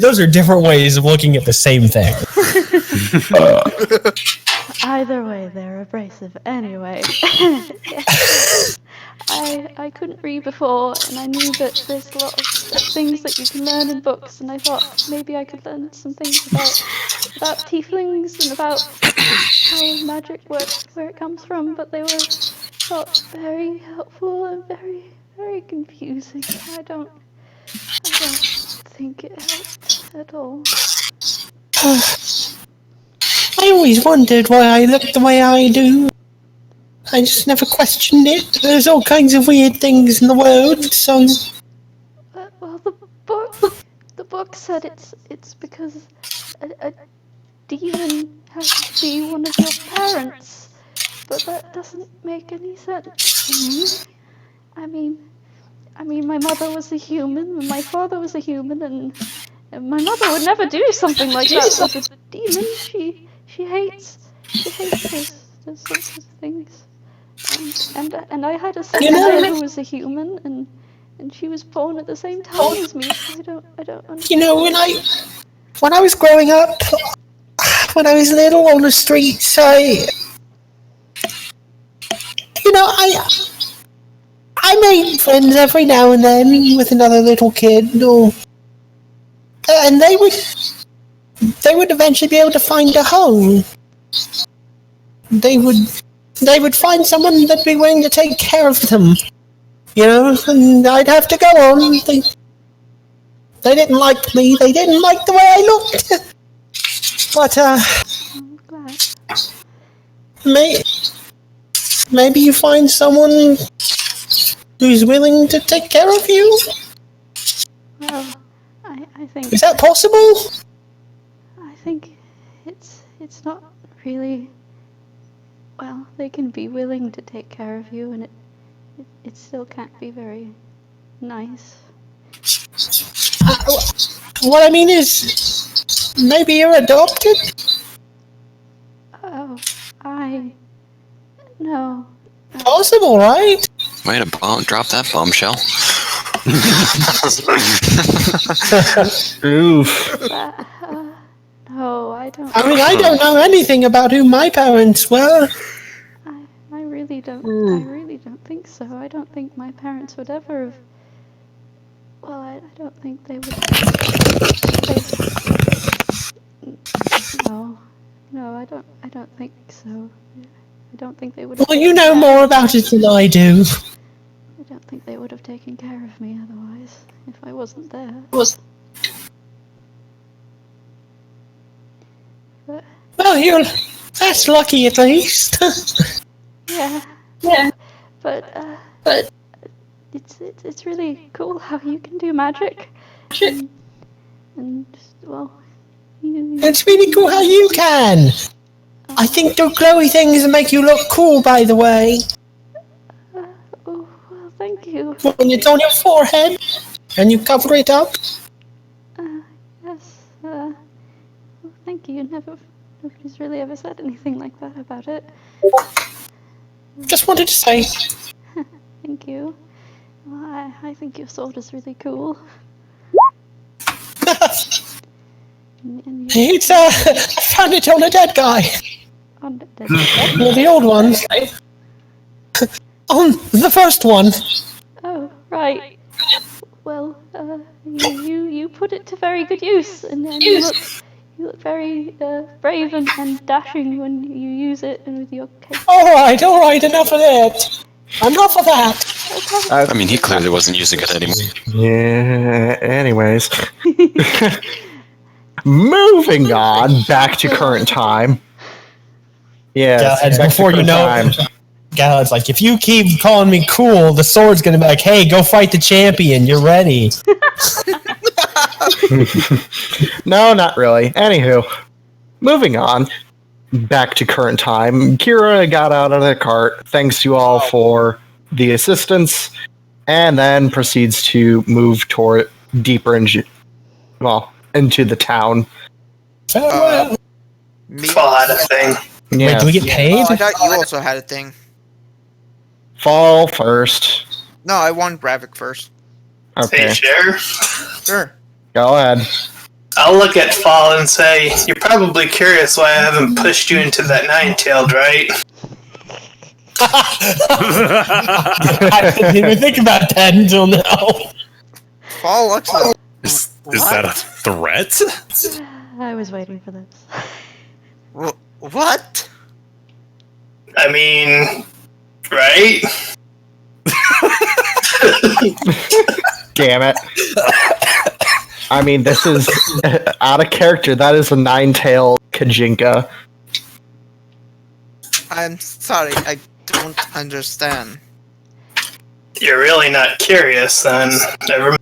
Speaker 9: those are different ways of looking at the same thing.
Speaker 5: Either way, they're abrasive. Anyway. I couldn't read before, and I knew that there's a lot of things that you can learn in books, and I thought maybe I could learn some things about tieflings and about how magic works, where it comes from, but they were not very helpful and very, very confusing. I don't think it helped at all.
Speaker 4: I always wondered why I look the way I do. I just never questioned it. There's all kinds of weird things in the world, so...
Speaker 5: Well, the book said it's because a demon has to be one of your parents, but that doesn't make any sense to me. I mean, my mother was a human, and my father was a human, and my mother would never do something like that with a demon. She hates those sorts of things. And I had a sister who was a human, and she was born at the same time as me. So I don't understand.
Speaker 4: You know, when I was growing up, when I was little on the streets, I made friends every now and then with another little kid, and they would eventually be able to find a home. They would find someone that'd be willing to take care of them, and I'd have to go on. They didn't like me. They didn't like the way I looked. But
Speaker 5: I'm glad.
Speaker 4: maybe you find someone who's willing to take care of you.
Speaker 5: Well, I think.
Speaker 4: Is that possible?
Speaker 5: I think it's not really. Well, they can be willing to take care of you, and it still can't be very nice.
Speaker 4: What I mean is, maybe you're adopted?
Speaker 5: Oh, no.
Speaker 4: Possible, right?
Speaker 6: Way to drop that bombshell.
Speaker 1: Oof.
Speaker 5: No, I don't.
Speaker 4: I mean, I don't know anything about who my parents were.
Speaker 5: I really don't. I really don't think so. I don't think my parents would ever have. Well, I don't think they would. No, I don't think so. I don't think they would.
Speaker 4: Well, you know more about it than I do.
Speaker 5: I don't think they would have taken care of me otherwise if I wasn't there. But
Speaker 4: Well, that's lucky at least.
Speaker 5: yeah. But it's really cool how you can do magic. And well, you
Speaker 4: It's really cool how you can. I think the glowy things make you look cool, by the way.
Speaker 5: oh, well, thank you.
Speaker 4: When it's on your forehead and you cover it up.
Speaker 5: Yes. Well, thank you. Nobody's really ever said anything like that about it.
Speaker 4: Just wanted to say.
Speaker 5: Thank you. Well, I think your sword is really cool. And
Speaker 4: It's, I found it on a dead guy.
Speaker 5: on the
Speaker 4: Well, the old one. On the first one.
Speaker 5: Oh, right. Well, you put it to very good use, and then you look very brave and dashing when you use it, and with your cape.
Speaker 4: Alright, enough of that. Enough of that.
Speaker 6: I mean, he clearly wasn't using it anymore.
Speaker 1: Yeah, anyways. Moving on, back to current time. Yeah,
Speaker 9: and before you know it, Galad's like, if you keep calling me cool, the sword's gonna be like, hey, go fight the champion, you're ready.
Speaker 1: No, not really. Anywho, moving on, back to current time. Kira got out of the cart. Thanks you all for the assistance. and then proceeds to move toward deeper into the town.
Speaker 7: Me?
Speaker 3: Fall had a thing.
Speaker 9: Wait, do we get paid?
Speaker 7: Oh, I thought you also had a thing.
Speaker 1: Fall first.
Speaker 7: No, I won Ravak first.
Speaker 1: Okay,
Speaker 3: Say share.
Speaker 7: Sure.
Speaker 1: go ahead.
Speaker 3: I'll look at Fall and say, you're probably curious why I haven't pushed you into that nine-tailed, right?
Speaker 9: I didn't even think about that until now.
Speaker 7: Fall looks like...
Speaker 2: Is that a threat?
Speaker 5: I was waiting for this.
Speaker 7: What?
Speaker 3: I mean, right?
Speaker 1: Damn it. I mean, this is out of character. That is a nine-tailed Kajinka.
Speaker 7: I'm sorry, I don't understand.
Speaker 3: You're really not curious, then. Never mind.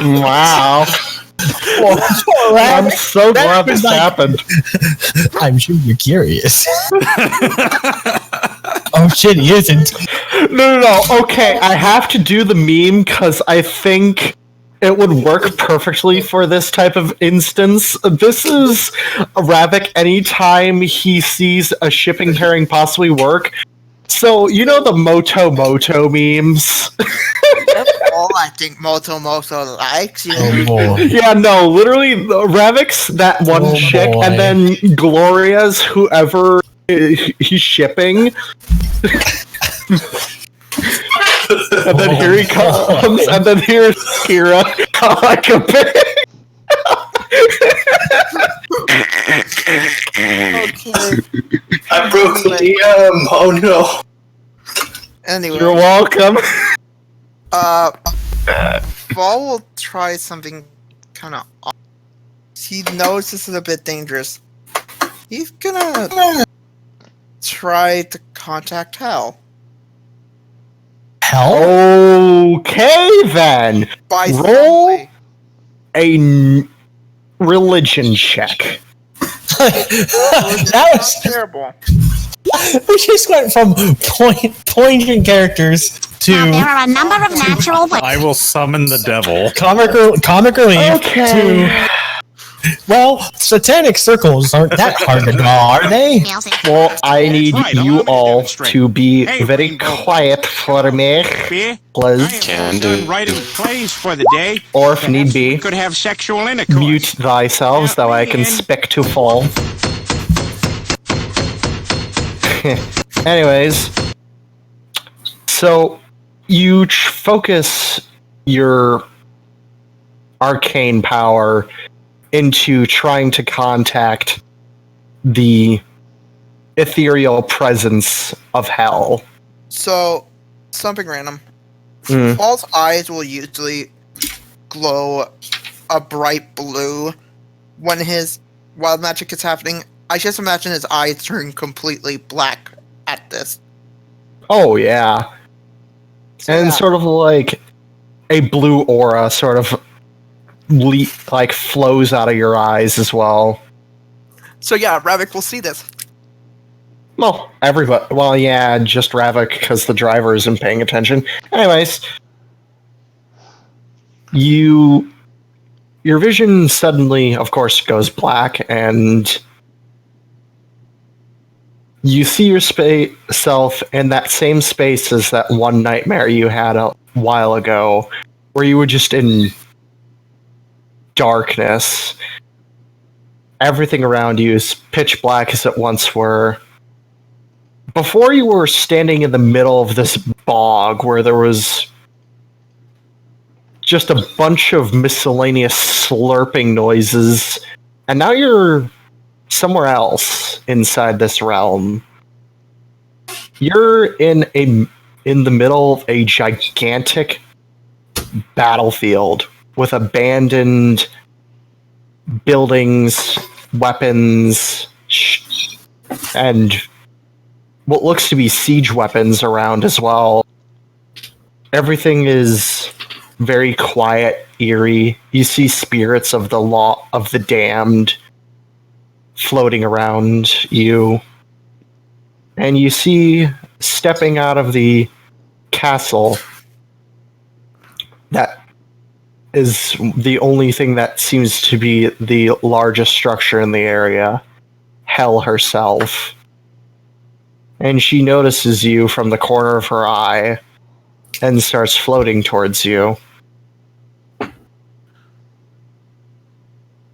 Speaker 1: Wow. I'm so glad this happened.
Speaker 9: I'm sure you're curious. Oh shit, he isn't.
Speaker 1: No. Okay, I have to do the meme because I think it would work perfectly for this type of instance. This is Ravak anytime he sees a shipping pairing possibly work. So, you know the Moto memes?
Speaker 7: Oh, I think Moto likes you.
Speaker 9: Oh boy.
Speaker 1: Yeah, no, literally, Ravak's that one
Speaker 9: Oh,
Speaker 1: chick,
Speaker 9: boy.
Speaker 1: and then Gloria's whoever he's shipping. And then here he comes, and then here's Kira like a pig.
Speaker 3: I broke the DM. Oh no.
Speaker 7: Anyway,
Speaker 1: You're welcome.
Speaker 7: Fall will try something kind of odd. He knows this is a bit dangerous. He's gonna try to contact Hell.
Speaker 9: Hell?
Speaker 1: Okay, then.
Speaker 7: By some
Speaker 1: Roll
Speaker 7: way.
Speaker 1: a religion check.
Speaker 9: That was
Speaker 7: terrible.
Speaker 9: we just went from poignant characters
Speaker 10: Now, there
Speaker 9: to
Speaker 10: are a number of natural ways.
Speaker 2: I will summon the devil.
Speaker 9: comic relief
Speaker 1: Okay.
Speaker 9: to satanic circles aren't that hard to draw, are they?
Speaker 1: Well, I need you all to be very quiet for me, please.
Speaker 6: Can do.
Speaker 11: Writing plays for the day.
Speaker 1: Or if need be,
Speaker 11: Could have sexual intercourse.
Speaker 1: mute thyself so I can speak to Fall. Anyways, so you focus your arcane power into trying to contact the ethereal presence of Hell.
Speaker 7: So, something random.
Speaker 1: Mm.
Speaker 7: Fall's eyes will usually glow a bright blue when his wild magic is happening. I just imagine his eyes turn completely black at this.
Speaker 1: Oh, yeah.
Speaker 7: So,
Speaker 1: And
Speaker 7: yeah.
Speaker 1: sort of like a blue aura sort of flows out of your eyes as well.
Speaker 7: So yeah, Ravak will see this.
Speaker 1: Well, everybody. Well, yeah, just Ravak because the driver isn't paying attention. Anyways, your vision suddenly, of course, goes black, and you see yourself in that same space as that one nightmare you had a while ago, where you were just in darkness. Everything around you is pitch black as it once were. Before you were standing in the middle of this bog where there was just a bunch of miscellaneous slurping noises, and now you're somewhere else inside this realm. You're in the middle of a gigantic battlefield with abandoned buildings, weapons, and what looks to be siege weapons around as well. Everything is very quiet, eerie. You see spirits of the damned floating around you. And you see stepping out of the castle that is the only thing that seems to be the largest structure in the area, Hell herself. And she notices you from the corner of her eye and starts floating towards you.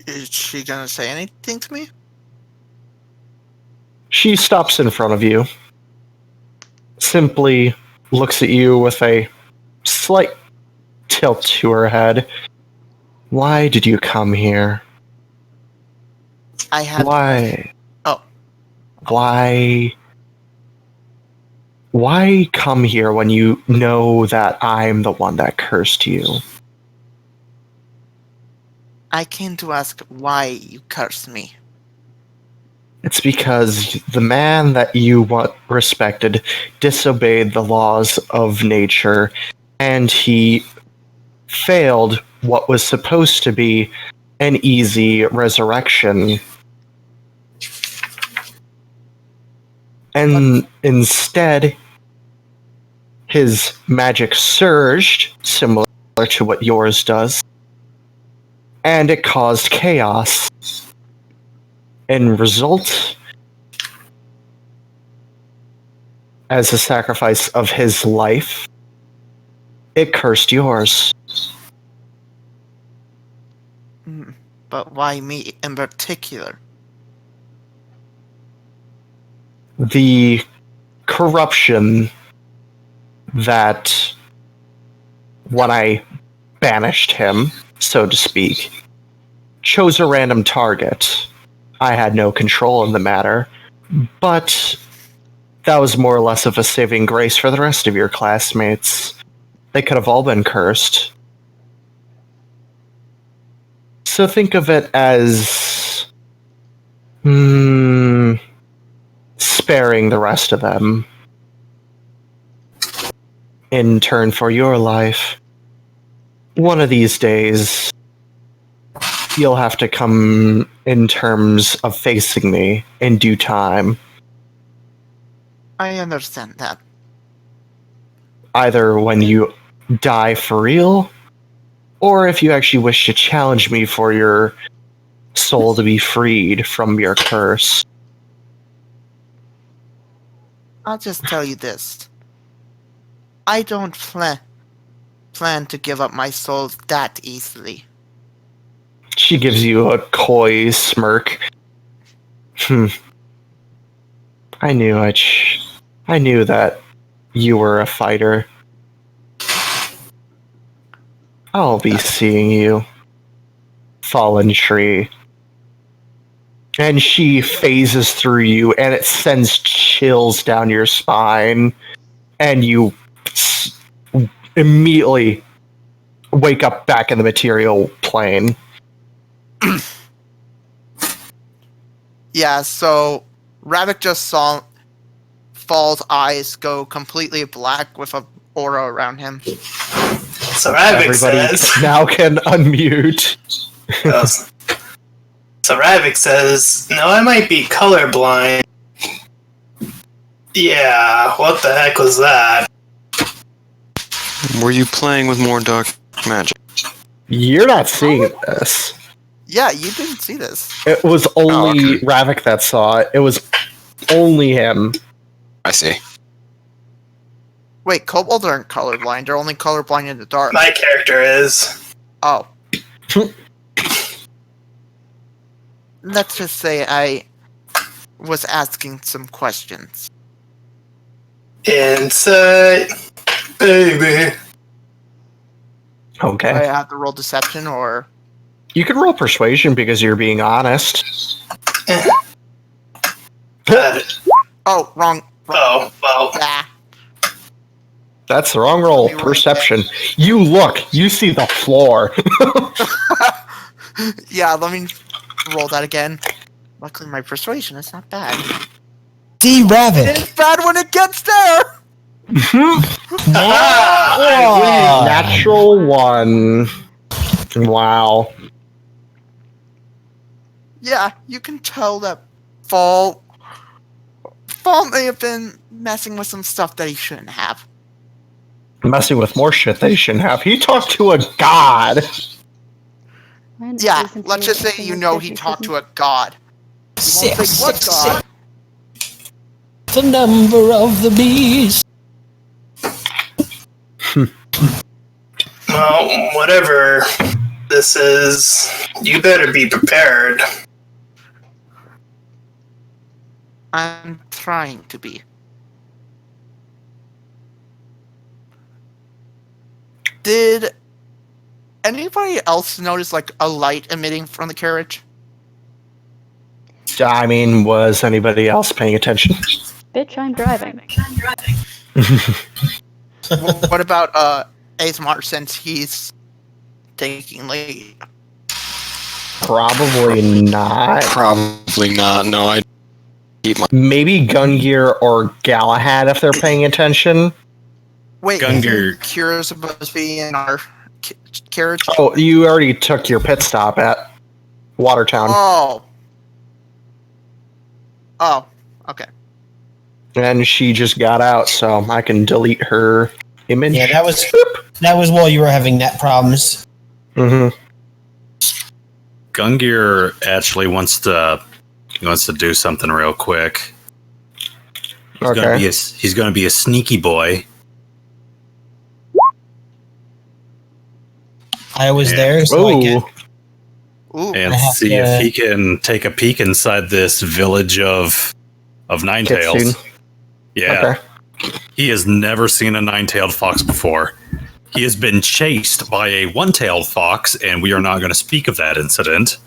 Speaker 7: Is she gonna say anything to me?
Speaker 1: She stops in front of you, simply looks at you with a slight tilt to her head. Why did you come here?
Speaker 7: I had.
Speaker 1: Why?
Speaker 7: Oh.
Speaker 1: Why come here when you know that I'm the one that cursed you?
Speaker 7: I came to ask why you cursed me.
Speaker 1: It's because the man that you respected disobeyed the laws of nature, and he failed what was supposed to be an easy resurrection. And instead, his magic surged, similar to what yours does, and it caused chaos. In result, as a sacrifice of his life, it cursed yours.
Speaker 7: But why me in particular?
Speaker 1: The corruption that, when I banished him, so to speak, chose a random target. I had no control in the matter, but that was more or less of a saving grace for the rest of your classmates. They could have all been cursed. So think of it as sparing the rest of them in turn for your life. One of these days, you'll have to come in terms of facing me in due time.
Speaker 7: I understand that.
Speaker 1: Either when you die for real, or if you actually wish to challenge me for your soul to be freed from your curse.
Speaker 7: I'll just tell you this. I don't plan to give up my soul that easily.
Speaker 1: She gives you a coy smirk. I knew that you were a fighter. I'll be seeing you. Fallen tree. And she phases through you, and it sends chills down your spine, and you immediately wake up back in the material plane.
Speaker 7: Yeah, so Ravak just saw Fall's eyes go completely black with an aura around him.
Speaker 3: So Ravak
Speaker 1: Everybody
Speaker 3: says.
Speaker 1: now can unmute.
Speaker 3: So Ravak says, "No, I might be colorblind." Yeah, what the heck was that?
Speaker 6: Were you playing with more dark magic?
Speaker 1: You're not seeing this.
Speaker 7: Yeah, you didn't see this.
Speaker 1: It was only
Speaker 6: okay.
Speaker 1: Ravak that saw it. It was only him.
Speaker 6: I see.
Speaker 7: Wait, kobolds aren't colorblind. They're only colorblind in the dark.
Speaker 3: My character is.
Speaker 7: Oh. Let's just say I was asking some questions.
Speaker 3: Insight, baby.
Speaker 1: Okay.
Speaker 7: Do I have to roll deception or...
Speaker 1: You can roll persuasion because you're being honest.
Speaker 3: Got it.
Speaker 7: Oh, wrong.
Speaker 3: Oh, well.
Speaker 7: Ah.
Speaker 1: That's the wrong roll. Perception. You look. You see the floor.
Speaker 7: Yeah, let me roll that again. Luckily, my persuasion is not bad.
Speaker 9: D. Rabbit.
Speaker 7: It's bad when it gets there!
Speaker 1: Natural one. Wow.
Speaker 7: Yeah, you can tell that Fall Ball may have been messing with some stuff that he shouldn't have.
Speaker 1: Messing with more shit they shouldn't have. He talked to a god.
Speaker 7: Yeah, let's just say you know he talked to a god. You won't say what god.
Speaker 4: The number of the beast.
Speaker 3: Well, whatever this is, you better be prepared.
Speaker 7: I'm trying to be. Did anybody else notice like a light emitting from the carriage?
Speaker 1: I mean, was anybody else paying attention?
Speaker 5: Bitch, I'm driving.
Speaker 7: What about Asemar, since he's taking lead?
Speaker 1: Probably not.
Speaker 6: Probably not. No, I keep my.
Speaker 1: Maybe Gungir or Galahad if they're paying attention.
Speaker 7: Wait,
Speaker 2: Gungir.
Speaker 7: isn't Kira supposed to be in our carriage?
Speaker 1: Oh, you already took your pit stop at Watertown.
Speaker 7: Oh, okay.
Speaker 1: And she just got out, so I can delete her image.
Speaker 9: Yeah, that was while you were having net problems.
Speaker 1: Mm-hmm.
Speaker 2: Gungir actually wants to do something real quick.
Speaker 1: Okay.
Speaker 2: He's gonna be a sneaky boy.
Speaker 9: I was there, so I get.
Speaker 7: Ooh.
Speaker 2: And
Speaker 9: I have
Speaker 2: see
Speaker 9: to-
Speaker 2: if he can take a peek inside this village of Ninetails.
Speaker 1: Kitsune.
Speaker 2: Yeah,
Speaker 1: Okay.
Speaker 2: he has never seen a nine-tailed fox before. He has been chased by a one-tailed fox, and we are not going to speak of that incident.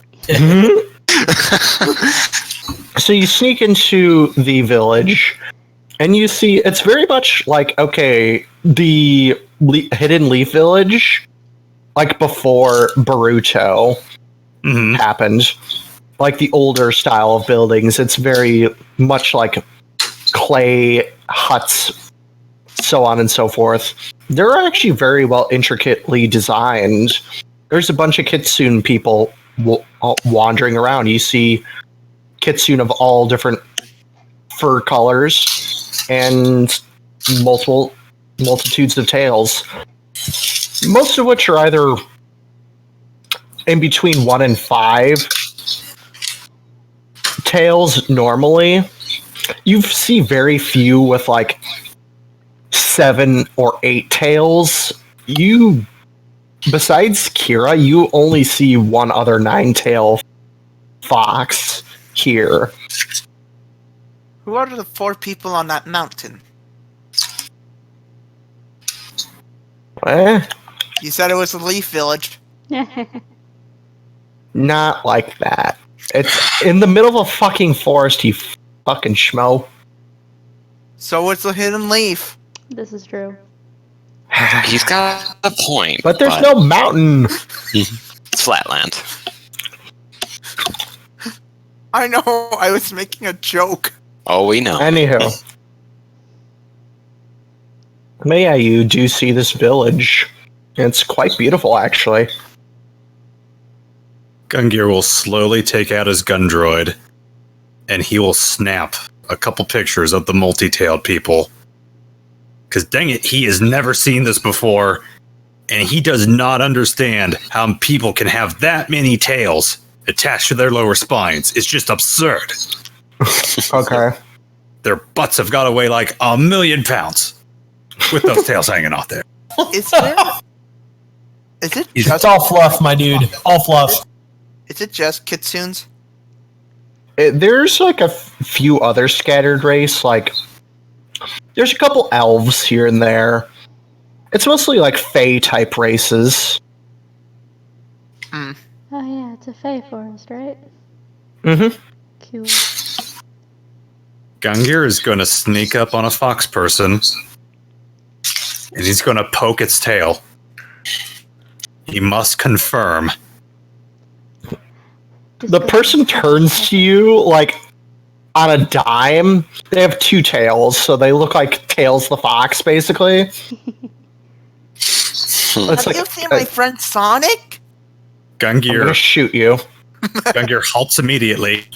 Speaker 1: So you sneak into the village, and you see it's very much like, okay, the Hidden Leaf Village, like before Boruto happened, like the older style of buildings. It's very much like clay huts, so on and so forth. They're actually very well intricately designed. There's a bunch of Kitsune people wandering around. You see Kitsune of all different fur colors and multitudes of tails, most of which are either in between 1 and 5 tails normally. You see very few with like 7 or 8 tails. Besides Kira, you only see one other 9-tail fox here.
Speaker 7: Who are the 4 people on that mountain?
Speaker 1: Eh,
Speaker 7: You said it was a leaf village.
Speaker 1: not like that. It's in the middle of a fucking forest, you fucking schmo.
Speaker 7: So it's a hidden leaf.
Speaker 5: This is true.
Speaker 6: He's got a point.
Speaker 1: But there's no mountain.
Speaker 6: It's flatland.
Speaker 7: I know, I was making a joke.
Speaker 6: Oh, we know.
Speaker 1: Anywho. But yeah, you do see this village. It's quite beautiful, actually.
Speaker 2: Gungir will slowly take out his gun droid, and he will snap a couple pictures of the multi-tailed people. Because dang it, he has never seen this before, and he does not understand how people can have that many tails attached to their lower spines. It's just absurd.
Speaker 1: Okay.
Speaker 2: Their butts have got to weigh like 1,000,000 pounds with those tails hanging out there.
Speaker 7: Is there? Is it
Speaker 9: It's
Speaker 7: just?
Speaker 9: all fluff, my dude. All fluff.
Speaker 7: Is it just kitsunes?
Speaker 1: There's like a few other scattered race, like there's a couple elves here and there. It's mostly like Fae type races.
Speaker 7: Hmm.
Speaker 5: Oh yeah, it's a Fae forest, right?
Speaker 1: Mm-hmm.
Speaker 5: Cool.
Speaker 2: Gungir is going to sneak up on a fox person, and he's going to poke its tail. He must confirm.
Speaker 1: The person turns to you like on a dime. They have 2 tails, so they look like Tails the fox, basically. It's
Speaker 7: Have
Speaker 1: like,
Speaker 7: you seen my friend Sonic?
Speaker 1: I'm gonna
Speaker 2: Gungir
Speaker 1: shoot you.
Speaker 2: halts immediately.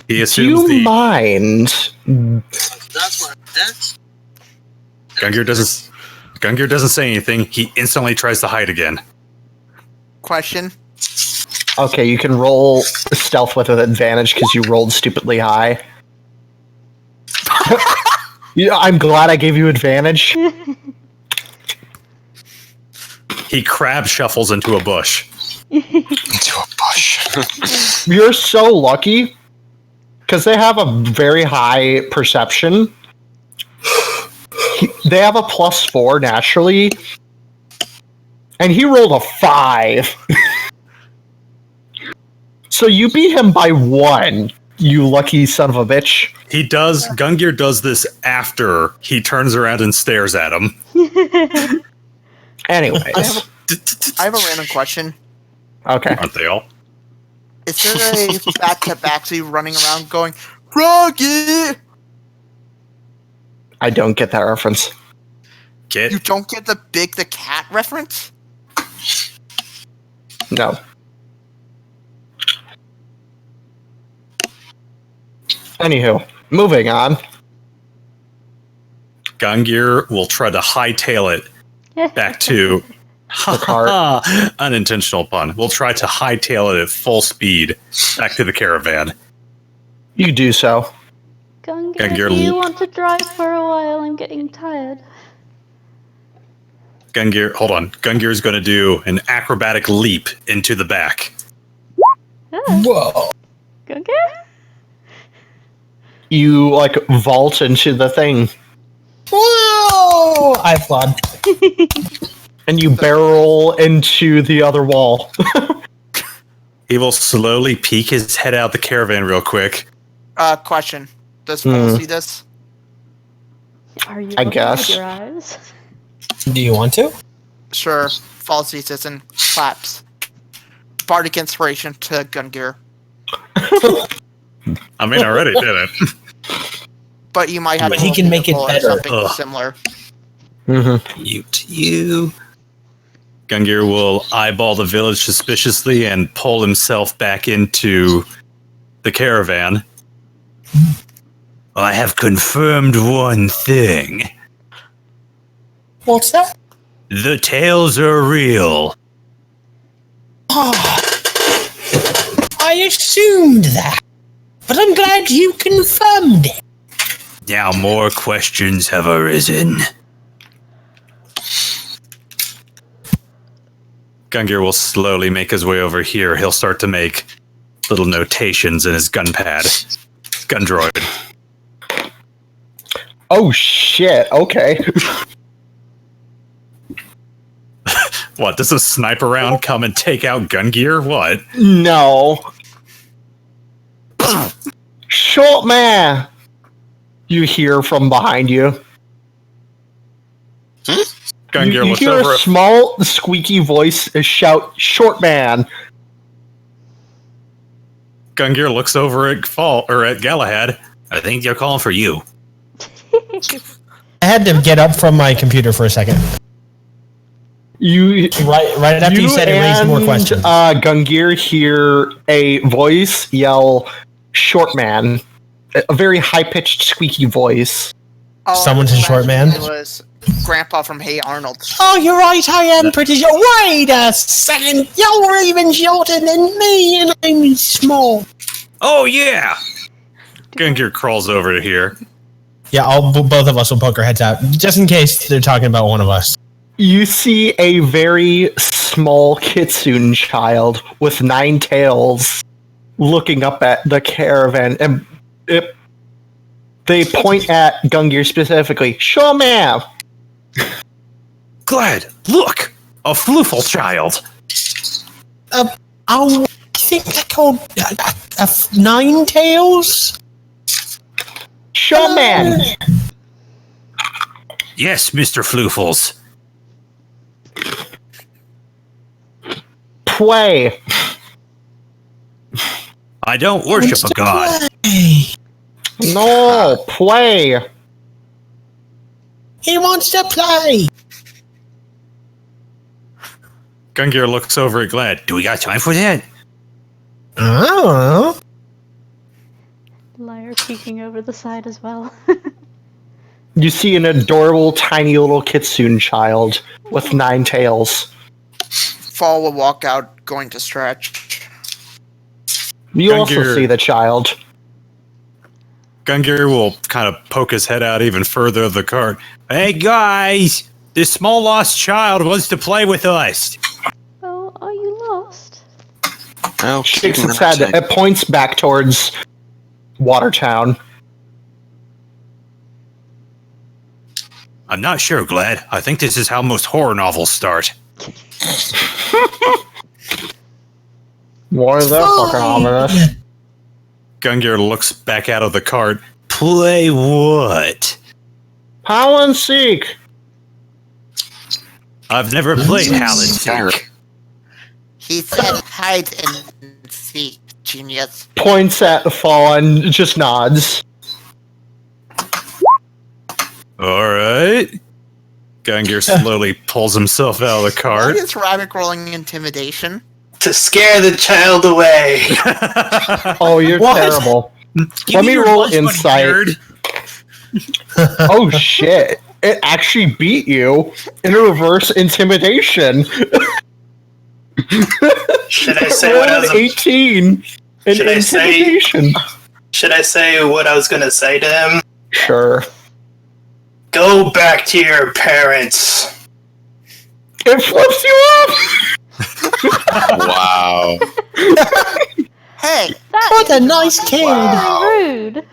Speaker 2: He
Speaker 1: Do
Speaker 2: assumes
Speaker 1: you
Speaker 2: the
Speaker 1: mind?
Speaker 2: Gungir doesn't say anything. He instantly tries to hide again.
Speaker 7: Question.
Speaker 1: Okay, you can roll stealth with an advantage because you rolled stupidly high. Yeah, I'm glad I gave you advantage.
Speaker 2: He crab shuffles into a bush.
Speaker 6: Into a bush.
Speaker 1: You're so lucky because they have a very high perception. They have a +4 naturally, and he rolled a 5. So you beat him by 1, you lucky son of a bitch.
Speaker 2: Gungir does this after he turns around and stares at him.
Speaker 1: Anyways.
Speaker 7: I have a random question.
Speaker 1: Okay.
Speaker 2: Aren't they all?
Speaker 7: Is there a fat Tabaxi running around going, Rocky?
Speaker 1: I don't get that reference.
Speaker 7: You don't get the Big the Cat reference?
Speaker 1: No. Anywho, moving on.
Speaker 2: Gungir will try to hightail it back to
Speaker 1: The cart.
Speaker 2: unintentional pun. We'll try to hightail it at full speed back to the caravan.
Speaker 1: You do so.
Speaker 5: Gungir, do you want to drive for a while? I'm getting tired.
Speaker 2: Gungir, hold on. Gungir is going to do an acrobatic leap into the back.
Speaker 9: Whoa.
Speaker 5: Gungir?
Speaker 1: You, like, vault into the thing.
Speaker 9: Whoa! I applaud.
Speaker 1: And you barrel into the other wall.
Speaker 2: He will slowly peek his head out the caravan real quick.
Speaker 7: Question. Does Paul see this?
Speaker 5: Are you
Speaker 1: I
Speaker 5: looking
Speaker 1: guess.
Speaker 5: with your eyes?
Speaker 9: Do you want to?
Speaker 7: Sure. Fall sees this and claps. Bardic inspiration to Gungir.
Speaker 2: I mean, I already did it.
Speaker 7: But you might have
Speaker 9: But
Speaker 7: to
Speaker 9: he
Speaker 7: roll
Speaker 9: can make it
Speaker 7: or
Speaker 9: better.
Speaker 7: something
Speaker 2: Ugh.
Speaker 7: similar.
Speaker 1: Mm-hmm.
Speaker 2: You. Gungir will eyeball the village suspiciously and pull himself back into the caravan.
Speaker 8: I have confirmed one thing.
Speaker 9: What's that?
Speaker 8: The tales are real.
Speaker 9: I assumed that. But I'm glad you confirmed it.
Speaker 8: Now more questions have arisen.
Speaker 2: Gungir will slowly make his way over here. He'll start to make little notations in his gun droid.
Speaker 1: Oh, shit. Okay.
Speaker 2: What, does a sniper round come and take out Gungir? What?
Speaker 1: No. Short man! You hear from behind you.
Speaker 2: Gungir
Speaker 1: You
Speaker 2: looks
Speaker 1: hear
Speaker 2: over
Speaker 1: a
Speaker 2: at
Speaker 1: small, squeaky voice shout, "Short man!"
Speaker 2: Gungir looks over at at Galahad.
Speaker 8: I think they're calling for you.
Speaker 9: I had to get up from my computer for a second.
Speaker 1: You
Speaker 9: Right after you said it raised more questions.
Speaker 1: Gungir hear a voice yell, "Short man!" A very high-pitched, squeaky voice.
Speaker 7: Oh,
Speaker 9: Someone's
Speaker 7: I
Speaker 9: a short
Speaker 7: imagine
Speaker 9: man?
Speaker 7: It was Grandpa from Hey Arnold.
Speaker 4: Oh, you're right, I am pretty short. Wait a second, you're even shorter than me, and I'm small.
Speaker 8: Oh, yeah.
Speaker 2: Gungir crawls over to here.
Speaker 9: Yeah, both of us will poke our heads out, just in case they're talking about one of us.
Speaker 1: You see a very small Kitsune child with 9 tails looking up at the caravan, and they point at Gungir specifically. Sure, ma'am.
Speaker 8: Glad. Look. A flooful child.
Speaker 4: I think they're called Nine Tails?
Speaker 1: Sure, man.
Speaker 8: Yes, Mr. Floofles.
Speaker 1: Play.
Speaker 8: I don't worship a god.
Speaker 1: No, play.
Speaker 4: He wants to play.
Speaker 2: Gungir looks over at Glad.
Speaker 8: Do we got time for that?
Speaker 9: Oh.
Speaker 5: Gungnir peeking over the side as well.
Speaker 1: You see an adorable, tiny little Kitsune child with 9 tails.
Speaker 7: Fall will walk out, going to stretch.
Speaker 1: You also
Speaker 2: Gungir-
Speaker 1: see the child.
Speaker 2: Gungir will kind of poke his head out even further of the cart.
Speaker 8: Hey guys, this small lost child wants to play with us.
Speaker 5: Oh, are you lost?
Speaker 6: Oh,
Speaker 1: Shakes its head. It points back towards Watertown.
Speaker 8: I'm not sure, Glad. I think this is how most horror novels start.
Speaker 1: Why is that fucking ominous?
Speaker 2: Gungir looks back out of the cart.
Speaker 8: Play what?
Speaker 1: Hide and seek.
Speaker 8: I've never played Hal and Seek.
Speaker 7: He said hide and seek, genius.
Speaker 1: Points at the Fall and just nods.
Speaker 2: Alright. Gungir slowly pulls himself out of the
Speaker 7: Why
Speaker 2: cart.
Speaker 7: is Ravak rolling intimidation?
Speaker 3: To scare the child away.
Speaker 1: Oh, you're
Speaker 9: What?
Speaker 1: terrible.
Speaker 8: Give
Speaker 1: Let me
Speaker 8: your
Speaker 1: roll
Speaker 8: lunch money,
Speaker 1: insight.
Speaker 8: nerd.
Speaker 1: Oh shit. It actually beat you in a reverse intimidation.
Speaker 3: Should I say what I was?
Speaker 1: 18 in
Speaker 3: Should I say-
Speaker 1: intimidation.
Speaker 3: Should I say what I was gonna say to him?
Speaker 1: Sure.
Speaker 3: Go back to your parents.
Speaker 1: It flips you up!
Speaker 6: Wow.
Speaker 7: Hey,
Speaker 5: That
Speaker 4: What a
Speaker 5: is
Speaker 4: nice kid.
Speaker 5: very rude.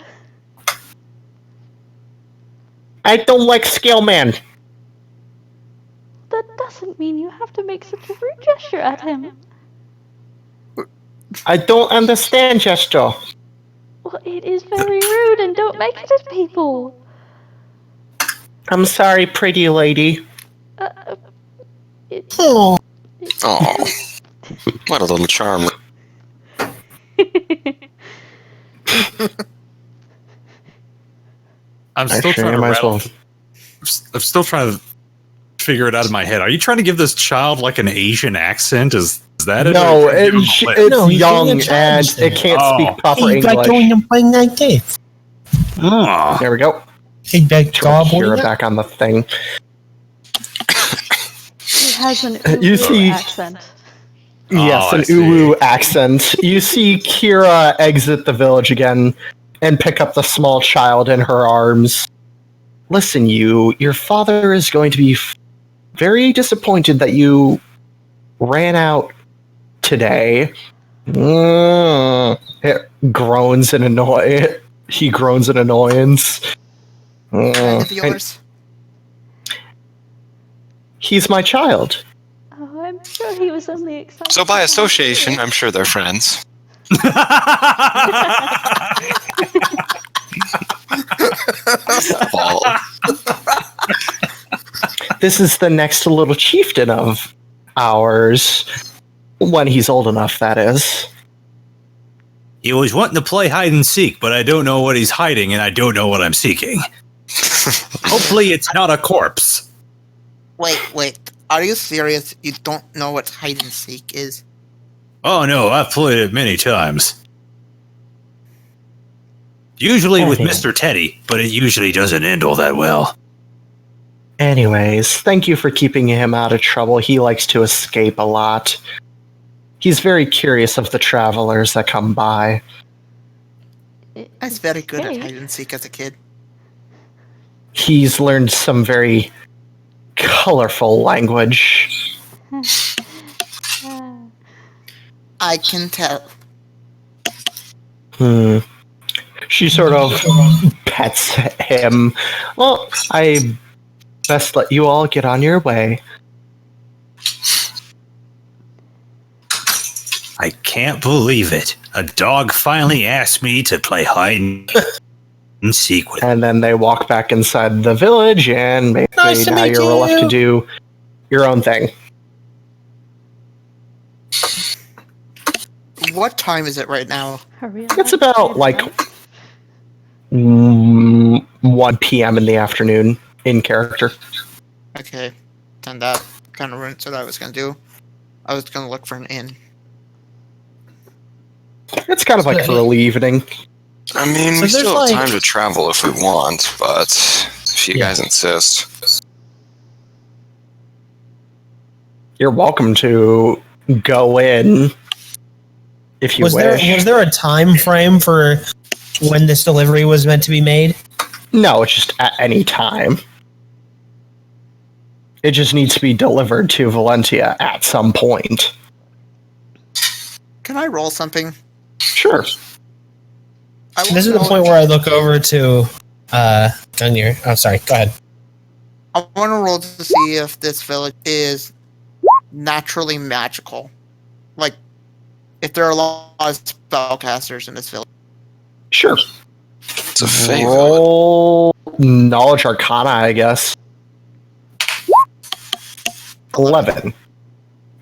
Speaker 1: I don't like Scale Man.
Speaker 5: That doesn't mean you have to make such a rude gesture at him.
Speaker 1: I don't understand gesture.
Speaker 5: Well, it is very rude, and don't make it at people.
Speaker 1: I'm sorry, pretty lady.
Speaker 5: It,
Speaker 4: Oh,
Speaker 6: Oh, what a little charm.
Speaker 2: I'm still
Speaker 1: Actually,
Speaker 2: trying
Speaker 1: I
Speaker 2: to
Speaker 1: might as
Speaker 2: rattle.
Speaker 1: well.
Speaker 2: I'm still trying to figure it out in my head. Are you trying to give this child like an Asian accent? Is that it?
Speaker 1: No,
Speaker 2: Or are you giving him a
Speaker 1: it's
Speaker 2: lip?
Speaker 9: No, he's
Speaker 1: young
Speaker 9: getting a
Speaker 1: and
Speaker 9: challenge
Speaker 1: it can't
Speaker 2: there.
Speaker 1: speak proper
Speaker 9: he's like doing
Speaker 1: English.
Speaker 9: them playing like this.
Speaker 8: Oh,
Speaker 1: There we go.
Speaker 9: Hey, big
Speaker 1: Try to hear
Speaker 9: goblin.
Speaker 1: it back on the thing.
Speaker 5: He has an
Speaker 1: You
Speaker 5: Ulu
Speaker 1: see-
Speaker 5: accent.
Speaker 1: Yes,
Speaker 2: I
Speaker 1: an
Speaker 2: see.
Speaker 1: Ulu accent. You see Kira exit the village again and pick up the small child in her arms. Listen, your father is going to be very disappointed that you ran out today. It groans in annoy. He groans in annoyance.
Speaker 7: friend of
Speaker 1: And
Speaker 7: yours?
Speaker 1: he's my child.
Speaker 5: Oh, I'm sure he was only excited.
Speaker 6: So by
Speaker 5: to
Speaker 6: association,
Speaker 5: see it.
Speaker 6: I'm sure they're friends. Fall.
Speaker 1: This is the next little chieftain of ours. When he's old enough, that is.
Speaker 8: he was wanting to play hide and seek, but I don't know what he's hiding, and I don't know what I'm seeking. Hopefully, it's not a corpse.
Speaker 7: Wait. Are you serious? You don't know what hide and seek is?
Speaker 8: Oh no, I've played it many times. Usually with
Speaker 1: Okay.
Speaker 8: Mr. Teddy, but it usually doesn't end all that well.
Speaker 1: Anyways, thank you for keeping him out of trouble. He likes to escape a lot. He's very curious of the travelers that come by.
Speaker 7: I was very good at
Speaker 5: Okay.
Speaker 7: hide and seek as a kid.
Speaker 1: He's learned some very colorful language.
Speaker 7: I can tell.
Speaker 1: She sort of pets him. Well, I best let you all get on your way.
Speaker 8: I can't believe it. A dog finally asked me to play hide and seek with him.
Speaker 1: And then they walk back inside the village, and basically
Speaker 4: Nice to
Speaker 1: now
Speaker 4: meet
Speaker 1: you're left to
Speaker 4: you.
Speaker 1: do your own thing.
Speaker 7: What time is it right now?
Speaker 5: Hurry
Speaker 1: It's
Speaker 5: up,
Speaker 1: about
Speaker 5: kid,
Speaker 1: like
Speaker 5: right?
Speaker 1: 1 p.m. in the afternoon in character.
Speaker 7: Okay, then that kind of ruins what I was gonna do. I was gonna look for an inn.
Speaker 1: It's kind of like
Speaker 9: Good.
Speaker 1: early evening.
Speaker 6: I mean,
Speaker 9: So
Speaker 6: we
Speaker 9: there's,
Speaker 6: still have
Speaker 9: like-
Speaker 6: time to travel if we want, but if you
Speaker 9: Yeah.
Speaker 6: guys insist.
Speaker 1: You're welcome to go in if you
Speaker 9: Was
Speaker 1: wish.
Speaker 9: there a time frame for when this delivery was meant to be made?
Speaker 1: No, it's just at any time. It just needs to be delivered to Valentia at some point.
Speaker 7: Can I roll something?
Speaker 1: Sure.
Speaker 9: This is the point where I look over to Gungir. Oh, sorry. Go ahead.
Speaker 7: I want to roll to see if this village is naturally magical. Like, if there are a lot of spellcasters in this village.
Speaker 1: Sure.
Speaker 6: It's a favor.
Speaker 1: Roll Knowledge Arcana, I guess. 11.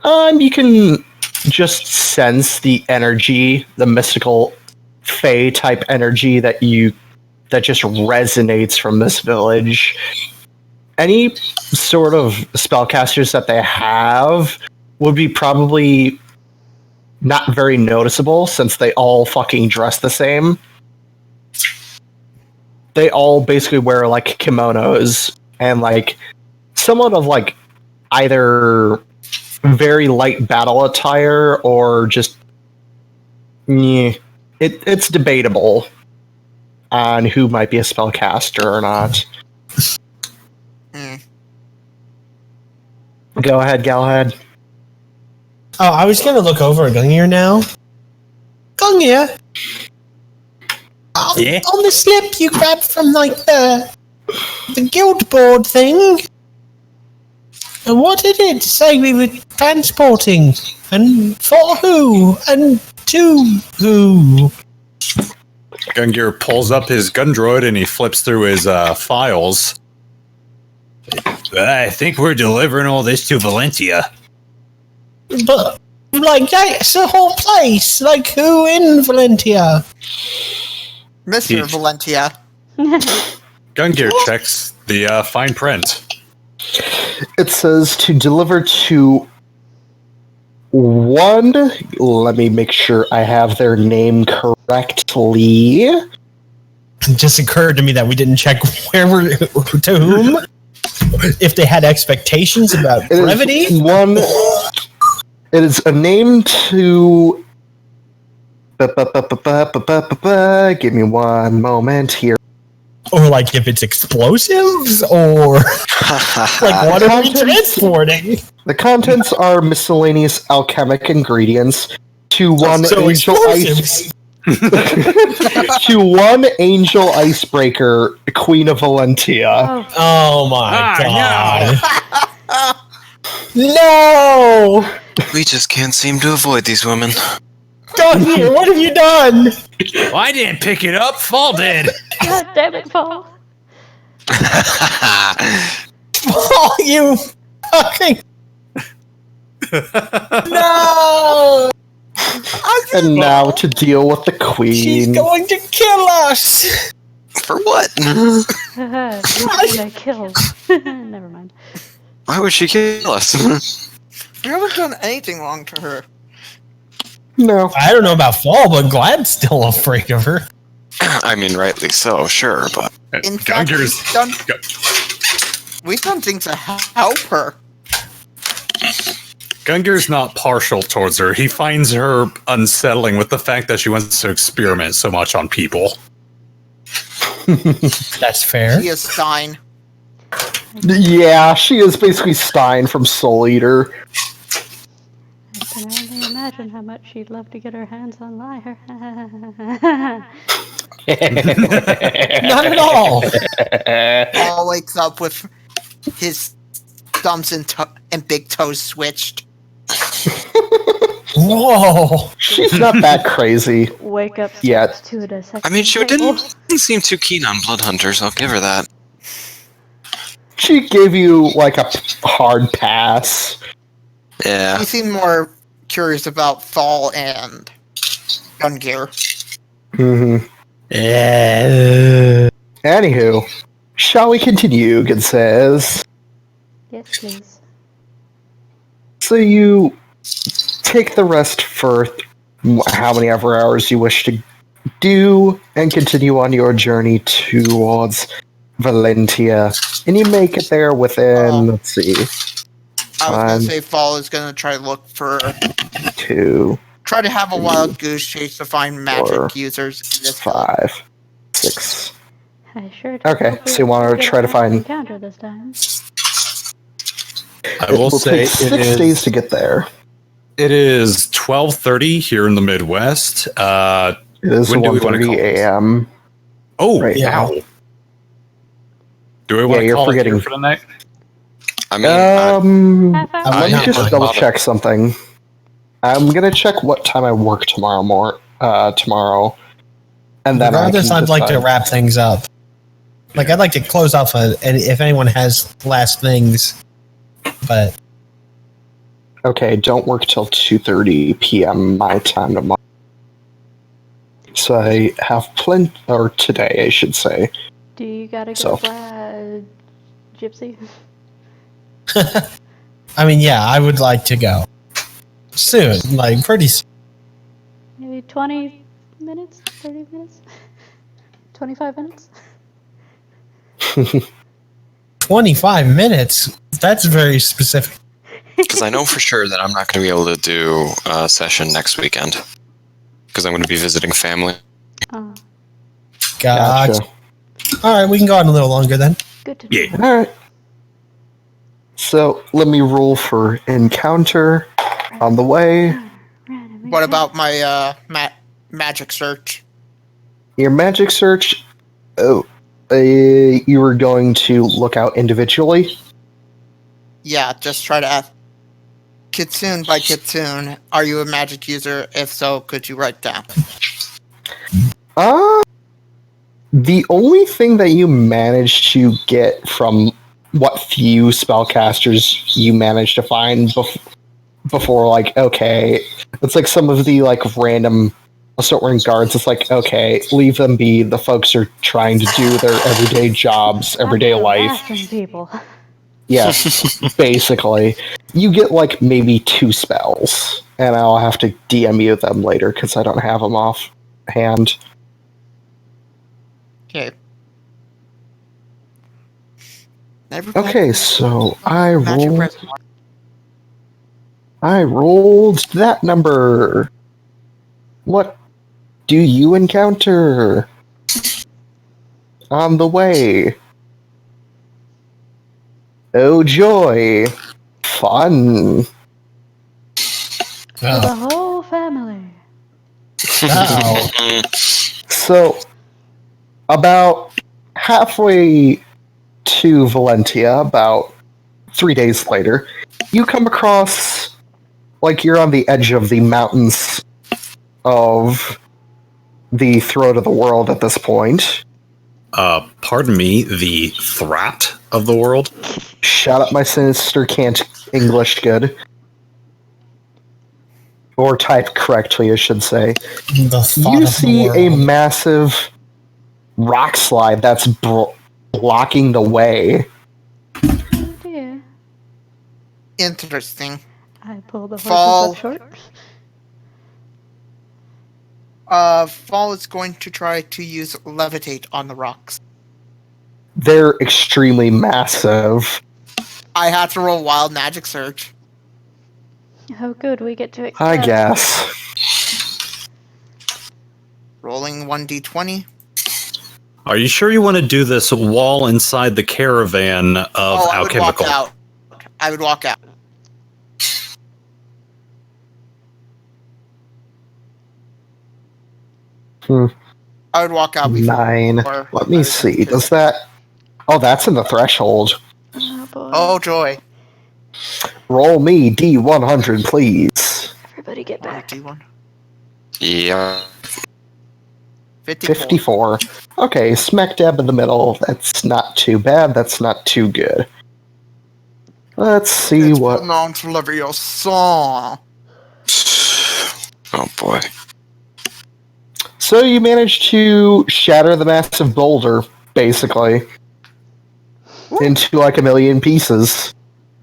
Speaker 1: You can just sense the energy, the mystical Fey type energy that just resonates from this village. Any sort of spellcasters that they have would be probably not very noticeable since they all fucking dress the same. They all basically wear like kimonos and like somewhat of like either very light battle attire or just it's debatable on who might be a spellcaster or not. Go ahead, Galahad.
Speaker 9: Oh, I was going to look over at Gungir now. Gungir!
Speaker 8: Yeah?
Speaker 9: On the slip you grabbed from, like, the guild board thing. And what did it say we were transporting? And for who? And to who?
Speaker 2: Gungir pulls up his gun droid and he flips through his files.
Speaker 8: I think we're delivering all this to Valentia.
Speaker 9: But, like, that's the whole place. Like, who in Valentia?
Speaker 7: Mr.
Speaker 2: Huge.
Speaker 7: Valentia.
Speaker 2: Gungir checks the fine print.
Speaker 1: It says to deliver to one. Let me make sure I have their name correctly.
Speaker 9: It just occurred to me that we didn't check where we're to whom. If they had expectations about
Speaker 1: It
Speaker 9: brevity.
Speaker 1: is one. It is a name to. Give me one moment here.
Speaker 9: Or like if it's explosives, or like what are we transporting?
Speaker 1: The contents are miscellaneous alchemic ingredients to one
Speaker 9: So
Speaker 1: angel ice. To one angel icebreaker, Queen of Valentia.
Speaker 9: Oh my god!
Speaker 6: no!
Speaker 9: No!
Speaker 6: We just can't seem to avoid these women.
Speaker 9: Gungir, what have you done?
Speaker 8: Well, I didn't pick it up. Fall did.
Speaker 5: God damn it, Paul.
Speaker 9: Oh, you fucking no!
Speaker 1: And now to deal with the
Speaker 9: She's
Speaker 1: Queen.
Speaker 9: going to kill us.
Speaker 6: For what?
Speaker 5: Usually I kill. Never mind.
Speaker 6: Why would she kill us?
Speaker 7: We haven't done anything wrong to her.
Speaker 1: No.
Speaker 9: I don't know about Fall, but Glad's still afraid of her.
Speaker 6: I mean, rightly so, sure, but...
Speaker 7: In fact, we've done things to help her.
Speaker 2: Gungir's not partial towards her. He finds her unsettling with the fact that she wants to experiment so much on people.
Speaker 9: That's fair.
Speaker 7: She is Stein.
Speaker 1: Yeah, she is basically Stein from Soul Eater.
Speaker 5: I can only imagine how much she'd love to get her hands on Lyre.
Speaker 9: Not at all.
Speaker 7: Paul wakes up with his thumbs and big toes switched.
Speaker 9: Whoa!
Speaker 1: She's not that crazy.
Speaker 5: Wake up
Speaker 1: Yet.
Speaker 5: to it a second.
Speaker 6: I mean, she didn't seem too keen on blood hunters, I'll give her that.
Speaker 1: She gave you like a hard pass.
Speaker 6: Yeah.
Speaker 7: You seem more curious about Fall and Gungir.
Speaker 1: Mm-hmm. Anywho, shall we continue, good says.
Speaker 5: Yes, please.
Speaker 1: So you take the rest for how many ever hours you wish to do and continue on your journey towards Valentia, and you make it there within, let's see,
Speaker 7: I was gonna
Speaker 1: 1,
Speaker 7: say Fall is gonna try to look for
Speaker 1: 2,
Speaker 7: try to have a wild goose chase to find magic
Speaker 1: 4,
Speaker 7: users in this guild.
Speaker 1: 5, 6.
Speaker 5: I sure
Speaker 1: Okay, so you want to try to find...
Speaker 5: encounter this time.
Speaker 2: I will say
Speaker 1: take 6 days to get there.
Speaker 2: It is 12:30 here in the Midwest.
Speaker 1: It is
Speaker 2: when do we want to
Speaker 1: 1:30
Speaker 2: call this?
Speaker 1: a.m.
Speaker 2: Oh,
Speaker 1: right
Speaker 2: wow.
Speaker 1: now.
Speaker 2: Do we want to
Speaker 1: you're
Speaker 2: call
Speaker 1: forgetting.
Speaker 2: it here for the night?
Speaker 6: I mean,
Speaker 5: Half hour?
Speaker 1: let me
Speaker 6: I
Speaker 1: just
Speaker 6: am
Speaker 1: double
Speaker 6: not-
Speaker 1: check something. I'm gonna check what time I work tomorrow, and then
Speaker 9: Regardless,
Speaker 1: I can
Speaker 9: I'd like to
Speaker 1: decide.
Speaker 9: wrap things up. Like, I'd like to close off, and if anyone has last things, but
Speaker 1: Okay, don't work till 2:30 p.m. my time tomorrow. So I have plenty, or today, I should say.
Speaker 5: Do you gotta
Speaker 1: So.
Speaker 5: go Gypsy?
Speaker 9: I mean, yeah, I would like to go soon, like pretty soon.
Speaker 5: Maybe 20 minutes? 30 minutes? 25 minutes?
Speaker 9: 25 minutes. That's very specific.
Speaker 6: because I know for sure that I'm not going to be able to do a session next weekend because I'm going to be visiting family.
Speaker 5: Oh,
Speaker 9: Gotcha. All right, we can go on a little longer then.
Speaker 5: good to know.
Speaker 8: Yeah.
Speaker 1: All right. So let me roll for encounter on the way.
Speaker 7: What about my magic search?
Speaker 1: Your magic search. Oh, you were going to look out individually.
Speaker 7: Yeah, just try to ask. Kitsune by Kitsune, are you a magic user? If so, could you write down?
Speaker 1: The only thing that you managed to get from what few spellcasters you managed to find before, like, okay, it's like some of the, like, random assault-wearing guards, it's like, okay, leave them be. The folks are trying to do their everyday jobs, everyday life.
Speaker 5: Harassing people.
Speaker 1: Yes, basically. You get, like, maybe 2 spells, and I'll have to DM you them later, because I don't have them off hand.
Speaker 7: Okay.
Speaker 1: Okay, so I
Speaker 7: Magic
Speaker 1: rolled...
Speaker 7: reservoir.
Speaker 1: I rolled that number. What do you encounter on the way? Oh joy. Fun.
Speaker 5: For the whole family.
Speaker 9: Wow.
Speaker 1: So, about halfway to Valentia, about 3 days later, you come across, like, you're on the edge of the mountains of the throat of the world at this point.
Speaker 2: Pardon me, the thrat of the world?
Speaker 1: Shut up, my sister can't English good. Or type correctly, I should say.
Speaker 9: The thought
Speaker 1: You
Speaker 9: of the
Speaker 1: see a
Speaker 9: world.
Speaker 1: massive rock slide that's blocking the way.
Speaker 5: Oh dear.
Speaker 7: Interesting.
Speaker 5: I pull the horses
Speaker 7: Fall.
Speaker 5: up short.
Speaker 7: Fall is going to try to use levitate on the rocks.
Speaker 1: They're extremely massive.
Speaker 7: I have to roll wild magic search.
Speaker 5: Oh good, we get to
Speaker 1: I
Speaker 5: explore.
Speaker 1: guess.
Speaker 7: Rolling 1d20.
Speaker 2: Are you sure you want to do this while inside the caravan of
Speaker 7: I would walk
Speaker 2: alchemical?
Speaker 7: out. I would walk out. I would walk out before.
Speaker 1: 9. Let me see. Does that... Oh, that's in the threshold.
Speaker 5: Oh boy.
Speaker 7: Oh joy!
Speaker 1: Roll me D100, please.
Speaker 5: Everybody get back.
Speaker 7: D1.
Speaker 6: Yeah.
Speaker 7: 54.
Speaker 1: 54. Okay, smack dab in the middle. That's not too bad. That's not too good. Let's see
Speaker 7: It's
Speaker 1: what...
Speaker 7: known to Leviosa.
Speaker 6: Oh boy.
Speaker 1: So you managed to shatter the massive boulder, basically, into like a million pieces.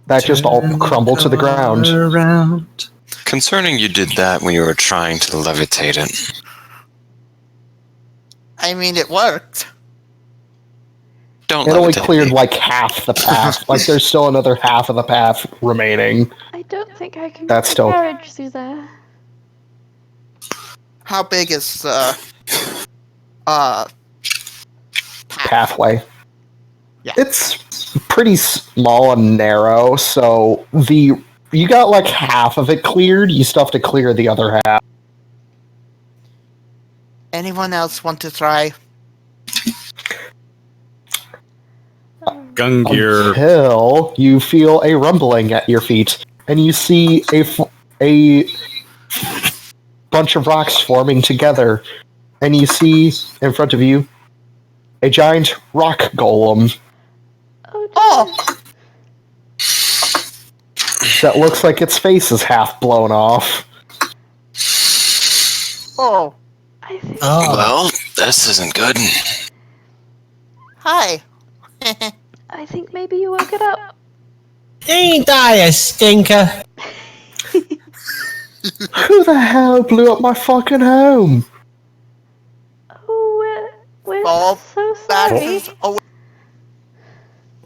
Speaker 1: That just all crumbled to the ground.
Speaker 2: Around.
Speaker 6: Concerning you did that when you were trying to levitate it.
Speaker 7: I mean, it worked.
Speaker 6: Don't
Speaker 1: It only
Speaker 6: levitate
Speaker 1: cleared
Speaker 6: me.
Speaker 1: like half the path. Like there's still another half of the path remaining.
Speaker 5: I don't think I can
Speaker 1: That's
Speaker 5: get
Speaker 1: still-
Speaker 5: a carriage through there.
Speaker 7: How big is
Speaker 1: Pathway.
Speaker 7: Yeah.
Speaker 1: It's pretty small and narrow, so you got like half of it cleared. You still have to clear the other half.
Speaker 7: Anyone else want to try?
Speaker 2: Gungir.
Speaker 1: Until you feel a rumbling at your feet, and you see a bunch of rocks forming together, and you see in front of you a giant rock golem
Speaker 5: Oh,
Speaker 1: that looks like its face is half blown off.
Speaker 7: Oh,
Speaker 5: I think
Speaker 9: Oh,
Speaker 6: Well, this isn't good.
Speaker 7: hi.
Speaker 5: I think maybe you woke it up.
Speaker 9: ain't I a stinker?
Speaker 1: Who the hell blew up my fucking home?
Speaker 5: Oh, we're
Speaker 7: Fall
Speaker 5: so sorry.
Speaker 7: Bastards away.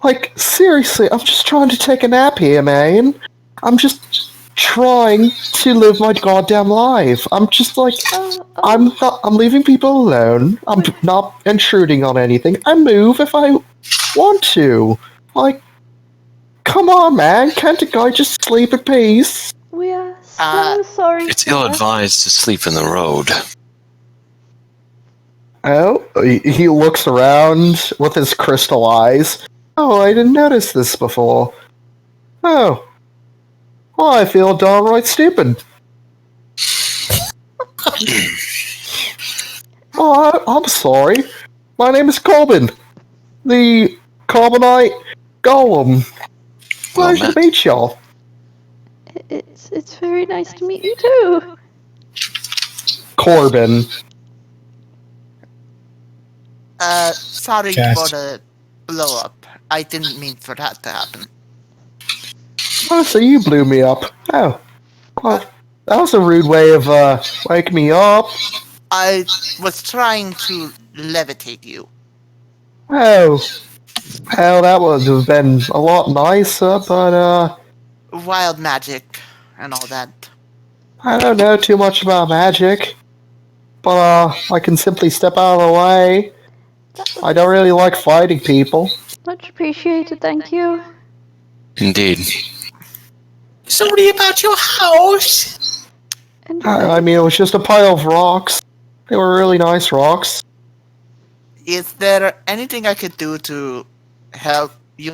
Speaker 1: Like, seriously, I'm just trying to take a nap here, man. I'm just trying to live my goddamn life. I'm just like, I'm leaving people alone. I'm not intruding on anything. I move if I want to. Like, come on, man. Can't a guy just sleep in peace?
Speaker 5: We are so sorry.
Speaker 6: It's
Speaker 5: sir.
Speaker 6: ill-advised to sleep in the road.
Speaker 1: Oh, he looks around with his crystal eyes. Oh, I didn't notice this before. Oh. Well, I feel downright stupid. Oh, I'm sorry. My name is Colbin. The Carbonite Golem. Pleasure to meet y'all.
Speaker 5: It's very nice to meet you too.
Speaker 1: Corbin.
Speaker 7: Sorry
Speaker 9: Cast.
Speaker 7: for the blow up. I didn't mean for that to happen.
Speaker 1: Oh, so you blew me up. Oh. Well, that was a rude way of, waking me up.
Speaker 7: I was trying to levitate you.
Speaker 1: Oh. Well, that would have been a lot nicer, but,
Speaker 7: Wild magic and all that.
Speaker 1: I don't know too much about magic. But, I can simply step out of the way.
Speaker 5: That was
Speaker 1: I don't really like fighting people.
Speaker 5: much appreciated, thank you.
Speaker 6: Indeed.
Speaker 4: Somebody about your house?
Speaker 5: And
Speaker 1: I mean, it was just a pile of rocks. They were really nice rocks.
Speaker 7: Is there anything I could do to help you?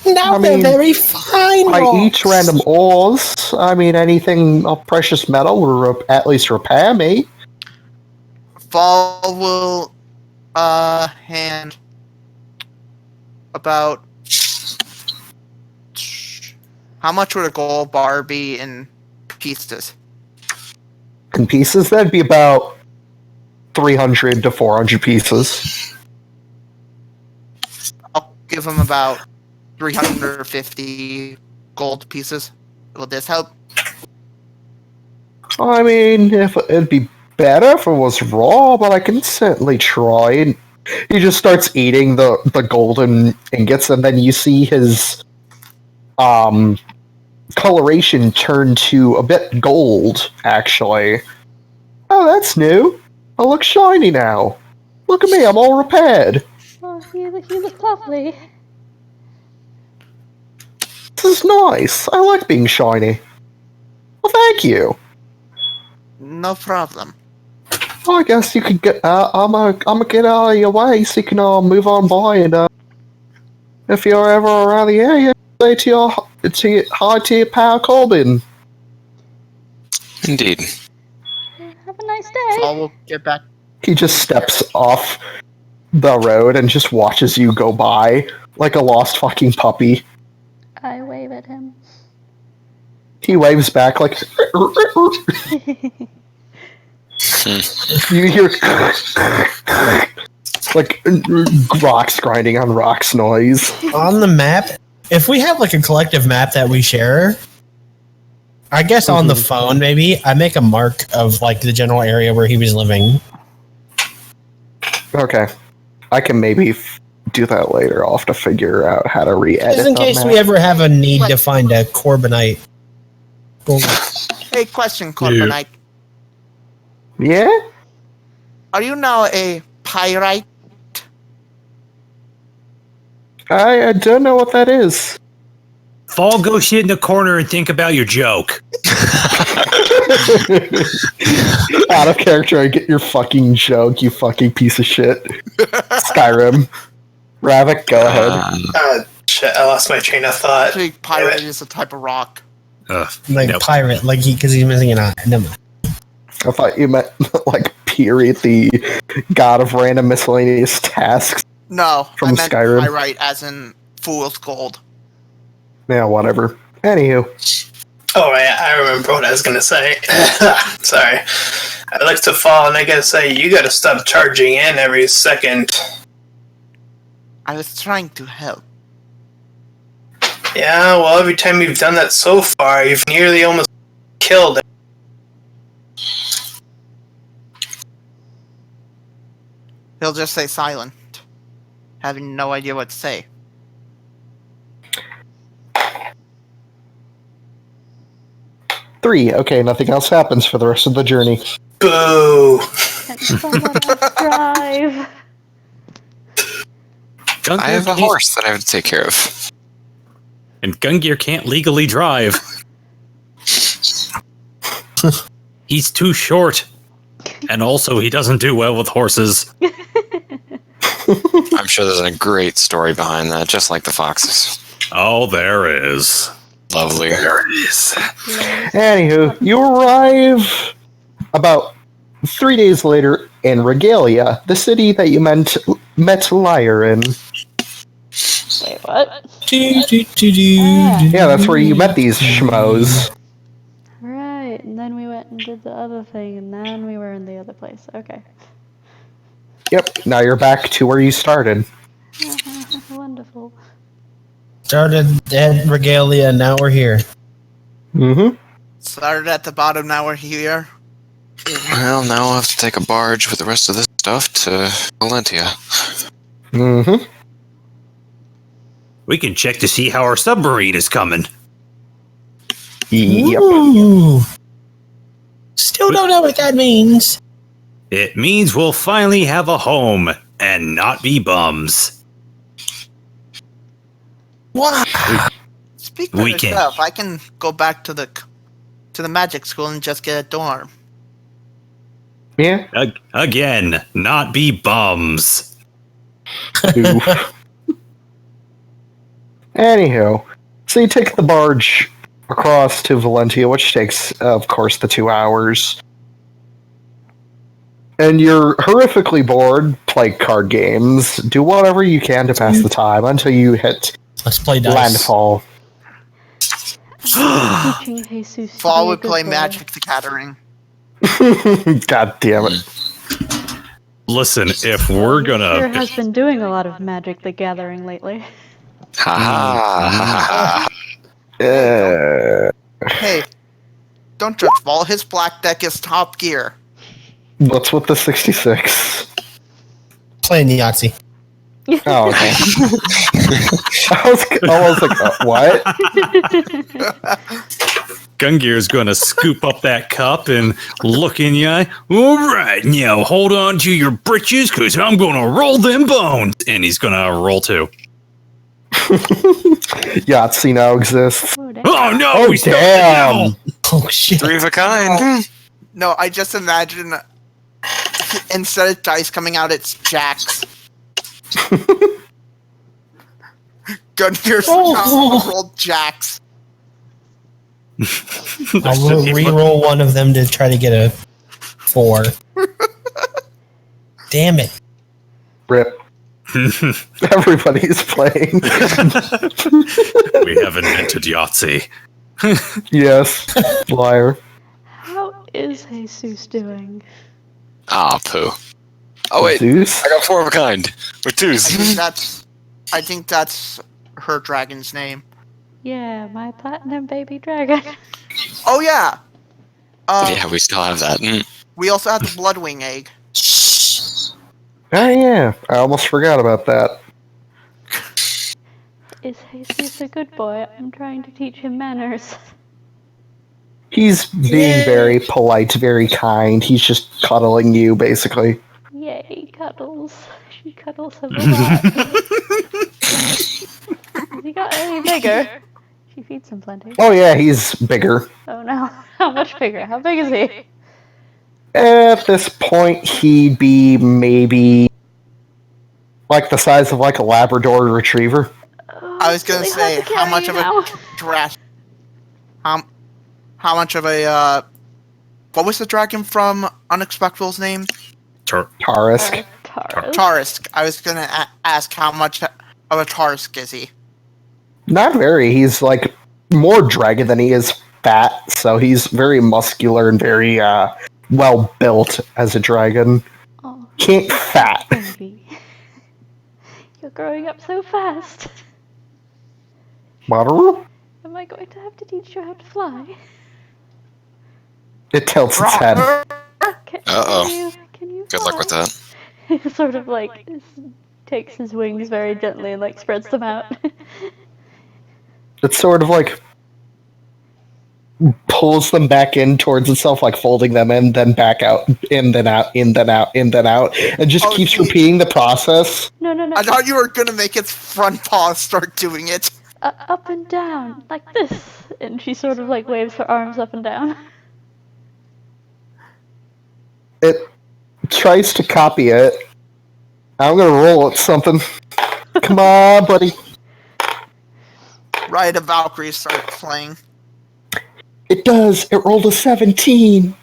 Speaker 4: Now
Speaker 1: I
Speaker 4: they're
Speaker 1: mean,
Speaker 4: very fine
Speaker 1: I
Speaker 4: rocks.
Speaker 1: eat random ores. I mean, anything of precious metal will at least repair me.
Speaker 7: Fall will hand about how much would a gold bar be in pieces?
Speaker 1: In pieces, that'd be about 300 to 400 pieces.
Speaker 7: I'll give him about 350 gold pieces. Will this help?
Speaker 1: I mean, if it'd be better if it was raw, but I can certainly try. And he just starts eating the golden ingots, and then you see his coloration turn to a bit gold, actually. Oh, that's new. I look shiny now. Look at me, I'm all repaired.
Speaker 5: oh, you look lovely.
Speaker 1: This is nice. I like being shiny. Well, thank you.
Speaker 7: No problem.
Speaker 1: Well, I guess you could get. I'm gonna get out of your way so you can move on by, and if you're ever around the area, say to your hi to your pal Colbin.
Speaker 6: Indeed.
Speaker 5: Have a nice day.
Speaker 7: Fall will get back.
Speaker 1: He just steps off the road and just watches you go by like a lost fucking puppy.
Speaker 5: I wave at him.
Speaker 1: He waves back like. You hear like rocks grinding on rocks noise.
Speaker 9: On the map, if we have like a collective map that we share, I guess on the phone maybe I make a mark of like the general area where he was living.
Speaker 1: Okay. I can maybe do that later. I'll have to figure out how to re-edit.
Speaker 9: Just in case we ever have a need to find a Corbinite.
Speaker 7: Hey, question, Corbinite.
Speaker 1: Yeah?
Speaker 7: Are you now a pyrite?
Speaker 1: I don't know what that is.
Speaker 8: Fall, go shit in the corner and think about your joke.
Speaker 1: Out of character, I get your fucking joke, you fucking piece of shit. Skyrim. Ravak, go ahead.
Speaker 3: Shit, I lost my train of thought.
Speaker 7: Actually, pyrite is a type of rock.
Speaker 9: Like pirate, like because he's missing an eye. Never mind.
Speaker 1: I thought you meant like Period, the god of random miscellaneous tasks.
Speaker 7: No,
Speaker 1: From
Speaker 7: I meant
Speaker 1: Skyrim.
Speaker 7: pyrite as in fool's gold.
Speaker 1: Yeah, whatever. Anywho.
Speaker 3: Oh, yeah, I remember what I was gonna say. Sorry. I like to fall, and I gotta say, you gotta stop charging in every second.
Speaker 7: I was trying to help.
Speaker 3: Yeah, well, every time you've done that so far, you've nearly almost killed it.
Speaker 7: He'll just say silent, having no idea what to say.
Speaker 1: Three. Okay, nothing else happens for the rest of the journey.
Speaker 3: Boo!
Speaker 5: Drive.
Speaker 6: I have a horse that I have to take care of.
Speaker 8: And Gungir can't legally drive. He's too short. And also, he doesn't do well with horses.
Speaker 6: I'm sure there's a great story behind that, just like the foxes.
Speaker 8: Oh, there is.
Speaker 6: Lovely.
Speaker 8: There it is.
Speaker 1: Anywho, you arrive about 3 days later in Regalia, the city that you met Lyre in.
Speaker 5: Wait, what?
Speaker 1: Yeah, that's where you met these schmoes.
Speaker 5: Right, and then we went and did the other thing, and then we were in the other place. Okay.
Speaker 1: Yep, now you're back to where you started.
Speaker 5: Wonderful.
Speaker 9: Started at Regalia, and now we're here.
Speaker 1: Mm-hmm.
Speaker 7: Started at the bottom, now we're here.
Speaker 6: Well, now I'll have to take a barge with the rest of this stuff to Valentia.
Speaker 1: Mm-hmm.
Speaker 8: We can check to see how our submarine is coming.
Speaker 1: Yep.
Speaker 9: Ooh. Still don't know what that means.
Speaker 8: It means we'll finally have a home and not be bums.
Speaker 9: Wow.
Speaker 7: Speak for
Speaker 8: We can.
Speaker 7: yourself. I can go back to the magic school and just get a dorm.
Speaker 1: Yeah.
Speaker 8: Again, not be bums.
Speaker 1: Anywho, so you take the barge across to Valentia, which takes, of course, the 2 hours. And you're horrifically bored, play card games, do whatever you can to pass the time until you hit
Speaker 9: Let's play dice.
Speaker 1: landfall.
Speaker 5: Teaching Jesus to
Speaker 7: Fall
Speaker 5: be a
Speaker 7: would
Speaker 5: good
Speaker 7: play
Speaker 5: boy.
Speaker 7: Magic the Gathering.
Speaker 1: God damn it.
Speaker 8: Listen, if we're
Speaker 5: Sure
Speaker 8: gonna...
Speaker 5: has been doing a lot of Magic the Gathering lately.
Speaker 6: Ha ha.
Speaker 7: Hey, don't judge Fall. His black deck is top gear.
Speaker 1: What's with the 66?
Speaker 9: Playing Yahtzee.
Speaker 1: Oh, okay. I was like, what?
Speaker 8: Gungir's gonna scoop up that cup and look in the eye. All right, now hold on to your britches, because I'm gonna roll them bones. And he's gonna roll 2.
Speaker 1: Yahtzee now exists.
Speaker 5: Oh, damn.
Speaker 8: Oh no!
Speaker 1: Oh,
Speaker 8: we stole the
Speaker 1: damn.
Speaker 8: devil!
Speaker 9: Oh shit.
Speaker 6: 3 of a kind.
Speaker 7: No, I just imagine instead of dice coming out, it's jacks. Gungir's rolled jacks.
Speaker 9: I'll re-roll one of them to try to get a 4. Damn it.
Speaker 1: Rip. Everybody's playing.
Speaker 8: We have invented Yahtzee.
Speaker 1: Yes. Liar.
Speaker 5: How is Jesus doing?
Speaker 6: Ah, poo. Oh wait,
Speaker 1: Zeus?
Speaker 6: I got 4 of a kind with 2s.
Speaker 7: I think that's her dragon's name.
Speaker 5: Yeah, my platinum baby dragon.
Speaker 7: Oh yeah.
Speaker 6: Yeah, we still have that.
Speaker 7: We also have the Bloodwing egg.
Speaker 1: Oh yeah, I almost forgot about that.
Speaker 5: Is Jesus a good boy? I'm trying to teach him manners.
Speaker 1: He's being very polite, very kind. He's just cuddling you, basically.
Speaker 5: Yay, cuddles. She cuddles him a lot. Has he got any bigger? She feeds him plenty.
Speaker 1: Oh yeah, he's bigger.
Speaker 5: Oh no. How much bigger? How big is he?
Speaker 1: At this point, he'd be maybe like the size of like a Labrador Retriever.
Speaker 5: Oh,
Speaker 7: I was gonna say, how much of a dragon? How much of a what was the dragon from Unexpectable's name?
Speaker 1: Tarisk.
Speaker 7: Tarisk. I was gonna ask how much of a Tarisk is he?
Speaker 1: Not very. He's like more dragon than he is fat, so he's very muscular and very well built as a dragon.
Speaker 5: Oh,
Speaker 1: He ain't fat.
Speaker 5: baby. You're growing up so fast.
Speaker 1: Maru?
Speaker 5: Am I going to have to teach you how to fly?
Speaker 1: It tilts its head.
Speaker 6: Uh-oh.
Speaker 5: Can you
Speaker 6: Good luck with
Speaker 5: fly?
Speaker 6: that.
Speaker 5: He sort of like takes his wings very gently and like spreads them out.
Speaker 1: It sort of like pulls them back in towards itself, like folding them in, then back out, in, then out, in, then out, in, then out, and just keeps repeating the process.
Speaker 5: No.
Speaker 7: I thought you were gonna make its front paws start doing it.
Speaker 5: Up and down, like this. And she sort of like waves her arms up and down.
Speaker 1: It tries to copy it. I'm gonna roll at something. Come on, buddy.
Speaker 7: Ride of Valkyrie started playing.
Speaker 1: It does. It rolled a 17.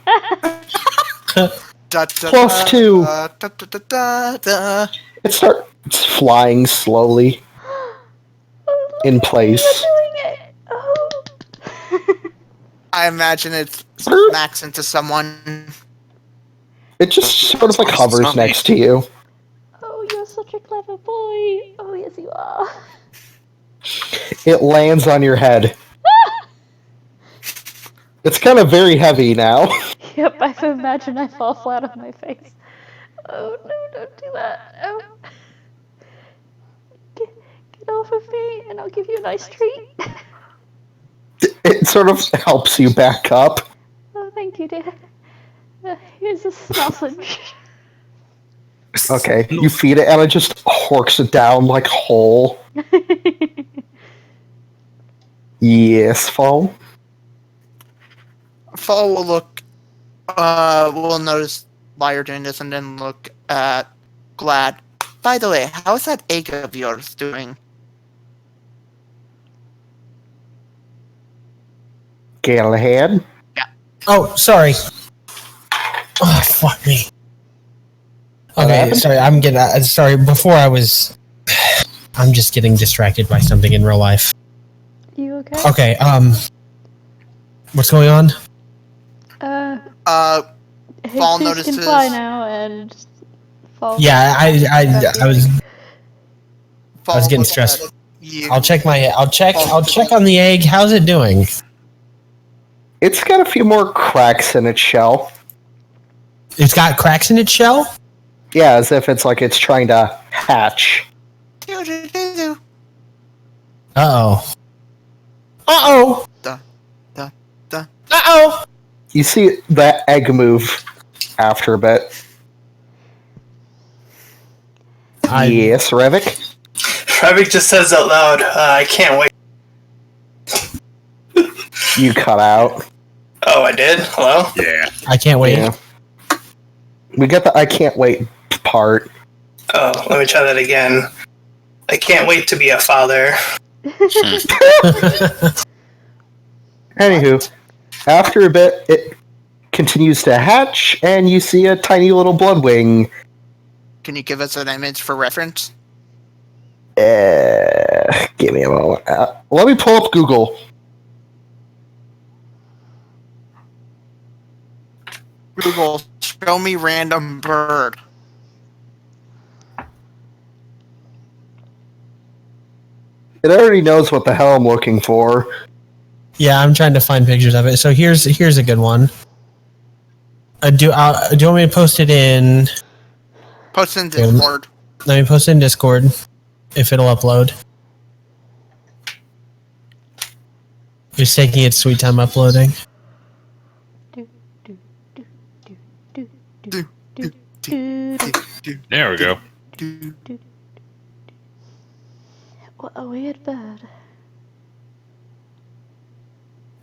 Speaker 1: Plus 2. It starts flying slowly in place.
Speaker 7: I imagine it smacks into someone.
Speaker 1: It just sort of like hovers next to you.
Speaker 5: Oh, you're such a clever boy. Oh, yes, you are.
Speaker 1: It lands on your head. It's kind of very heavy now.
Speaker 5: Yep, I can imagine I fall flat on my face. Oh, no, don't do that. Oh. Get off of me, and I'll give you a nice treat.
Speaker 1: It sort of helps you back up.
Speaker 5: Oh, thank you, dear. Here's a sausage.
Speaker 1: Okay, you feed it, and it just horks it down like whole. Yes, Fall.
Speaker 7: Fall will look, will notice why you're doing this and then look at Glad. By the way, how's that egg of yours doing?
Speaker 1: Galahad?
Speaker 7: Yeah.
Speaker 9: Oh, sorry. Oh, fuck me. Okay,
Speaker 1: happened?
Speaker 9: sorry, I'm getting, sorry, before I was, I'm just getting distracted by something in real life.
Speaker 5: You okay?
Speaker 9: Okay, what's going on?
Speaker 7: Fall
Speaker 5: Jesus
Speaker 7: notices.
Speaker 5: can fly now, and Fall.
Speaker 9: Yeah, I was
Speaker 7: Fall
Speaker 9: getting
Speaker 7: looks
Speaker 9: stressed.
Speaker 7: at you.
Speaker 9: I'll check on the egg. How's it doing?
Speaker 1: It's got a few more cracks in its shell.
Speaker 9: It's got cracks in its shell?
Speaker 1: Yeah, as if it's like it's trying to hatch.
Speaker 9: Uh-oh. Uh-oh. Uh-oh.
Speaker 1: You see that egg move after a bit. Yes, Ravak?
Speaker 3: Ravak just says out loud, I can't wait.
Speaker 1: You cut out.
Speaker 3: Oh, I did? Hello?
Speaker 2: Yeah.
Speaker 9: I can't wait.
Speaker 1: Yeah. We get the I can't wait part.
Speaker 3: Oh, let me try that again. I can't wait to be a father.
Speaker 1: Anywho, after a bit, it continues to hatch, and you see a tiny little bloodwing.
Speaker 7: Can you give us an image for reference?
Speaker 1: Give me a moment. Let me pull up Google.
Speaker 7: Google, show me random bird.
Speaker 1: It already knows what the hell I'm looking for.
Speaker 9: Yeah, I'm trying to find pictures of it. So here's a good one. Do you want me to post it in?
Speaker 7: Post in Discord.
Speaker 9: Let me post it in Discord if it'll upload. It's taking its sweet time uploading.
Speaker 8: There we go.
Speaker 5: What a weird bird.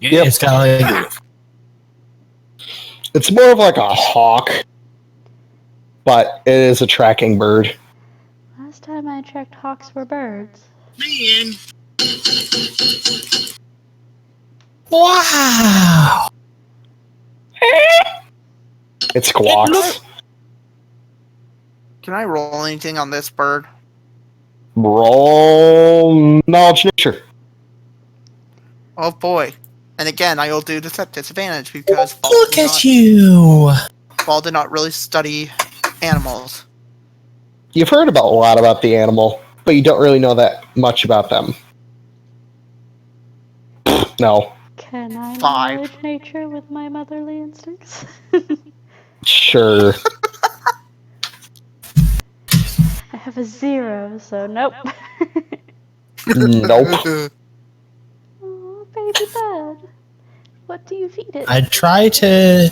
Speaker 8: Yeah,
Speaker 9: It's got like
Speaker 1: It's more of like a hawk, but it is a tracking bird.
Speaker 5: Last time I checked, hawks were birds.
Speaker 11: Man.
Speaker 9: wow.
Speaker 1: It squawks.
Speaker 7: Can I roll anything on this bird?
Speaker 1: Roll knowledge nature.
Speaker 7: Oh boy. And again, I will do this at disadvantage because
Speaker 9: Look at you.
Speaker 7: Paul did not really study animals.
Speaker 1: You've heard about a lot about the animal, but you don't really know that much about them. No.
Speaker 5: Can I
Speaker 7: 5.
Speaker 5: knowledge nature with my motherly instincts?
Speaker 1: Sure.
Speaker 5: I have a 0, so nope.
Speaker 1: Nope.
Speaker 5: Oh, baby bird. What do you feed it?
Speaker 9: I try to.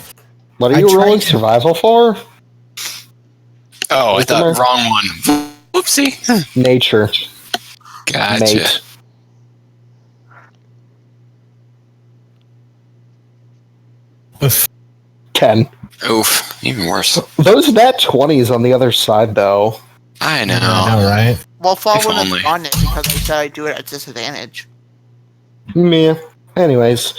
Speaker 1: What are
Speaker 9: I
Speaker 1: you
Speaker 9: tried
Speaker 1: rolling
Speaker 9: to-
Speaker 1: survival for?
Speaker 6: Oh, I
Speaker 1: Asemar?
Speaker 6: thought wrong one. Whoopsie.
Speaker 1: Nature.
Speaker 6: Gotcha.
Speaker 1: Mate.
Speaker 9: Oof.
Speaker 1: 10.
Speaker 6: Oof, even worse.
Speaker 1: Those nat 20s on the other side, though.
Speaker 6: I know.
Speaker 9: I know, right?
Speaker 7: Well, Paul
Speaker 6: If
Speaker 7: wouldn't
Speaker 6: only.
Speaker 7: have done it because I said I'd do it at disadvantage.
Speaker 1: Meh. Anyways.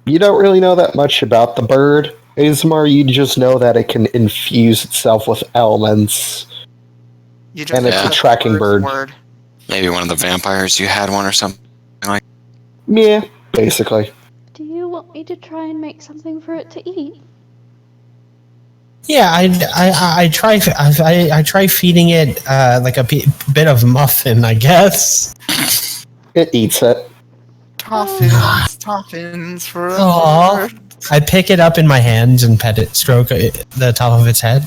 Speaker 1: You don't really know that much about the bird, Asemar. You just know that it can infuse itself with elements.
Speaker 7: You
Speaker 1: And it's
Speaker 6: a
Speaker 7: said the
Speaker 1: tracking
Speaker 7: bird's
Speaker 1: bird.
Speaker 7: Word.
Speaker 6: Maybe one of the vampires you had one or something.
Speaker 1: Yeah, basically.
Speaker 5: Do you want me to try and make something for it to eat?
Speaker 9: Yeah, I try feeding it like a bit of muffin, I guess.
Speaker 1: It eats it.
Speaker 7: Toffins for a
Speaker 9: Aw.
Speaker 7: bird.
Speaker 9: I pick it up in my hands and pet it, stroke the top of its head.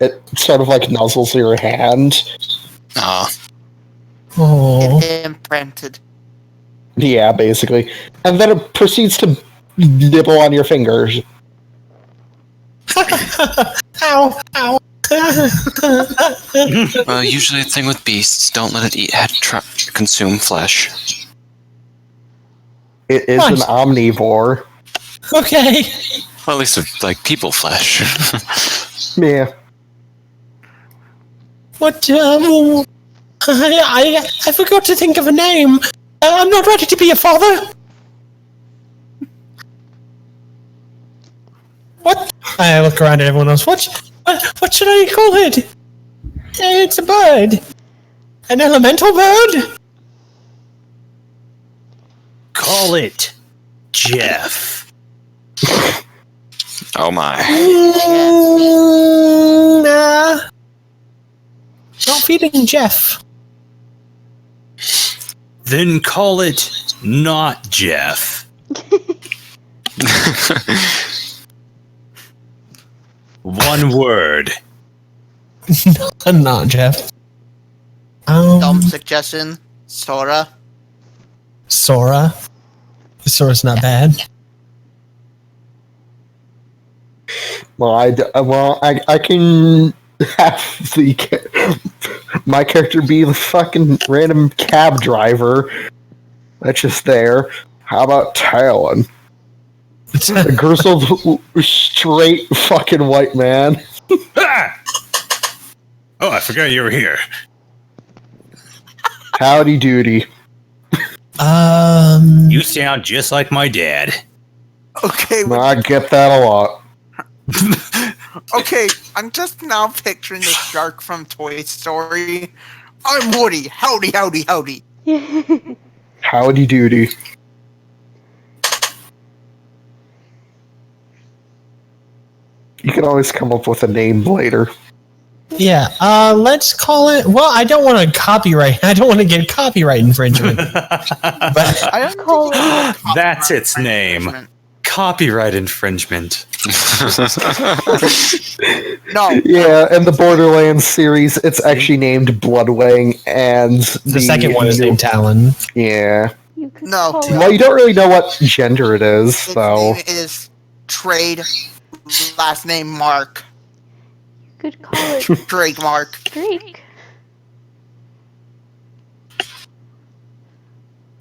Speaker 1: It sort of like nuzzles your hand.
Speaker 9: Oh,
Speaker 7: It imprinted.
Speaker 1: Yeah, basically. And then it proceeds to nibble on your fingers.
Speaker 9: ow, ow.
Speaker 6: Well, usually the thing with beasts, don't let it consume flesh.
Speaker 1: It is
Speaker 9: What?
Speaker 1: an omnivore.
Speaker 9: Okay.
Speaker 6: Well, at least with, like, people flesh.
Speaker 1: Yeah.
Speaker 9: What? I forgot to think of a name. I'm not ready to be a father. What? I look around at everyone else. What should I call it? It's a bird. An elemental bird?
Speaker 8: Call it Jeff.
Speaker 6: Oh my.
Speaker 9: Nah. Not feeding Jeff.
Speaker 8: Then call it not Jeff. One word.
Speaker 9: Not Jeff.
Speaker 7: Dumb suggestion. Sora.
Speaker 9: Sora. Sora's not bad.
Speaker 1: Well, I can have my character be the fucking random cab driver that's just there. How about Talon? A grizzled, straight fucking white man.
Speaker 8: Ah! Oh, I forgot you were here.
Speaker 1: Howdy doody.
Speaker 8: You sound just like my dad.
Speaker 7: Okay,
Speaker 1: I get that a lot.
Speaker 7: okay. I'm just now picturing the shark from Toy Story. I'm Woody. Howdy, howdy, howdy.
Speaker 1: Howdy doody. You can always come up with a name later.
Speaker 9: Yeah, let's call it. Well, I don't want to copyright. I don't want to get copyright infringement. But
Speaker 7: I don't call it.
Speaker 8: That's its name.
Speaker 2: copyright infringement.
Speaker 7: No.
Speaker 1: Yeah, in the Borderlands series, it's actually named Bloodwing, and
Speaker 9: The second one is named Talon.
Speaker 1: Yeah.
Speaker 5: You could
Speaker 7: No.
Speaker 5: call
Speaker 1: Well,
Speaker 5: it,
Speaker 1: you don't really know what gender it is,
Speaker 7: Its
Speaker 1: so.
Speaker 7: name is Trade. Last name Mark.
Speaker 5: you could call it
Speaker 7: Trademark.
Speaker 5: Drake.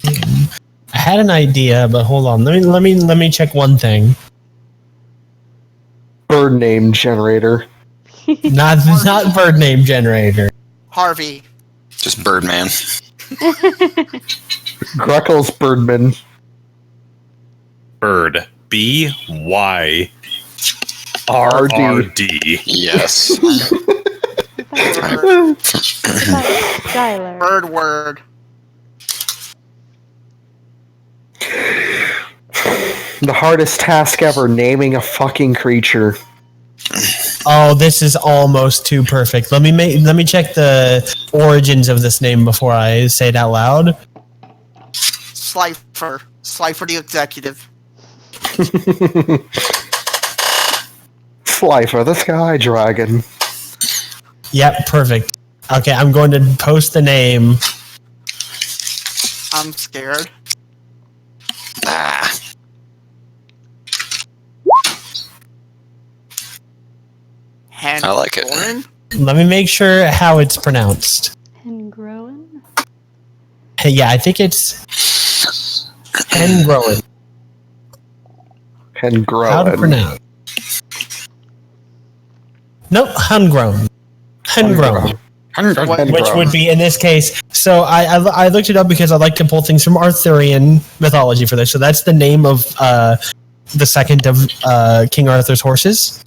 Speaker 9: I had an idea, but hold on. Let me check one thing.
Speaker 1: Bird name generator.
Speaker 9: Not bird name generator.
Speaker 7: Harvey.
Speaker 6: Just Birdman.
Speaker 1: Greckles Birdman.
Speaker 2: Bird. BYRRD.
Speaker 6: Yes.
Speaker 5: Skylar.
Speaker 7: Bird word.
Speaker 1: The hardest task ever, naming a fucking creature.
Speaker 9: Oh, this is almost too perfect. Let me check the origins of this name before I say it out loud.
Speaker 7: Slifer. Slifer the executive.
Speaker 1: Slifer, the Sky Dragon.
Speaker 9: Yep, perfect. Okay, I'm going to post the name.
Speaker 7: I'm scared.
Speaker 6: Ah. I like it.
Speaker 7: Hengroen?
Speaker 9: Let me make sure how it's pronounced.
Speaker 5: Hengroen?
Speaker 9: Yeah, I think it's Hengroen.
Speaker 1: Hengroen.
Speaker 9: How to pronounce? Nope, Hengroen. Hengroen. Which would be in this case. So I looked it up because I like to pull things from Arthurian mythology for this. So that's the name of the second of King Arthur's horses.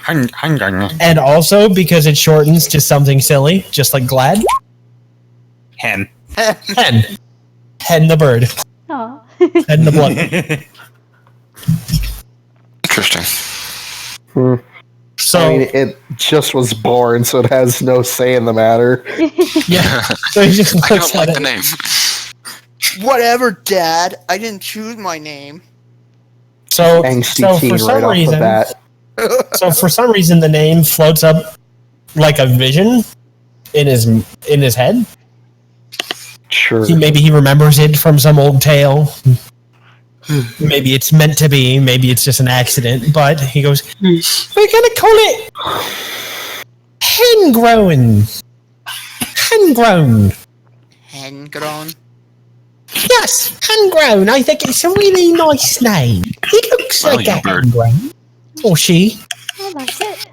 Speaker 9: And also because it shortens to something silly, just like Glad.
Speaker 2: Hen.
Speaker 9: Hen. Hen the bird.
Speaker 5: Aw.
Speaker 9: Hen the blood.
Speaker 6: Interesting.
Speaker 9: So
Speaker 1: I mean, it just was born, so it has no say in the matter.
Speaker 9: yeah. So he just
Speaker 6: I
Speaker 9: looks
Speaker 6: don't
Speaker 9: at
Speaker 6: like the
Speaker 9: it.
Speaker 6: name.
Speaker 7: Whatever, Dad. I didn't choose my name.
Speaker 9: So
Speaker 1: Angsty teen
Speaker 9: for some
Speaker 1: right off the
Speaker 9: reason,
Speaker 1: bat.
Speaker 9: so for some reason, the name floats up like a vision in his head.
Speaker 1: Sure.
Speaker 9: Maybe he remembers it from some old tale. Maybe it's meant to be. Maybe it's just an accident. But he goes, "We're gonna call it Hengroen. Hengroen.
Speaker 7: Hengroen.
Speaker 9: Yes, Hengroen. I think it's a really nice name. He looks
Speaker 6: Well,
Speaker 9: like
Speaker 6: you
Speaker 9: a
Speaker 6: bird.
Speaker 9: Hengroen. Or she."
Speaker 5: I like it.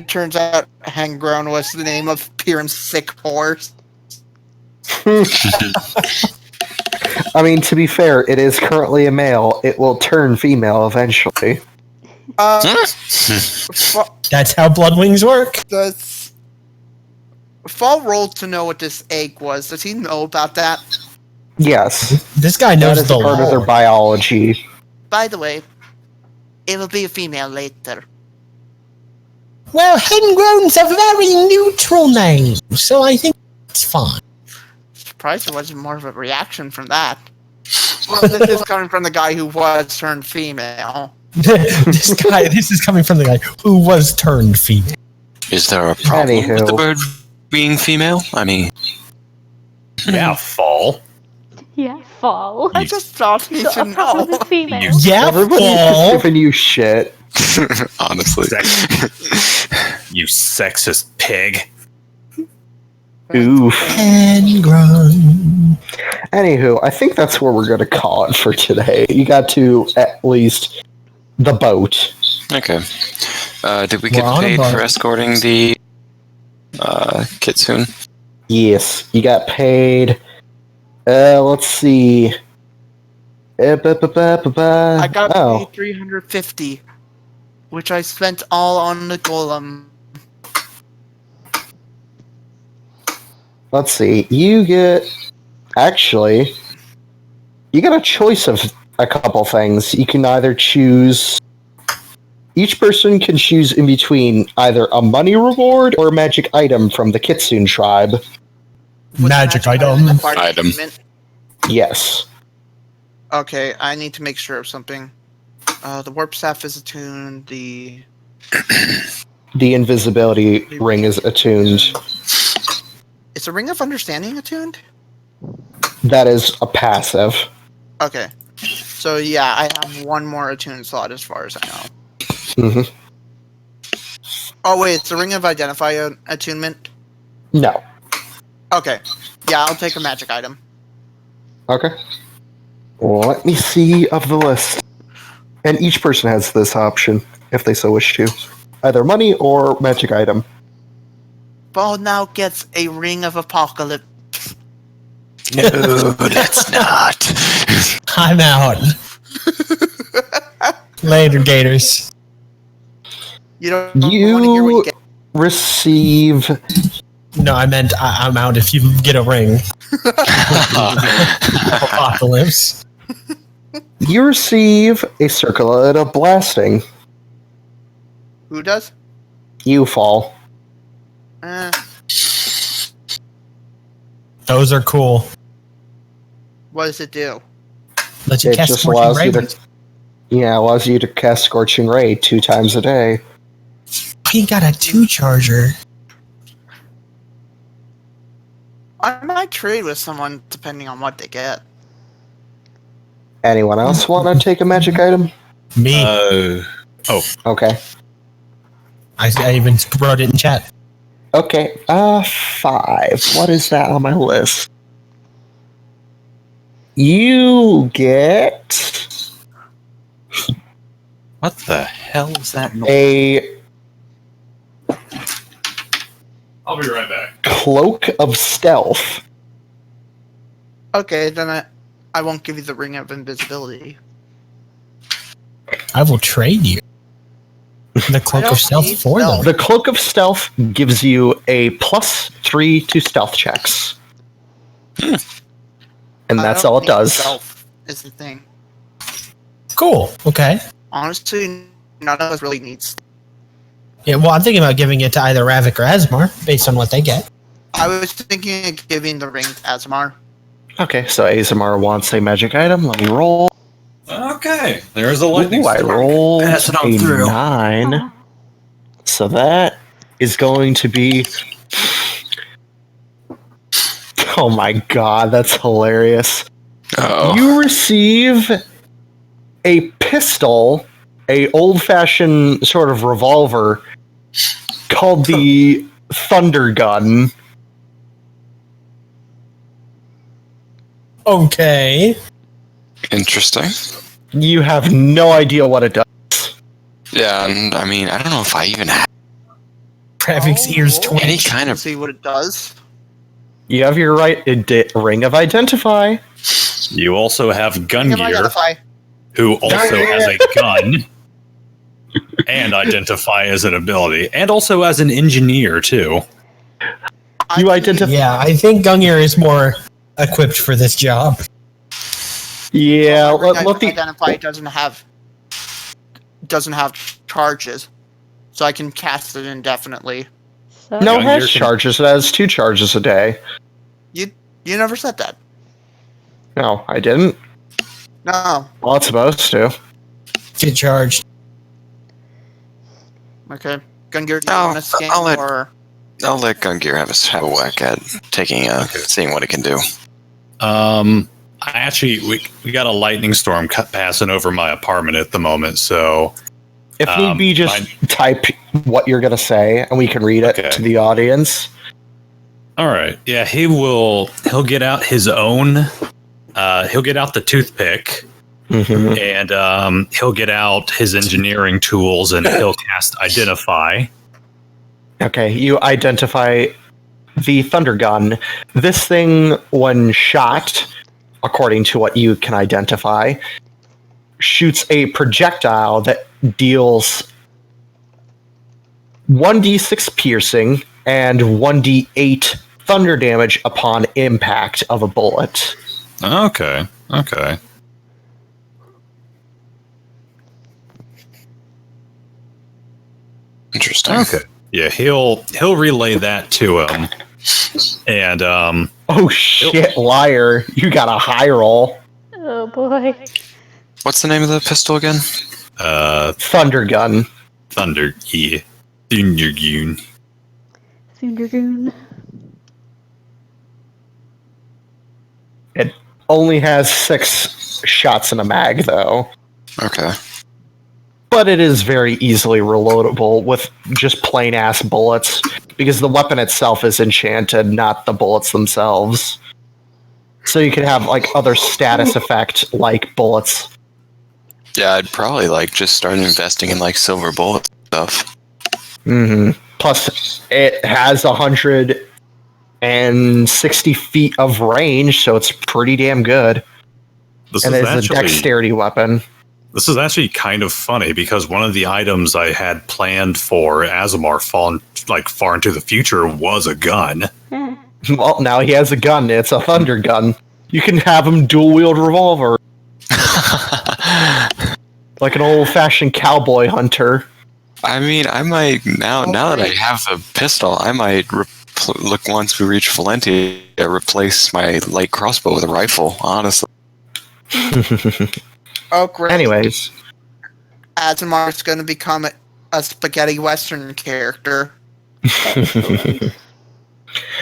Speaker 7: Turns out Hengroen was the name of Piran's sick horse.
Speaker 1: I mean, to be fair, it is currently a male. It will turn female eventually.
Speaker 9: That's how bloodwings work.
Speaker 7: Does Fall rolled to know what this egg was? Does he know about that?
Speaker 1: Yes.
Speaker 9: This guy
Speaker 1: That
Speaker 9: knows
Speaker 1: is
Speaker 9: the
Speaker 1: a part of their
Speaker 9: lore.
Speaker 1: biology.
Speaker 7: By the way, it will be a female later.
Speaker 9: Well, Hengroen's a very neutral name, so I think it's fine.
Speaker 7: Surprised there wasn't more of a reaction from that. Well, this is coming from the guy who was turned female.
Speaker 9: This is coming from the guy who was turned female.
Speaker 6: Is there a problem with the
Speaker 1: Anywho.
Speaker 6: bird being female? I mean,
Speaker 2: Yeah, fall.
Speaker 5: Yeah, fall.
Speaker 7: I just thought he
Speaker 5: So
Speaker 7: should
Speaker 5: a problem
Speaker 7: know.
Speaker 5: with female.
Speaker 9: Yeah,
Speaker 1: Everybody's just
Speaker 9: Paul.
Speaker 1: giving you shit.
Speaker 6: honestly.
Speaker 2: You sexist pig.
Speaker 1: Oof.
Speaker 9: Hengroen.
Speaker 1: Anywho, I think that's where we're going to call it for today. You got to at least the boat.
Speaker 6: Okay. Did we
Speaker 9: We're
Speaker 6: get
Speaker 9: on a
Speaker 6: paid
Speaker 9: boat.
Speaker 6: for escorting the Kitsune?
Speaker 1: Yes, you got paid. Let's see.
Speaker 7: I got
Speaker 1: Oh,
Speaker 7: paid 350, which I spent all on the golem.
Speaker 1: let's see. You get. Actually, you get a choice of a couple things. You can either choose. Each person can choose in between either a money reward or a magic item from the Kitsune tribe.
Speaker 7: Was
Speaker 9: Magic
Speaker 7: the
Speaker 9: item.
Speaker 7: required
Speaker 6: Item.
Speaker 7: attunement?
Speaker 1: Yes.
Speaker 7: Okay, I need to make sure of something. The warp staff is attuned. The
Speaker 1: The ring is attuned.
Speaker 7: Is the ring of understanding attuned?
Speaker 1: That is a passive.
Speaker 7: Okay. So yeah, I have one more attuned slot as far as I know.
Speaker 1: Hmm.
Speaker 7: Oh wait, it's the ring of identify attunement?
Speaker 1: No.
Speaker 7: Okay. Yeah, I'll take a magic item.
Speaker 1: Okay. Let me see of the list. And each person has this option, if they so wish to. Either money or magic item.
Speaker 7: Ball now gets a ring of apocalypse.
Speaker 6: No, that's not.
Speaker 9: I'm out. Later, Gators.
Speaker 7: You don't want to hear what
Speaker 1: You
Speaker 7: you get.
Speaker 1: receive...
Speaker 9: No, I meant I'm out if you get a ring. Apocalypse.
Speaker 1: You receive a circlet of blasting.
Speaker 7: Who does?
Speaker 1: You fall.
Speaker 9: Those are cool.
Speaker 7: What does it do?
Speaker 9: Let you
Speaker 1: It
Speaker 9: cast
Speaker 1: just
Speaker 9: Scorching
Speaker 1: allows
Speaker 9: Ray.
Speaker 1: you to... Yeah, allows you to cast Scorching Ray 2 times a day.
Speaker 9: He got a 2 charger.
Speaker 7: I might trade with someone depending on what they get.
Speaker 1: Anyone else want to take a magic item?
Speaker 9: Me.
Speaker 1: Okay.
Speaker 9: I even wrote it in chat.
Speaker 1: Okay, 5. What is that on my list? You get
Speaker 8: What the hell is that noise?
Speaker 1: a
Speaker 2: I'll be right back.
Speaker 1: Cloak of Stealth.
Speaker 7: Okay, then I won't give you the ring of invisibility.
Speaker 9: I will trade you the Cloak
Speaker 7: don't
Speaker 9: of Stealth
Speaker 7: need
Speaker 9: for
Speaker 7: stealth.
Speaker 9: them.
Speaker 1: The Cloak of Stealth gives you a +3 to stealth checks. And
Speaker 7: I
Speaker 1: that's
Speaker 7: don't
Speaker 1: all it
Speaker 7: need
Speaker 1: does.
Speaker 7: Stealth is the thing.
Speaker 9: Cool. Okay.
Speaker 7: Honestly, none of us really needs.
Speaker 9: Yeah. Well, I'm thinking about giving it to either Ravak or Asemar based on what they get.
Speaker 7: I was thinking of giving the ring to Asemar.
Speaker 1: Okay, so Asemar wants a magic item. Let me roll.
Speaker 8: Okay, there's a lightning
Speaker 1: Ooh, I
Speaker 8: storm.
Speaker 1: rolled
Speaker 8: Pass it on
Speaker 1: a
Speaker 8: through.
Speaker 1: 9. So that is going to be... Oh my god, that's hilarious.
Speaker 6: Uh-oh.
Speaker 1: You receive a pistol, a old-fashioned sort of revolver called the Thunder Gun.
Speaker 9: Okay.
Speaker 6: Interesting.
Speaker 1: You have no idea what it does.
Speaker 6: Yeah, and I mean, I don't know if I even have
Speaker 9: Ravik's ears
Speaker 7: roll
Speaker 6: any
Speaker 9: twitch.
Speaker 6: kind of.
Speaker 7: See what it does.
Speaker 1: You have your right ring of identify.
Speaker 8: You also have
Speaker 7: Ring of
Speaker 8: Gungir,
Speaker 7: identify.
Speaker 8: who also has a gun and identify as an ability, and also as an engineer too.
Speaker 1: You
Speaker 7: I
Speaker 1: identify.
Speaker 9: Yeah, I think Gungir is more equipped for this job.
Speaker 1: Yeah,
Speaker 7: Ring
Speaker 1: let the
Speaker 7: identify doesn't have charges, so I can cast it indefinitely.
Speaker 5: So,
Speaker 1: no it has
Speaker 8: Gungir can-
Speaker 1: charges. It has 2 charges a day.
Speaker 7: You never said that.
Speaker 1: No, I didn't.
Speaker 7: No.
Speaker 1: Well, it's supposed to.
Speaker 9: Get charged.
Speaker 7: Okay. Gungir, do you
Speaker 6: Oh,
Speaker 7: want to scan
Speaker 6: I'll let-
Speaker 7: or
Speaker 6: I'll let Gungir have a whack at taking seeing what it can do.
Speaker 8: I actually we got a lightning storm passing over my apartment at the moment, so
Speaker 1: If need be, just type what you're gonna say, and we can read it
Speaker 8: Okay.
Speaker 1: to the audience.
Speaker 8: all right. Yeah, he'll get out his own. He'll get out the toothpick,
Speaker 1: Mm-hmm.
Speaker 8: and he'll get out his engineering tools, and he'll cast Identify.
Speaker 1: Okay, you identify the Thunder Gun. This thing, when shot, according to what you can identify, shoots a projectile that deals 1d6 piercing and 1d8 thunder damage upon impact of a bullet.
Speaker 8: Okay.
Speaker 6: Interesting.
Speaker 8: Okay. Yeah, he'll relay that to him, and
Speaker 1: Oh shit, liar. You got a high roll.
Speaker 5: Oh boy.
Speaker 6: What's the name of the pistol again?
Speaker 1: Thunder gun.
Speaker 8: Thunder, yeah. Thundergoon.
Speaker 5: Thundergoon.
Speaker 1: It only has 6 shots in a mag, though.
Speaker 6: Okay.
Speaker 1: But it is very easily reloadable with just plain ass bullets, because the weapon itself is enchanted, not the bullets themselves. So you can have like other status effect like bullets.
Speaker 6: Yeah, I'd probably like just start investing in like silver bullet stuff.
Speaker 1: Plus, it has 160 feet of range, so it's pretty damn good. And it's a dexterity weapon.
Speaker 2: This is actually kind of funny because one of the items I had planned for Asemar far into the future was a gun.
Speaker 1: Well, now he has a gun. It's a thunder gun. You can have him dual wield revolver. Like an old fashioned cowboy hunter.
Speaker 6: I mean, I might now that I have a pistol, I might look once we reach Valentia, replace my light crossbow with a rifle. Honestly.
Speaker 7: Oh, great.
Speaker 1: Anyways,
Speaker 7: Asemar's going to become a spaghetti western character.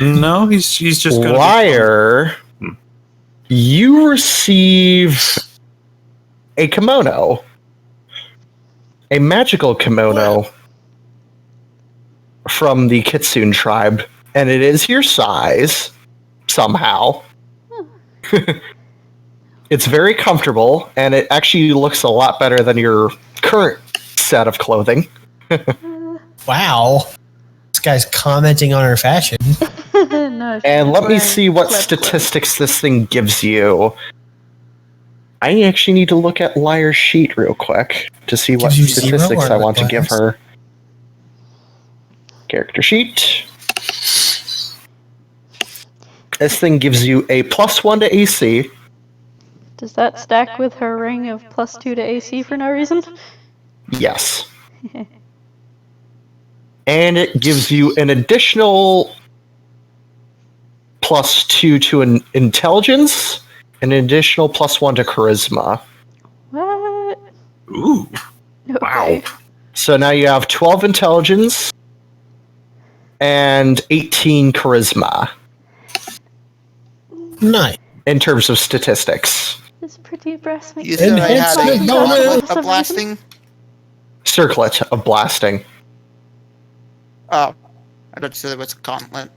Speaker 2: No, he's just gonna
Speaker 1: liar. You receive a kimono, a magical kimono from the Kitsune tribe, and it is your size somehow. It's very comfortable, and it actually looks a lot better than your current set of clothing.
Speaker 9: Wow. This guy's commenting on her fashion.
Speaker 5: No,
Speaker 1: And let me see what statistics this thing gives you. I actually need to look at Liar's sheet real quick to see what
Speaker 9: Gives you 0
Speaker 1: statistics
Speaker 9: or
Speaker 1: I want to
Speaker 9: what
Speaker 1: give
Speaker 9: class?
Speaker 1: her. Character sheet. This thing gives you a +1 to AC.
Speaker 5: Does that stack with her ring of +2 to AC for no reason?
Speaker 1: Yes. And it gives you an additional +2 to an intelligence, and an additional +1 to charisma.
Speaker 5: What?
Speaker 2: Ooh.
Speaker 5: Okay.
Speaker 1: So now you have 12 intelligence and 18 charisma
Speaker 9: Nice.
Speaker 1: in terms of statistics.
Speaker 5: This pretty breast makes
Speaker 7: You said I
Speaker 9: it's
Speaker 7: had a
Speaker 9: a
Speaker 7: gauntlet of blasting?
Speaker 1: Circlet of blasting.
Speaker 7: Oh, I thought you said it was a gauntlet.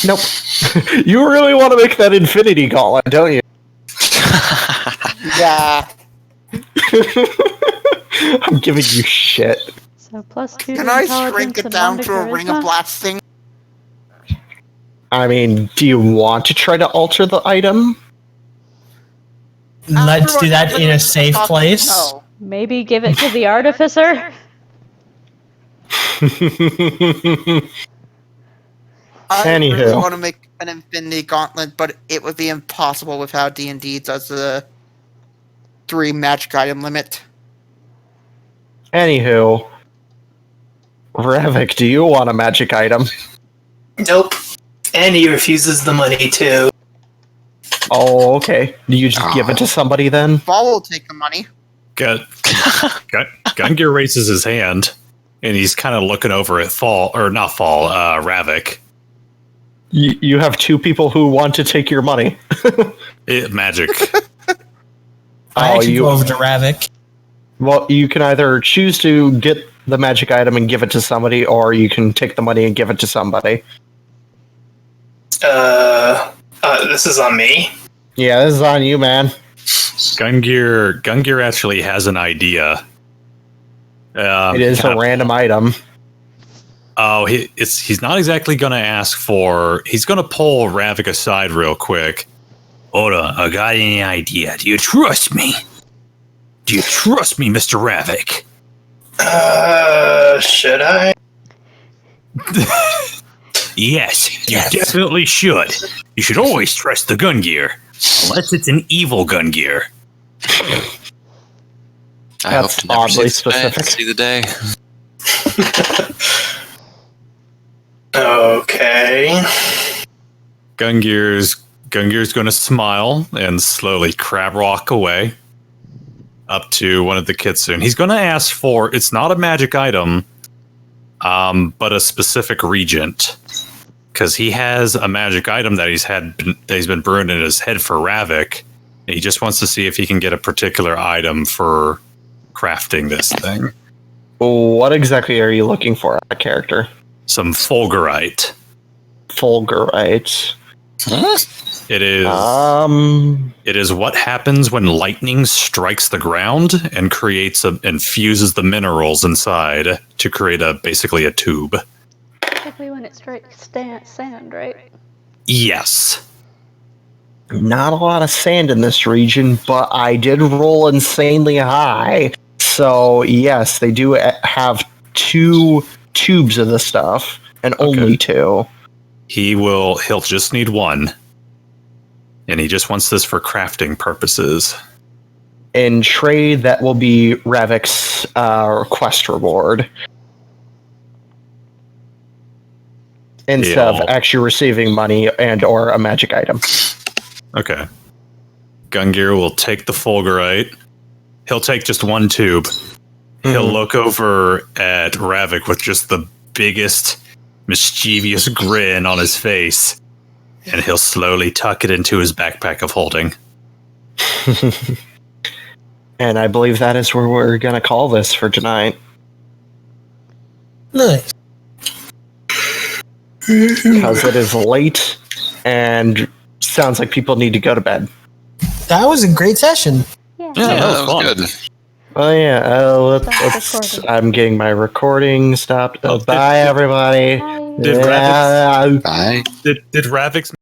Speaker 1: Nope. You really want to make that infinity gauntlet, don't you?
Speaker 7: Yeah.
Speaker 1: I'm giving you shit.
Speaker 5: So +2
Speaker 7: Can
Speaker 5: to
Speaker 7: I
Speaker 5: intelligence
Speaker 7: shrink it
Speaker 5: and
Speaker 7: down
Speaker 5: 1
Speaker 7: to a ring of
Speaker 5: charisma?
Speaker 7: blasting?
Speaker 1: I mean, do you want to try to alter the item?
Speaker 9: Let's do that in a safe place.
Speaker 7: No.
Speaker 5: Maybe give it to the artificer?
Speaker 7: I
Speaker 1: Anywho.
Speaker 7: really want to make an infinity gauntlet, but it would be impossible with how D&D does the 3 magic item limit.
Speaker 1: Anywho, Ravak, do you want a magic item?
Speaker 3: Nope. And he refuses the money too.
Speaker 1: Oh, okay. Do you just give it to somebody then?
Speaker 7: Ball will take the money.
Speaker 2: Gungir raises his hand, and he's kind of looking over at Ravak.
Speaker 1: You have 2 people who want to take your money.
Speaker 2: Magic.
Speaker 9: I actually go over to Ravak.
Speaker 1: Well, you can either choose to get the magic item and give it to somebody, or you can take the money and give it to somebody.
Speaker 3: This is on me.
Speaker 1: Yeah, this is on you, man.
Speaker 2: Gungir actually has an idea.
Speaker 1: It is a random item.
Speaker 2: Oh, he's not exactly going to ask for. He's going to pull Ravak aside real quick.
Speaker 8: Hold on, I got an idea. Do you trust me? Do you trust me, Mr. Ravak?
Speaker 3: Should I?
Speaker 8: Yes, you definitely should. You should always trust the Gungir, unless it's an evil Gungir.
Speaker 6: I hope
Speaker 1: That's
Speaker 6: to never
Speaker 1: oddly
Speaker 6: see the day-
Speaker 1: specific.
Speaker 6: see the day.
Speaker 3: Okay.
Speaker 2: Gungir's going to smile and slowly crab walk away up to one of the Kitsune. He's going to ask for, it's not a magic item, but a specific regent. Because he has a magic item that he's been brewing in his head for Ravak. And he just wants to see if he can get a particular item for crafting this thing.
Speaker 1: What exactly are you looking for on a character?
Speaker 2: Some fulgurite.
Speaker 1: Fulgurite.
Speaker 6: Huh?
Speaker 2: It is what happens when lightning strikes the ground and and fuses the minerals inside to create basically a tube.
Speaker 5: Typically when it strikes sand, right?
Speaker 2: Yes.
Speaker 1: Not a lot of sand in this region, but I did roll insanely high. So yes, they do have 2 tubes of the stuff, and only 2.
Speaker 2: He'll just need 1. And he just wants this for crafting purposes.
Speaker 1: In trade, that will be Ravak's quest reward. Instead of actually receiving money and or a magic item.
Speaker 2: Okay. Gungir will take the fulgurite. He'll take just 1 tube. He'll look over at Ravak with just the biggest mischievous grin on his face. And he'll slowly tuck it into his backpack of holding.
Speaker 1: And I believe that is where we're going to call this for tonight.
Speaker 4: Nice.
Speaker 1: Because it is late and sounds like people need to go to bed.
Speaker 4: That was a great session.
Speaker 5: Yeah.
Speaker 6: That was good.
Speaker 1: Oh yeah,
Speaker 5: Stop recording.
Speaker 1: I'm getting my recording stopped.
Speaker 2: Oh,
Speaker 1: Bye everybody.
Speaker 5: Bye.
Speaker 2: Did
Speaker 1: Yeah.
Speaker 6: Bye.
Speaker 2: Did Ravik's